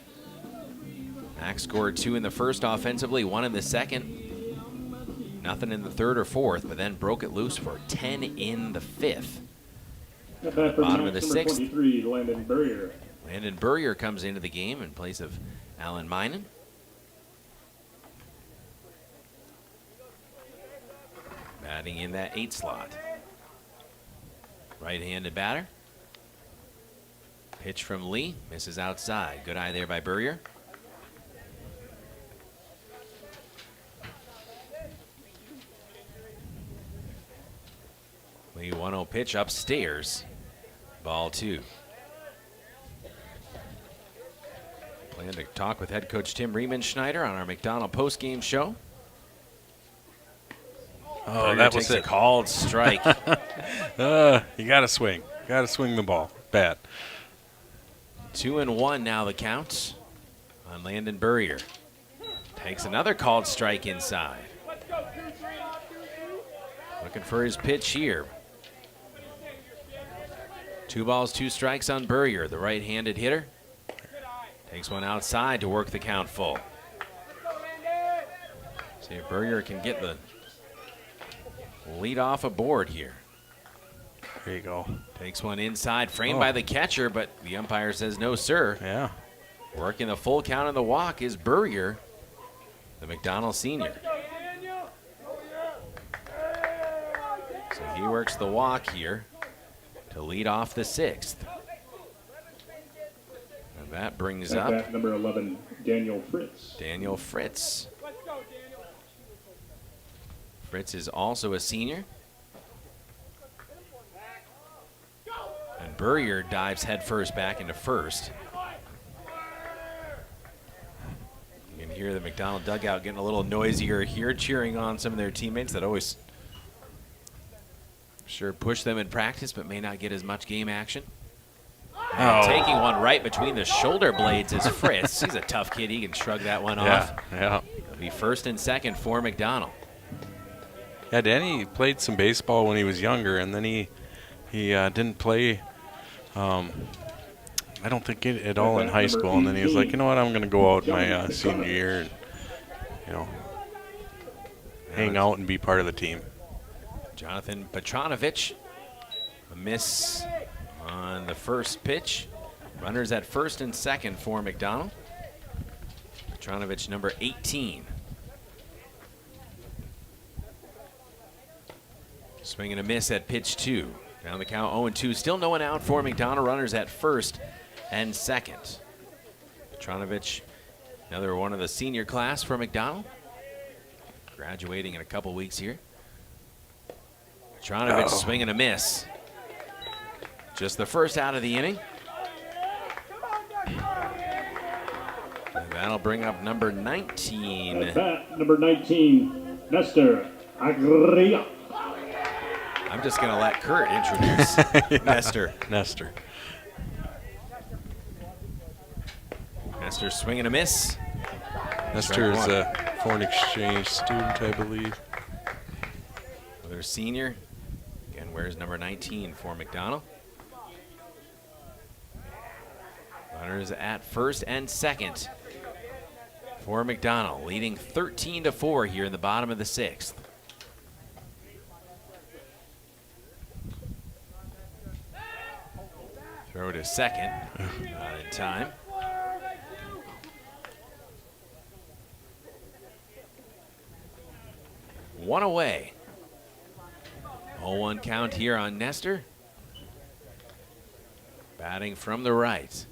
Max scored 2 in the first offensively, 1 in the second. Nothing in the third or fourth, but then broke it loose for 10 in the fifth. Bottom of the 6th. 23, Landon Burrier. Landon Burrier comes into the game in place of Alan Minen. Batting in that 8 slot. Right-handed batter. Pitch from Lee, misses outside. Good eye there by Burrier. Lee 1-0 pitch upstairs. Ball 2. Plan to talk with head coach Tim Riemenschneider on our McDonell postgame show. Oh, Burger that was takes it. A called strike. You got to swing. Got to swing the ball. Bad. 2-1 now the count on Landon Burrier. Takes another called strike inside. Looking for his pitch here. 2 balls, 2 strikes on Burrier, the right-handed hitter. Takes one outside to work the count full. See if Burrier can get the lead off aboard here. There you go. Takes one inside, framed by the catcher, but the umpire says no, sir. Yeah. Working the full count on the walk is Burrier, the McDonell senior. So he works the walk here to lead off the 6th. And that brings up At number 11, Daniel Fritz. Daniel Fritz. Fritz is also a senior. And Burrier dives headfirst back into first. You can hear the McDonell dugout getting a little noisier here, cheering on some of their teammates that always sure push them in practice, but may not get as much game action. And taking one right between the shoulder blades is Fritz. He's a tough kid. He can shrug that one off. Yeah. It'll be 1st and 2nd for McDonell. Yeah, Danny played some baseball when he was younger, and then he didn't play. I don't think at all in high school, and then he was like, you know what, I'm going to go out my senior year and hang out and be part of the team. Jonathan Petronovich, a miss on the first pitch. Runners at 1st and 2nd for McDonell. Petronovich, number 18. Swing and a miss at pitch 2. Down the count 0-2. Still no one out for McDonell. Runners at first and second. Petronovich, another one of the senior class for McDonell. Graduating in a couple weeks here. Petronovich swing and a miss. Just the first out of the inning. And that'll bring up number 19. At bat, number 19, Nestor Agria. I'm just going to let Kurt introduce Nestor. Nestor. Nestor swing and a miss. Nestor is a foreign exchange student, I believe. Another senior. Again, wears number 19 for McDonell. Runners at first and second for McDonell, leading 13-4 here in the bottom of the sixth. Throw to second, not in time. One away. 0-1 count here on Nestor. Batting from the right.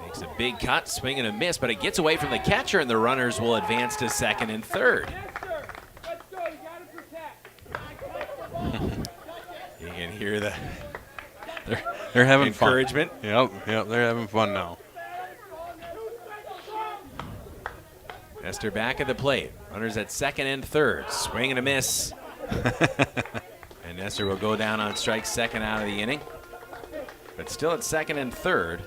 Makes a big cut, swing and a miss, but it gets away from the catcher, and the runners will advance to second and third. You can hear the they're having encouragement. Fun. Yep, they're having fun now. Nestor back at the plate. Runners at second and third. Swing and a miss. And Nestor will go down on strike second out of the inning. But still at second and third.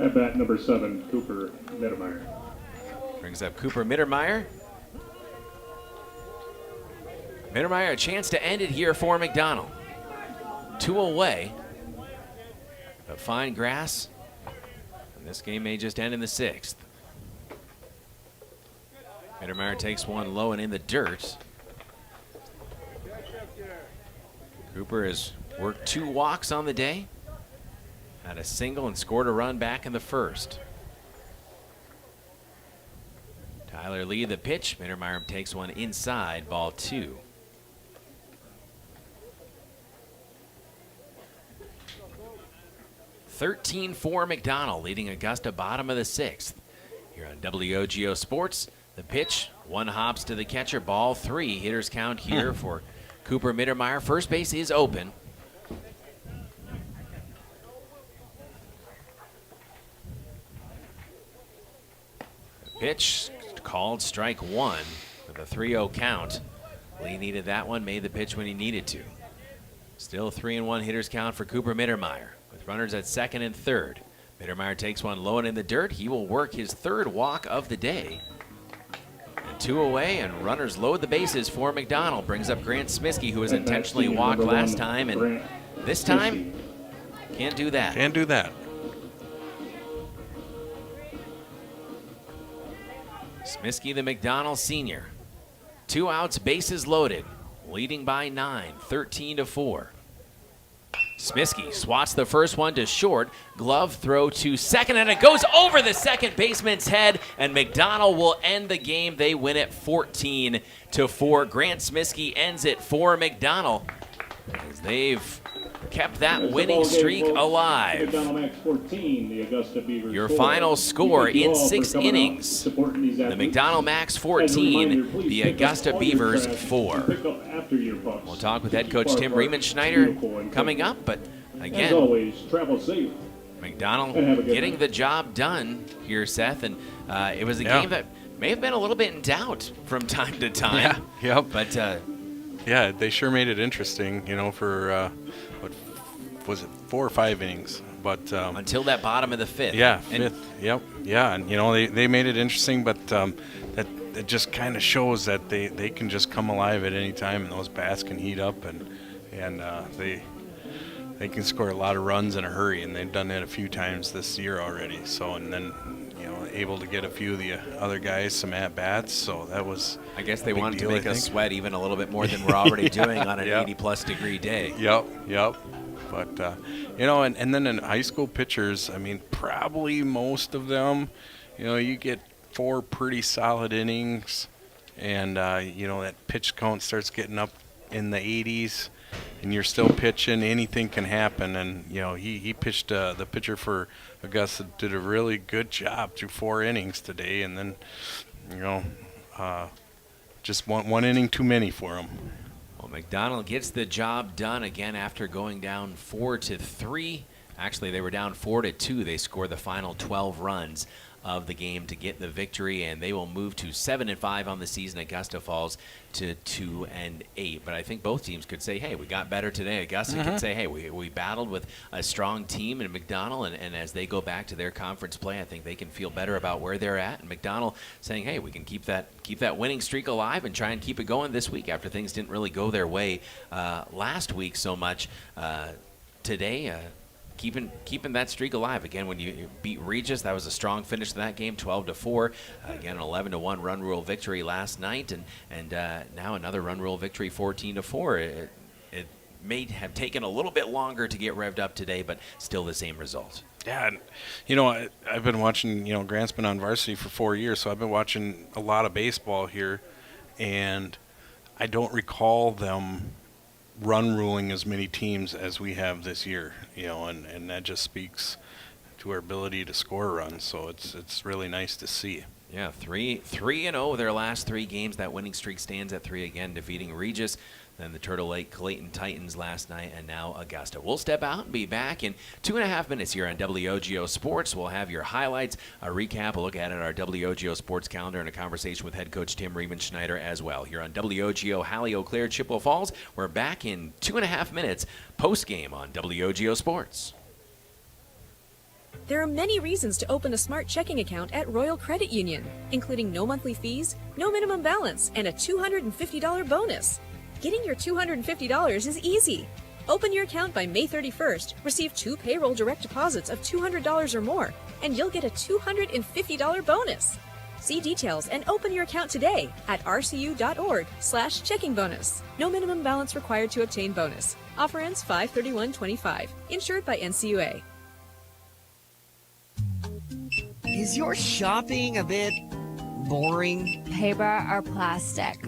At bat, number 7, Cooper Mittermeier. Brings up Cooper Mittermeier. Mittermeier, a chance to end it here for McDonell. 2 away. But fine grass. And this game may just end in the sixth. Mittermeier takes one low and in the dirt. Cooper has worked 2 walks on the day. Had a single and scored a run back in the first. Tyler Lee the pitch. Mittermeier takes one inside, ball 2. $13 for McDonell, leading Augusta bottom of the sixth. Here on WOGO Sports, the pitch, 1 hops to the catcher, ball 3. Hitters count here for Cooper Mittermeier. First base is open. Pitch called strike 1 with a 3-0 count. Lee needed that one, made the pitch when he needed to. Still 3-1 hitters count for Cooper Mittermeier with runners at second and third. Mittermeier takes one low and in the dirt. He will work his 3rd walk of the day. And 2 away, and runners load the bases for McDonell. Brings up Grant Smiskey, who was intentionally walked last time, and this time can't do that. Can't do that. Smiskey, the McDonell senior. 2 outs, bases loaded. Leading by 9, 13-4. Smiskey swats the first one to short. Glove throw to second, and it goes over the second baseman's head, and McDonell will end the game. They win it 14-4. Grant Smiskey ends it for McDonell as they've kept that winning streak alive. Macks 14, the Augusta Beavers Your 4. final score Thank you in all for 6 coming out, innings. supporting these The athletes. McDonell Macks As a reminder, 14, please the pick up Augusta all your Beavers trash 4. and pick up after your pucks. We'll talk with head Keep coach our Tim park Riemenschneider beautiful and coming comfortable. up, but As again, always, travel safe. And have a McDonell good getting night. the job done here, Seth, and it was a game that may have been a little bit in doubt from time to time. Yeah, yep. But yeah, they sure made it interesting, for what was it, 4 or 5 innings? But until that bottom of the 5th. Yeah, 5th. Yep. Yeah, and they made it interesting, but that it just kind of shows that they can just come alive at any time, and those bats can heat up, and they can score a lot of runs in a hurry, and they've done that a few times this year already. So, and then able to get a few of the other guys some at bats. So that was. I guess they wanted to make us sweat even a little bit more than we're already doing on an 80+ degree day. Yep. But and then in high school pitchers, I mean, probably most of them, you get 4 pretty solid innings, and that pitch count starts getting up in the 80s and you're still pitching, anything can happen. And, he pitched, the pitcher for Augusta did a really good job through 4 innings today. And then, just one inning too many for him. Well, McDonell gets the job done again after going down 4-3. Actually, they were down 4-2. They scored the final 12 runs of the game to get the victory, and they will move to 7-5 on the season. Augusta falls to 2-8. But I think both teams could say, hey, we got better today. Augusta could say, hey, we battled with a strong team in McDonell, and as they go back to their conference play, I think they can feel better about where they're at. And McDonell saying, hey, we can keep that winning streak alive and try and keep it going this week after things didn't really go their way last week so much. Today, keeping that streak alive. Again, when you beat Regis, that was a strong finish to that game, 12-4. Again, an 11-1 run rule victory last night, and now another run rule victory, 14-4. It may have taken a little bit longer to get revved up today, but still the same result. Yeah, I've been watching, Grant's been on varsity for 4 years, so I've been watching a lot of baseball here, and I don't recall them run ruling as many teams as we have this year, and that just speaks to our ability to score runs. So it's really nice to see. Yeah, 3-0 their last 3 games. That winning streak stands at 3 again, defeating Regis, then the Turtle Lake Clayton Titans last night, and now Augusta. We'll step out and be back in 2.5 minutes here on WOGO Sports. We'll have your highlights, a recap, a look at our WOGO Sports calendar, and a conversation with head coach Tim Riemenschneider as well. Here on WOGO, Hallie Eau Claire, Chippewa Falls. We're back in 2.5 minutes post-game on WOGO Sports. There are many reasons to open a smart checking account at Royal Credit Union, including no monthly fees, no minimum balance, and a $250 bonus. Getting your $250 is easy. Open your account by May 31st, receive 2 payroll direct deposits of $200 or more, and you'll get a $250 bonus. See details and open your account today at rcu.org/checking bonus. No minimum balance required to obtain bonus. Offer ends 5/31/25. Insured by NCUA. Is your shopping a bit boring? Paper or plastic?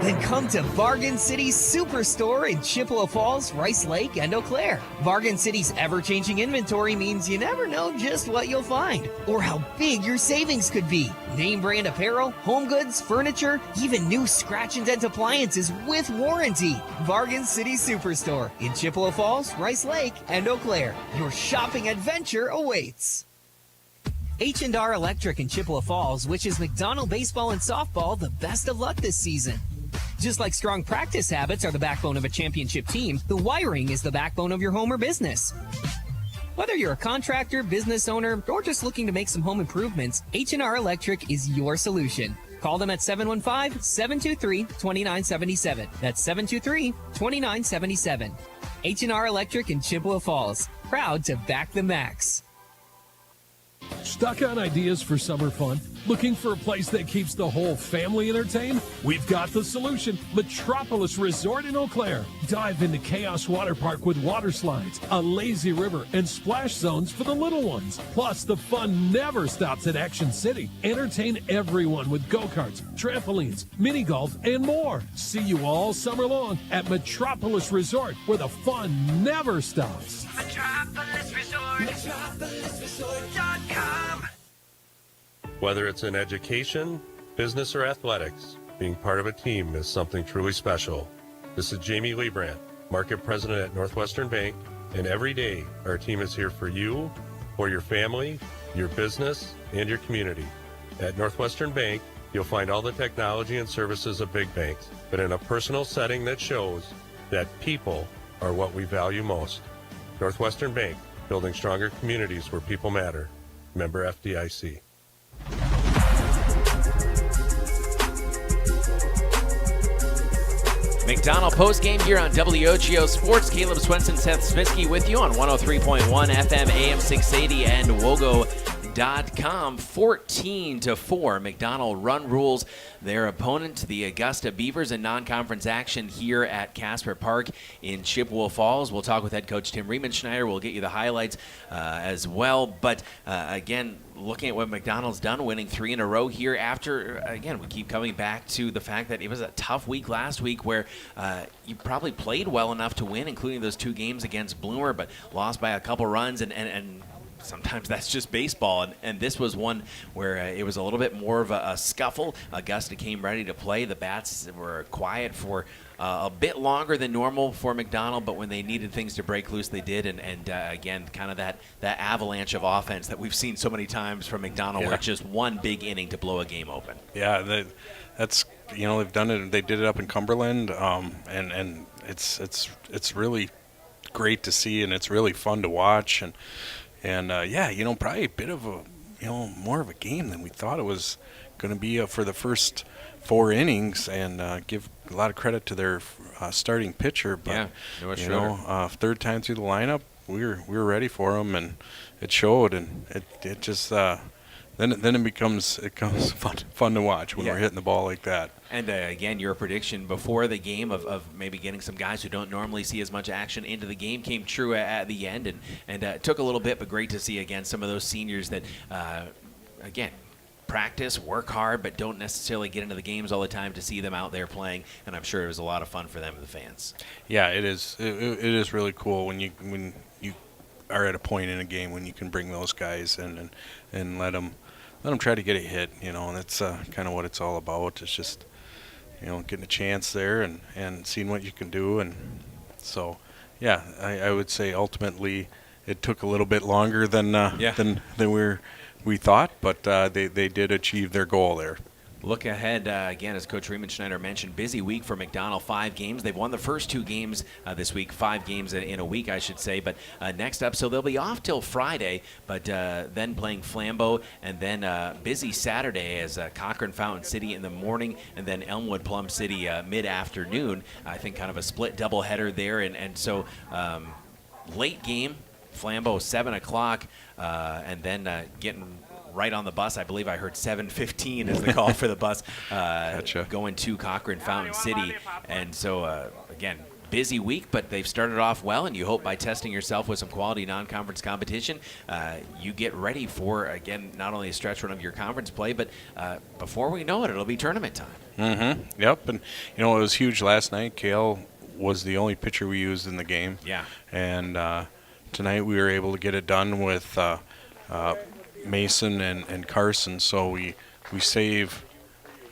Then come to Bargain City Superstore in Chippewa Falls, Rice Lake, and Eau Claire. Bargain City's ever-changing inventory means you never know just what you'll find or how big your savings could be. Name brand apparel, home goods, furniture, even new scratch and dent appliances with warranty. Bargain City Superstore in Chippewa Falls, Rice Lake, and Eau Claire. Your shopping adventure awaits. H&R Electric in Chippewa Falls wishes McDonell baseball and softball the best of luck this season. Just like strong practice habits are the backbone of a championship team, the wiring is the backbone of your home or business. Whether you're a contractor, business owner, or just looking to make some home improvements, H&R Electric is your solution. Call them at 715-723-2977. That's 723-2977. H&R Electric in Chippewa Falls. Proud to back the Macks. Stuck on ideas for summer fun? Looking for a place that keeps the whole family entertained? We've got the solution. Metropolis Resort in Eau Claire. Dive into Chaos Water Park with water slides, a lazy river, and splash zones for the little ones. Plus, the fun never stops at Action City. Entertain everyone with go-karts, trampolines, mini golf, and more. See you all summer long at Metropolis Resort, where the fun never stops. Metropolis Resort. MetropolisResort.com. Whether it's in education, business, or athletics, being part of a team is something truly special. This is Jamie Liebrandt, Market President at Northwestern Bank, and every day our team is here for you, for your family, your business, and your community. At Northwestern Bank, you'll find all the technology and services of big banks, but in a personal setting that shows that people are what we value most. Northwestern Bank, building stronger communities where people matter. Member FDIC. McDonell postgame here on WOGO Sports. Caleb Swenson, Seth Smisky with you on 103.1 FM, AM 680, and WOGO WOGO.com. 14-4. McDonell run rules their opponent, the Augusta Beavers, in non-conference action here at Casper Park in Chippewa Falls. We'll talk with head coach Tim Riemenschneider. We'll get you the highlights as well. But again, looking at what McDonell's done, winning 3 in a row here after, again, we keep coming back to the fact that it was a tough week last week where you probably played well enough to win, including those 2 games against Bloomer, but lost by a couple runs, and sometimes that's just baseball, and this was one where it was a little bit more of a scuffle. Augusta came ready to play. The bats were quiet for a bit longer than normal for McDonell, but when they needed things to break loose, they did, and again, kind of that avalanche of offense that we've seen so many times from McDonell, where it's just one big inning to blow a game open. Yeah, that's, they've done it. They did it up in Cumberland, and it's really great to see, and it's really fun to watch, and probably a bit of a, more of a game than we thought it was going to be for the first 4 innings, and give a lot of credit to their starting pitcher. But, third time through the lineup, we were ready for them, and it showed, and it just then it becomes fun to watch when we're hitting the ball like that. And again, your prediction before the game of maybe getting some guys who don't normally see as much action into the game came true at the end, and it took a little bit, but great to see again some of those seniors that, again, practice, work hard, but don't necessarily get into the games all the time, to see them out there playing, and I'm sure it was a lot of fun for them and the fans. Yeah, it is. It is really cool when you are at a point in a game when you can bring those guys in and let them try to get a hit, and that's kind of what it's all about. It's just, getting a chance there and seeing what you can do. And so, yeah, I would say ultimately it took a little bit longer than we thought, but they did achieve their goal there. Look ahead, again, as Coach Riemenschneider mentioned, busy week for McDonell, 5 games. They've won the first 2 games this week, 5 games in a week, I should say. But next up, so they'll be off till Friday, but then playing Flambeau, and then busy Saturday as Cochrane Fountain City in the morning, and then Elmwood Plum City mid-afternoon. I think kind of a split doubleheader there, and so late game, Flambeau 7 o'clock, and then getting right on the bus. I believe I heard 7:15 is the call for the bus going to Cochrane Fountain City. And so, again, busy week, but they've started off well, and you hope by testing yourself with some quality non-conference competition, you get ready for, again, not only a stretch run of your conference play, but before we know it, it'll be tournament time. Mm-hmm. Yep, and, it was huge last night. Kale was the only pitcher we used in the game. Yeah. And tonight we were able to get it done with Mason and Carson, so we save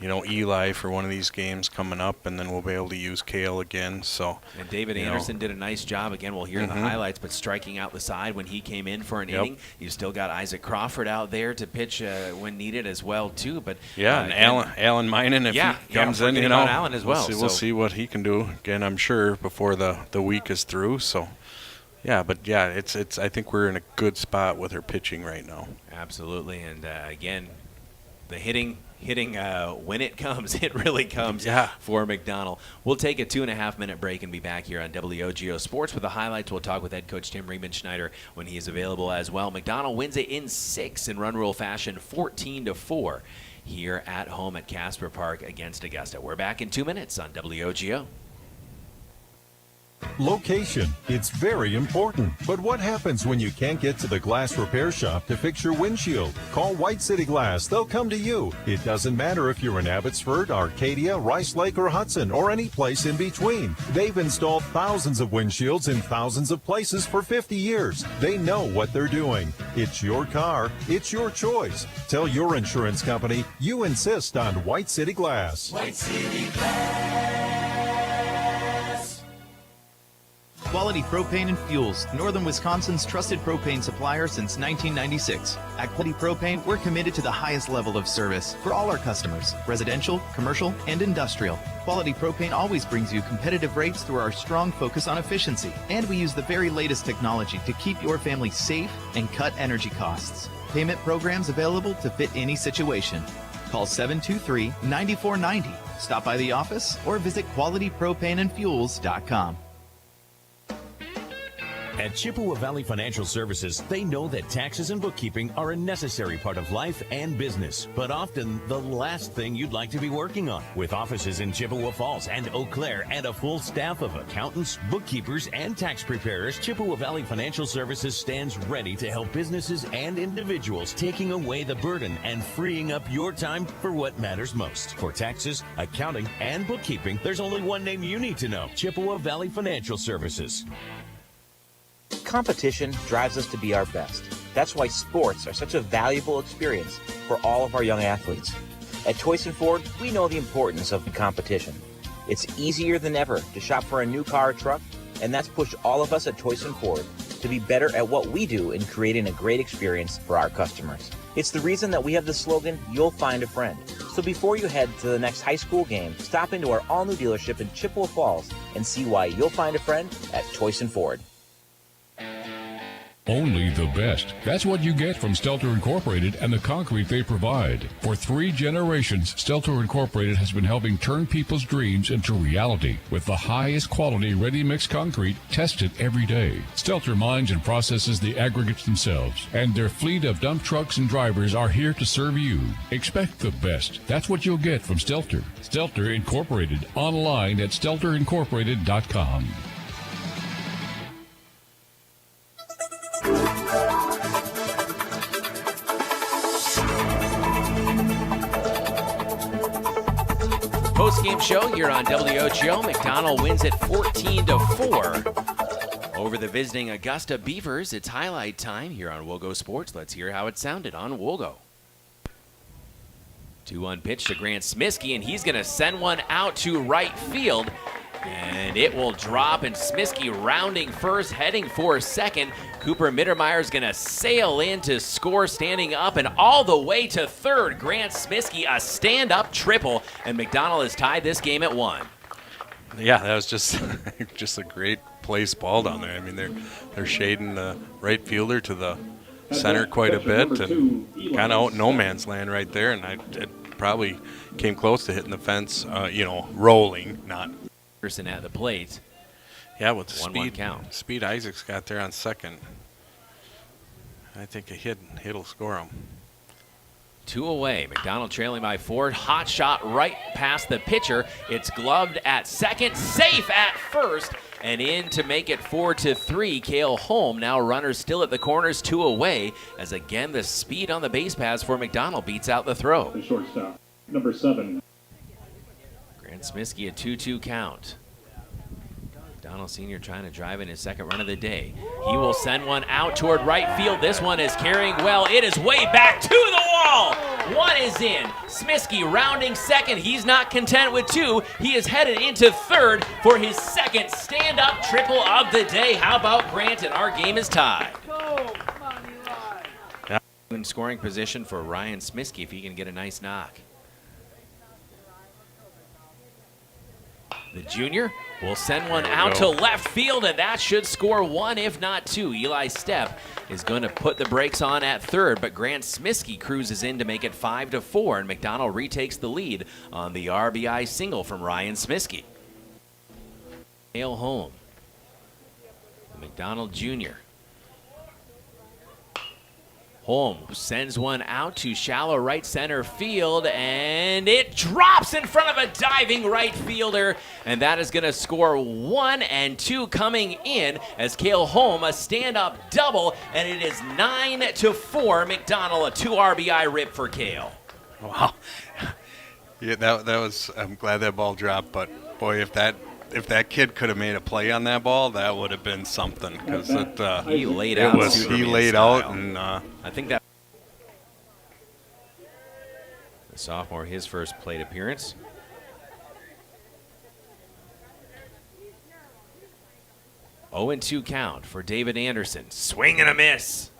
Eli for one of these games coming up, and then we'll be able to use Kale again. So, and David Anderson did a nice job. Again, we'll hear the highlights, but striking out the side when he came in for an inning. You've still got Isaac Crawford out there to pitch when needed as well too. But and Alan Minen, if he comes in, Alan as well. We'll see what he can do again, I'm sure, before the week is through. So. Yeah, but it's. I think we're in a good spot with her pitching right now. Absolutely, and again, the hitting when it comes, it really comes for McDonell. We'll take a 2.5-minute break and be back here on WOGO Sports with the highlights. We'll talk with head coach Tim Riemenschneider when he is available as well. McDonell wins it in 6 in run rule fashion, 14-4 here at home at Casper Park against Augusta. We're back in 2 minutes on WOGO. Location, it's very important. But what happens when you can't get to the glass repair shop to fix your windshield? Call White City Glass. They'll come to you. It doesn't matter if you're in Abbotsford, Arcadia, Rice Lake, or Hudson, or any place in between. They've installed thousands of windshields in thousands of places for 50 years. They know what they're doing. It's your car. It's your choice. Tell your insurance company you insist on White City Glass. White City Glass. Quality Propane and Fuels, Northern Wisconsin's trusted propane supplier since 1996. At Quality Propane, we're committed to the highest level of service for all our customers, residential, commercial, and industrial. Quality Propane always brings you competitive rates through our strong focus on efficiency, and we use the very latest technology to keep your family safe and cut energy costs. Payment programs available to fit any situation. Call 723-9490. Stop by the office or visit qualitypropaneandfuels.com. At Chippewa Valley Financial Services, they know that taxes and bookkeeping are a necessary part of life and business, but often the last thing you'd like to be working on. With offices in Chippewa Falls and Eau Claire and a full staff of accountants, bookkeepers, and tax preparers, Chippewa Valley Financial Services stands ready to help businesses and individuals, taking away the burden and freeing up your time for what matters most. For taxes, accounting, and bookkeeping, there's only one name you need to know: Chippewa Valley Financial Services. Competition drives us to be our best. That's why sports are such a valuable experience for all of our young athletes. At Toyson Ford, we know the importance of competition. It's easier than ever to shop for a new car or truck, and that's pushed all of us at Toyson Ford to be better at what we do in creating a great experience for our customers. It's the reason that we have the slogan, "You'll find a friend." So before you head to the next high school game, stop into our all-new dealership in Chippewa Falls and see why you'll find a friend at Toyson Ford. Only the best. That's what you get from Stelter Incorporated and the concrete they provide. For 3 generations, Stelter Incorporated has been helping turn people's dreams into reality with the highest quality ready-mix concrete tested every day. Stelter mines and processes the aggregates themselves, and their fleet of dump trucks and drivers are here to serve you. Expect the best. That's what you'll get from Stelter. Stelter Incorporated, online at stelterincorporated.com. Post-game show here on WOGO. McDonell wins it 14-4 over the visiting Augusta Beavers. It's highlight time here on WOGO Sports. Let's hear how it sounded on WOGO. 2-1 pitch to Grant Smiskey, and he's going to send one out to right field. And it will drop, and Smiskey rounding first, heading for second. Cooper Mittermeier's going to sail in to score, standing up and all the way to third. Grant Smiskey, a stand-up triple, and McDonell has tied this game at 1. Yeah, that was just just a great place ball down there. I mean, they're shading the right fielder to the center quite a bit, and kind of out in no man's land right there. And it probably came close to hitting the fence, rolling, not. Anderson at the plate. Yeah, with the 1-1 count. Speed Isaac's got there on second. I think a hit'll score him. 2 away. McDonell trailing by 4. Hot shot right past the pitcher. It's gloved at second. Safe at first. And in to make it 4-3. Cale Holm, now runners still at the corners, 2 away. As again, the speed on the base paths for McDonell beats out the throw. The shortstop, number 7. Grant Smiskey, a 2-2 count. McDonell Sr. trying to drive in his second run of the day. He will send one out toward right field. This one is carrying well. It is way back to the wall. 1 is in. Smiskey rounding second. He's not content with 2. He is headed into third for his second stand-up triple of the day. How about Grant? And our game is tied. In scoring position for Ryan Smiskey if he can get a nice knock. The junior will send one out to left field, and that should score 1, if not 2. Eli Stepp is going to put the brakes on at third, but Grant Smiskey cruises in to make it 5-4, and McDonell retakes the lead on the RBI single from Ryan Smiskey. Cale Holm, the McDonell junior. Holm sends one out to shallow right center field, and it drops in front of a diving right fielder, and that is going to score 1 and 2 coming in as Cale Holm, a stand-up double, and it is 9-4 McDonell, a 2 RBI rip for Cale. Wow. Yeah, that was, I'm glad that ball dropped, but boy, if that kid could have made a play on that ball, that would have been something. Because he laid out. He laid out, and I think that the sophomore, his first plate appearance. Oh, 0-2 count for David Anderson. Swing and a miss.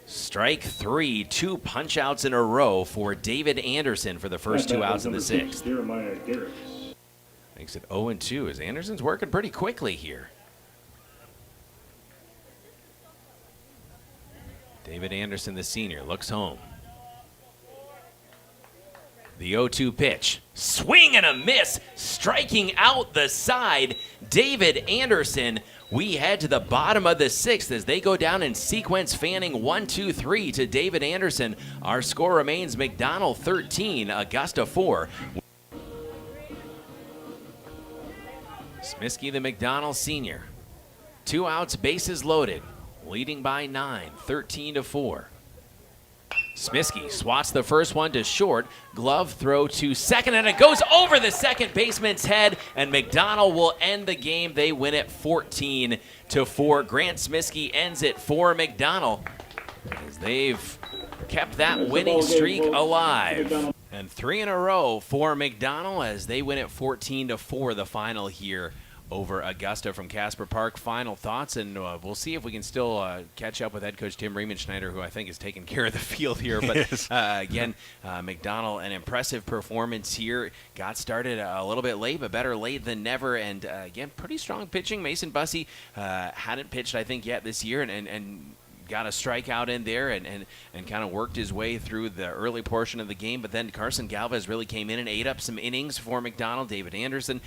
Strike 3, 2 punch outs in a row for David Anderson for the first 2 outs in the 6th. Makes it 0-2 as Anderson's working pretty quickly here. David Anderson, the senior, looks home. The 0-2 pitch. Swing and a miss, striking out the side. David Anderson We head to the bottom of the 6th as they go down in sequence, fanning 1-2-3 to David Anderson. Our score remains McDonell 13, Augusta 4. Smiskey, the McDonell senior. 2 outs, bases loaded. Leading by 9, 13-4. Smiskey swats the first one to short. Glove throw to second, and it goes over the second baseman's head, and McDonell will end the game. They win it 14-4. Grant Smiskey ends it for McDonell as they've kept that winning streak alive. And 3 in a row for McDonell as they win it 14-4, the final here over Augusta from Casper Park. Final thoughts, and we'll see if we can still catch up with head coach Tim Riemenschneider, who I think is taking care of the field here. But again, McDonell, an impressive performance here. Got started a little bit late, but better late than never. And again, pretty strong pitching. Mason Bussey hadn't pitched, I think, yet this year, and got a strikeout in there and kind of worked his way through the early portion of the game. But then Carson Galvez really came in and ate up some innings for McDonell. David Anderson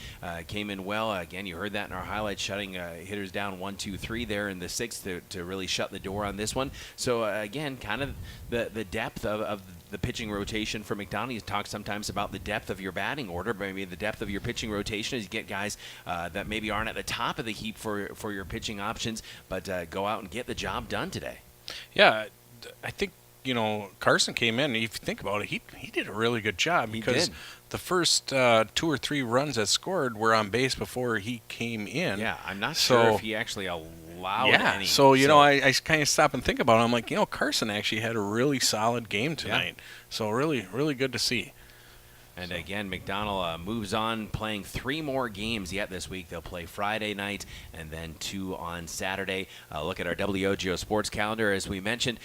came in well. Again, you heard that in our highlights, shutting hitters down 1-2-3 there in the 6th to really shut the door on this one. So again, kind of the depth of the pitching rotation for McDonell. You talk sometimes about the depth of your batting order, but maybe the depth of your pitching rotation is you get guys that maybe aren't at the top of the heap for your pitching options, but go out and get the job done today. Yeah, I think, Carson came in, and if you think about it, he did a really good job because the first 2 or 3 runs that scored were on base before he came in. Yeah, I'm not sure if he actually allowed any. So, I kind of stop and think about it. I'm like, Carson actually had a really solid game tonight. Yeah. So really, really good to see. And again, McDonell moves on, playing 3 more games yet this week. They'll play Friday night and then 2 on Saturday. Look at our WOGO sports calendar. As we mentioned,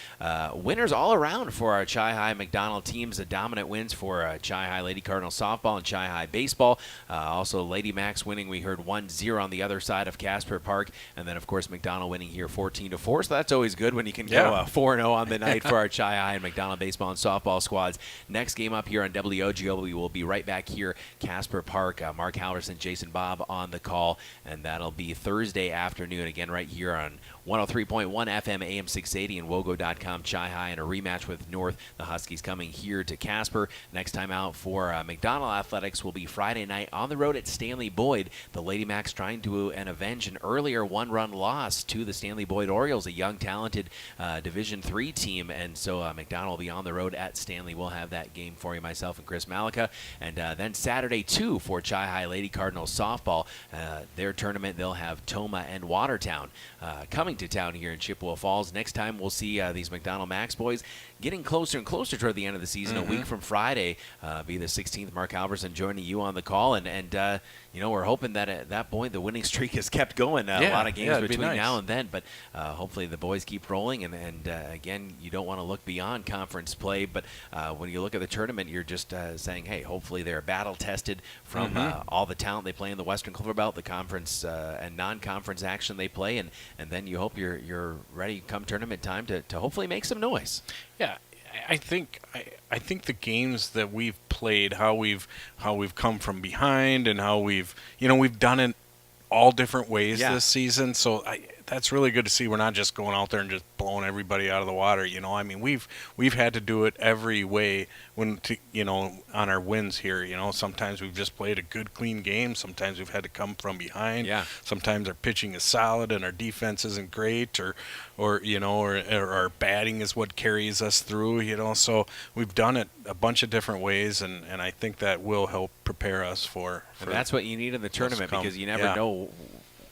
winners all around for our Chi-Hi McDonell teams. Dominant wins for Chi-Hi Lady Cardinal softball and Chi-Hi baseball. Also, Lady Macks winning. We heard 1-0 on the other side of Casper Park. And then, of course, McDonell winning here 14-4. So that's always good when you can go 4-0 on the night for our Chi-Hi and McDonell baseball and softball squads. Next game up here on WOGO, we will be right back here, Casper Park. Mark Halverson, Jason Bob on the call, and that'll be Thursday afternoon, again right here on 103.1 FM AM 680 and WOGO.com Chi-Hi, and a rematch with North. The Huskies coming here to Casper. Next time out for McDonell Athletics will be Friday night on the road at Stanley Boyd. The Lady Macks trying to avenge an earlier 1-run loss to the Stanley Boyd Orioles, a young, talented Division III team, and so McDonell will be on the road at Stanley. We'll have that game for you, myself and Chris Malika. And then Saturday, too, for Chi-Hi Lady Cardinals softball. Their tournament, they'll have Toma and Watertown coming to town here in Chippewa Falls. Next time we'll see these McDonell Macks boys getting closer and closer toward the end of the season. A week from Friday, be the 16th. Mark Halverson joining you on the call. And we're hoping that at that point the winning streak is kept going. A lot of games between now and then. But hopefully the boys keep rolling. And again, you don't want to look beyond conference play. But when you look at the tournament, you're just saying, hey, hopefully they're battle-tested from all the talent they play in the Western Clover Belt, the conference and non-conference action they play. And then you hope you're ready come tournament time to hopefully make some noise. Yeah, I think the games that we've played, how we've come from behind, and how we've done it all different ways this season. So that's really good to see. We're not just going out there and just blowing everybody out of the water. We've had to do it every way on our wins here. Sometimes we've just played a good, clean game. Sometimes we've had to come from behind. Yeah. Sometimes our pitching is solid and our defense isn't great, or our batting is what carries us through. So we've done it a bunch of different ways, and I think that will help prepare us for and that's what you need in the tournament, because you never know.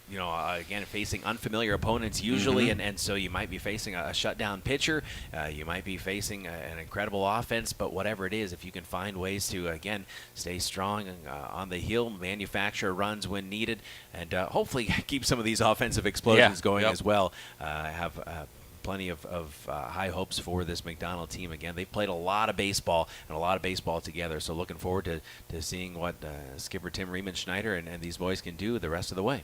Again, facing unfamiliar opponents usually, and so you might be facing a shutdown pitcher, you might be facing an incredible offense, but whatever it is, if you can find ways to, again, stay strong on the heel, manufacture runs when needed, and hopefully keep some of these offensive explosions going as well. Have plenty of high hopes for this McDonell team. Again, they've played a lot of baseball together, so looking forward to seeing what skipper Tim Riemenschneider and these boys can do the rest of the way.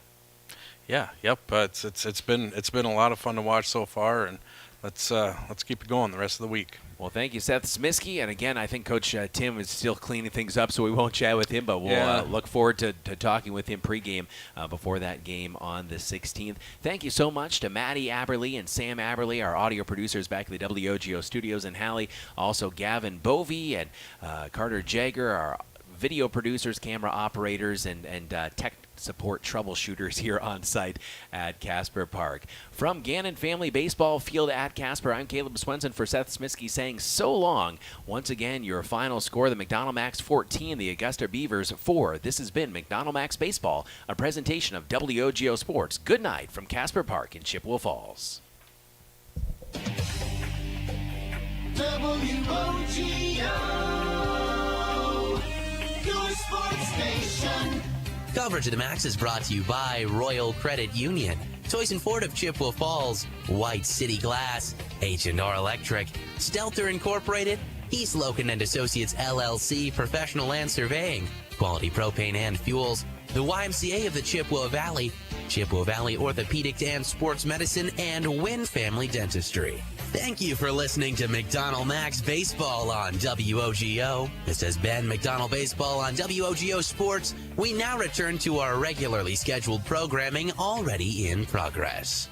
Yeah, yep. It's been a lot of fun to watch so far, and let's keep it going the rest of the week. Well, thank you, Seth Smiskey. And again, I think Coach Tim is still cleaning things up, so we won't chat with him, but we'll look forward to talking with him pregame before that game on the 16th. Thank you so much to Maddie Aberly and Sam Aberly, our audio producers back at the WOGO studios in Halley. Also, Gavin Bovey and Carter Jagger, our video producers, camera operators, and tech support troubleshooters here on site at Casper Park. From Gannon Family Baseball Field at Casper, I'm Caleb Swenson for Seth Smiskey saying so long. Once again, your final score, the McDonell Macks 14, the Augusta Beavers 4. This has been McDonell Macks Baseball, a presentation of WOGO Sports. Good night from Casper Park in Chippewa Falls. WOGO, your sports station. Coverage of the Macks is brought to you by Royal Credit Union, Toys and Ford of Chippewa Falls, White City Glass, H&R Electric, Stelter Incorporated, East Loken and Associates LLC, Professional Land Surveying, Quality Propane and Fuels, the YMCA of the Chippewa Valley Orthopedic and Sports Medicine, and Wynn Family Dentistry. Thank you for listening to McDonell Macks Baseball on WOGO. This has been McDonell Baseball on WOGO Sports. We now return to our regularly scheduled programming already in progress.